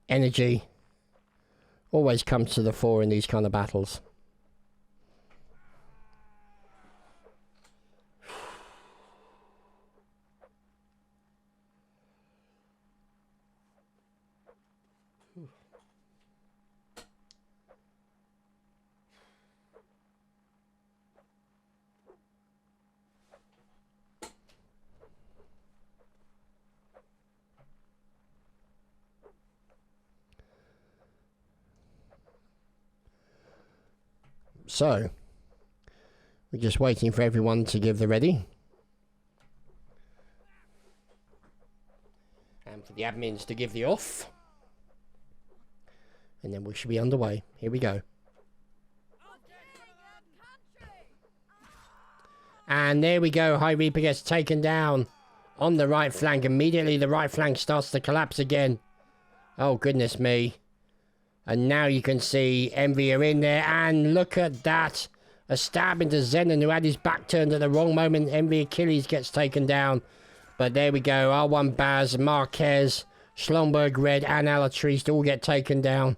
energy always comes to the fore in these kind of battles. So, we're just waiting for everyone to give the ready. And for the admins to give the off. And then we should be underway. Here we go. And there we go. High Reaper gets taken down on the right flank. Immediately the right flank starts to collapse again. Oh, goodness me. And now you can see Envy are in there. And look at that. A stab into Zenon, who had his back turned at the wrong moment. Envy Achilles gets taken down. But there we go. R1 Baz, Marquez, Schlumberg Red, and Alatriste all get taken down.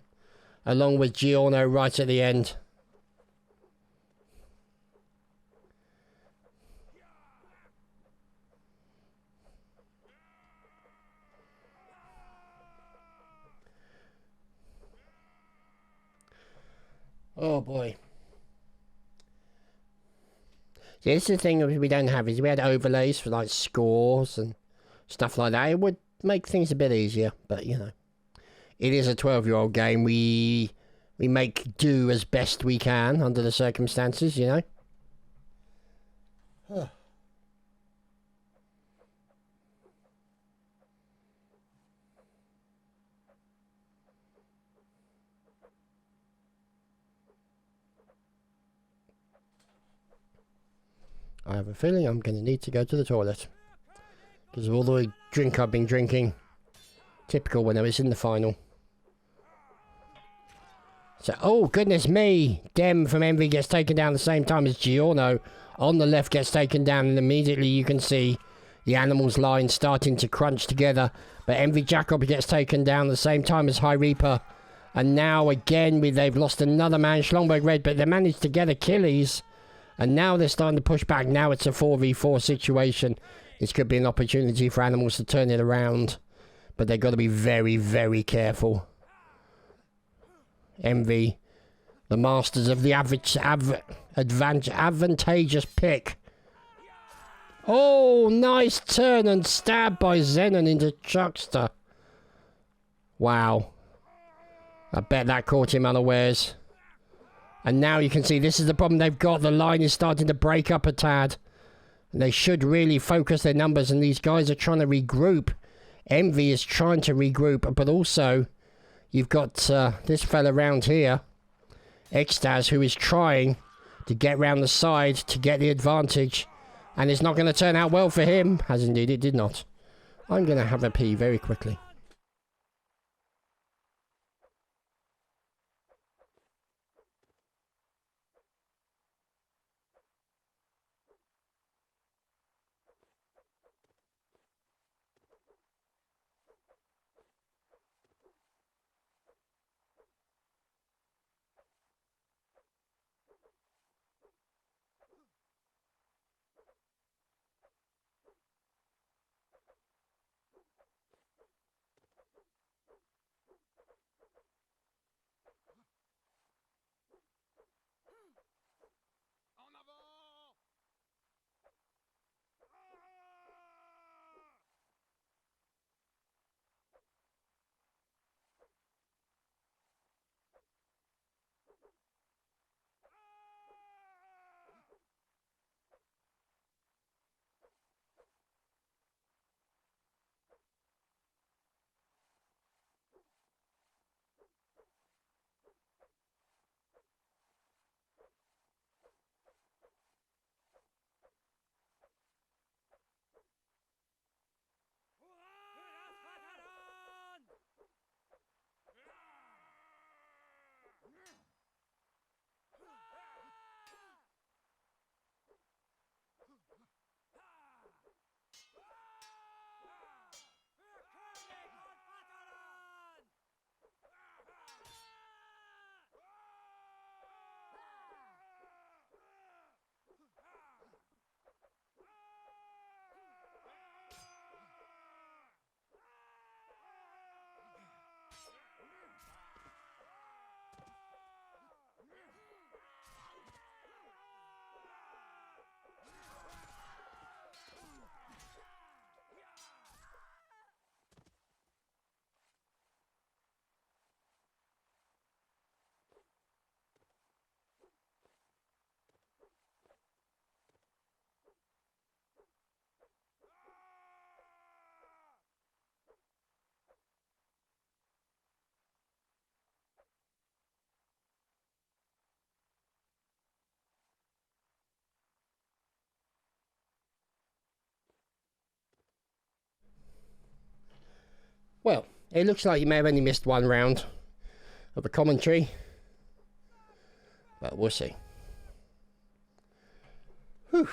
Along with Giorno right at the end. Oh boy. See, this is the thing we don't have, is we had overlays for like scores and stuff like that. It would make things a bit easier, but you know. It is a 12-year-old game. We make do as best we can under the circumstances, you know. Huh. I have a feeling I'm going to need to go to the toilet. Because of all the drink I've been drinking. Typical when I was in the final. So, oh, goodness me. Dem from Envy gets taken down at the same time as Giorno. On the left gets taken down, and immediately you can see the animals line starting to crunch together. But Envy Jacob gets taken down at the same time as High Reaper. And now again, they've lost another man, Schlumberg Red, but they managed to get Achilles. And now they're starting to push back. Now it's a 4v4 situation. This could be an opportunity for animals to turn it around. But they've got to be very, very careful. Envy, the masters of the advantageous pick. Oh, nice turn and stab by Zenon into Chuckster. Wow. I bet that caught him unawares. And now you can see this is the problem they've got. The line is starting to break up a tad. And they should really focus their numbers, and these guys are trying to regroup. Envy is trying to regroup, but also you've got this fella around here, Extaz, who is trying to get round the side to get the advantage. And it's not going to turn out well for him, as indeed it did not. I'm going to have a pee very quickly. It looks like you may have only missed one round of the commentary, but we'll see. Whew.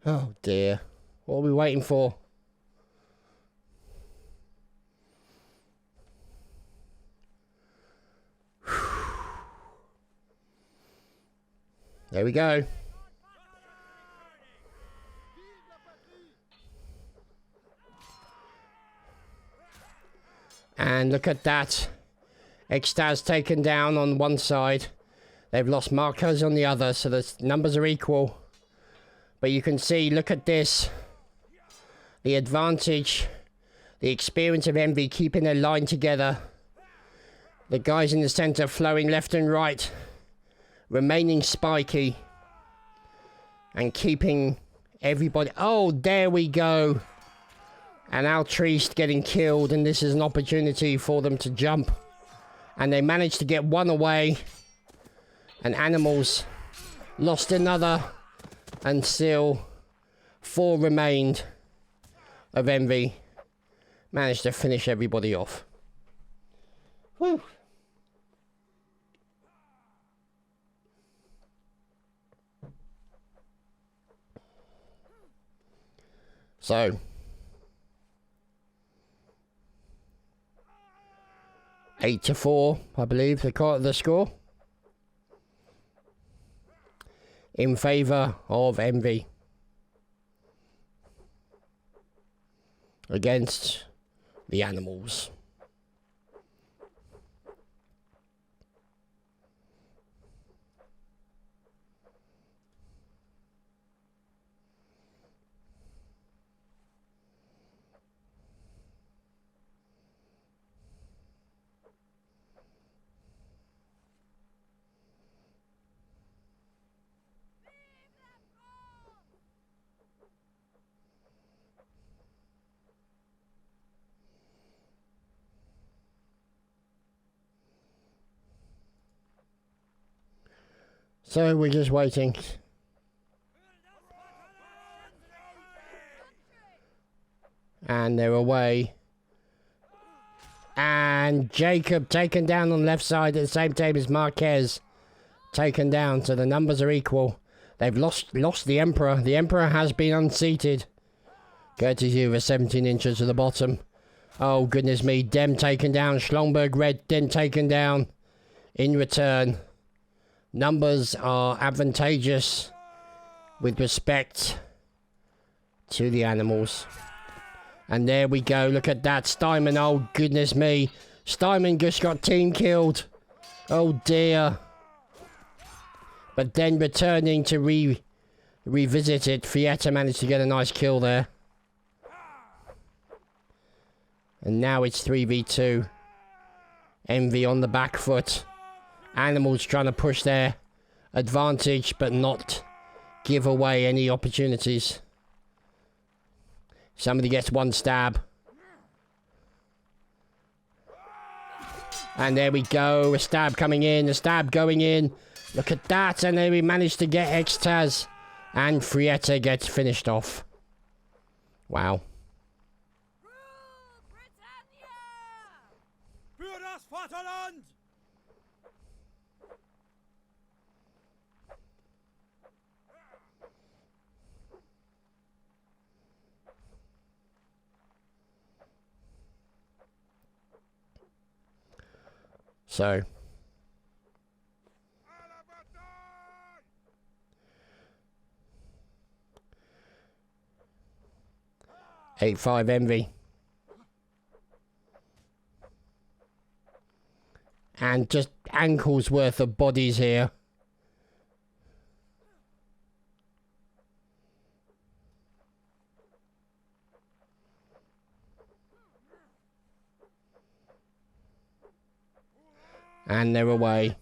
Oh dear. What are we waiting for? There we go. And look at that. Extaz taken down on one side. They've lost Marcos on the other, so the numbers are equal. But you can see, look at this. The advantage, the experience of Envy keeping their line together. The guys in the centre flowing left and right. Remaining spiky. And keeping everybody... Oh, there we go. And Altriste getting killed, and this is an opportunity for them to jump. And they managed to get one away. And Animals lost another. And still 4 remained of Envy. Managed to finish everybody off. Whew. So 8-4, I believe, the score. In favour of Envy. Against the Animals. So we're just waiting. And they're away. And Jacob taken down on the left side at the same time as Marquez taken down. So the numbers are equal. They've lost the Emperor. The Emperor has been unseated. Courtesy of a 17 inches to the bottom. Oh goodness me. Dem taken down. Schlongberg Red then taken down. In return. Numbers are advantageous with respect to the Animals. And there we go. Look at that. Steinman. Oh, goodness me. Steinman just got team killed. Oh, dear. But then returning to revisit it, Fietta managed to get a nice kill there. And now it's 3v2. Envy on the back foot. Animals trying to push their advantage, but not give away any opportunities. Somebody gets one stab. And there we go. A stab coming in. A stab going in. Look at that. And then we managed to get Extaz. And Frietta gets finished off. Wow. Für das Vaterland! So 8-5 Envy. And just ankles worth of bodies here. And they're away.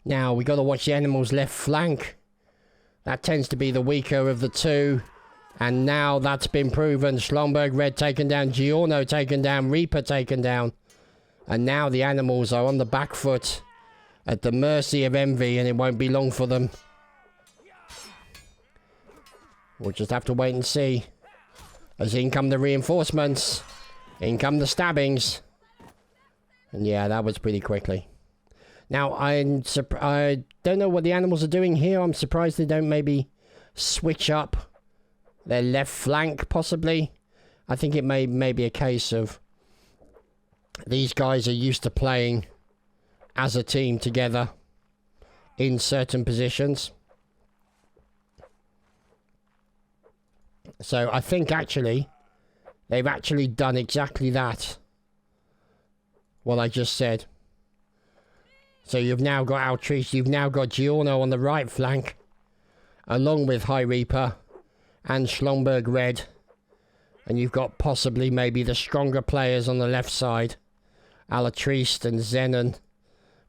Now we got to watch the Animals' left flank. That tends to be the weaker of the two. And now that's been proven. Schlomberg Red taken down. Giorno taken down. Reaper taken down. And now the animals are on the back foot at the mercy of envy, and it won't be long for them. We'll just have to wait and see. As in come the reinforcements. In come the stabbings. And yeah, that was pretty quickly. Now, I don't know what the animals are doing here. I'm surprised they don't maybe switch up their left flank, possibly. I think it may be a case of these guys are used to playing as a team together in certain positions. So I think actually they've actually done exactly that. What I just said. So you've now got Altrice, you've now got Giorno on the right flank, along with High Reaper and Schlomberg Red. And you've got possibly maybe the stronger players on the left side. Alatriste and Zenon,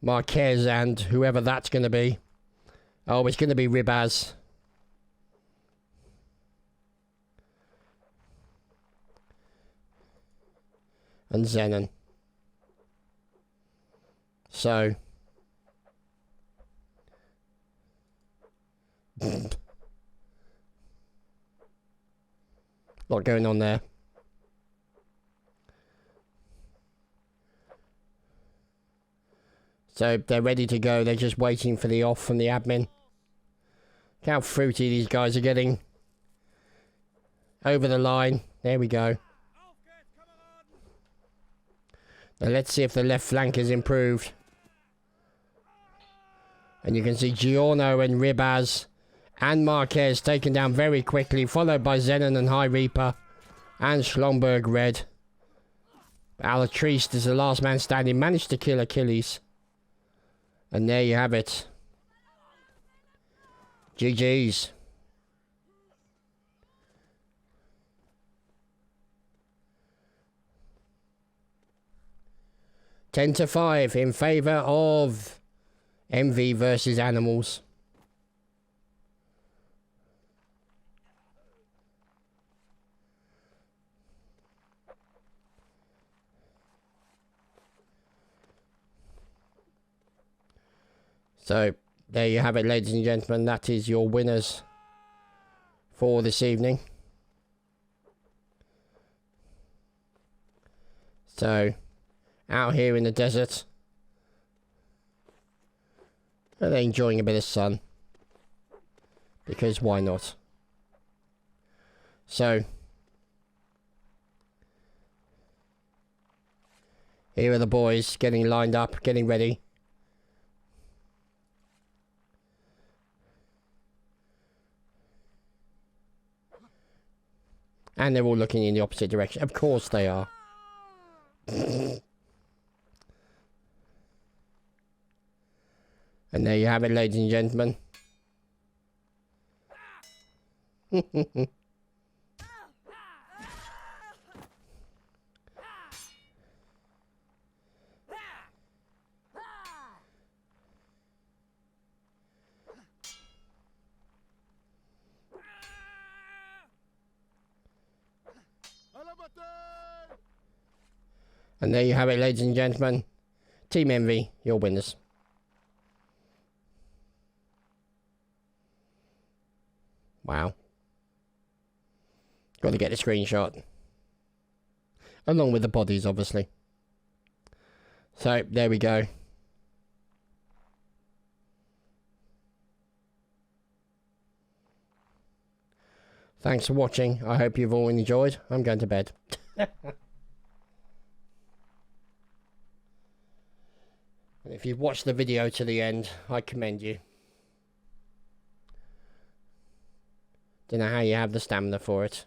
Marquez and whoever that's going to be. Oh, it's going to be Ribaz. And Zenon. So... lot going on there. So they're ready to go. They're just waiting for the off from the admin. Look how fruity these guys are getting. Over the line. There we go. Now let's see if the left flank is improved. And you can see Giorno and Ribaz and Marquez taken down very quickly, followed by Zenon and High Reaper and Schlomberg Red. Alatriste is the last man standing, managed to kill Achilles. And there you have it. GG's. Ten to 5 in favour of Envy versus Animals. So, there you have it, ladies and gentlemen. That is your winners for this evening. So, out here in the desert. And they're enjoying a bit of sun. Because why not? So, here are the boys getting lined up, getting ready. And they're all looking in the opposite direction. Of course they are. And there you have it, ladies and gentlemen. And there you have it, ladies and gentlemen. Team Envy, your winners. Wow. Got to get the screenshot. Along with the bodies, obviously. So, there we go. Thanks for watching. I hope you've all enjoyed. I'm going to bed. And if you've watched the video to the end, I commend you. Don't know how you have the stamina for it.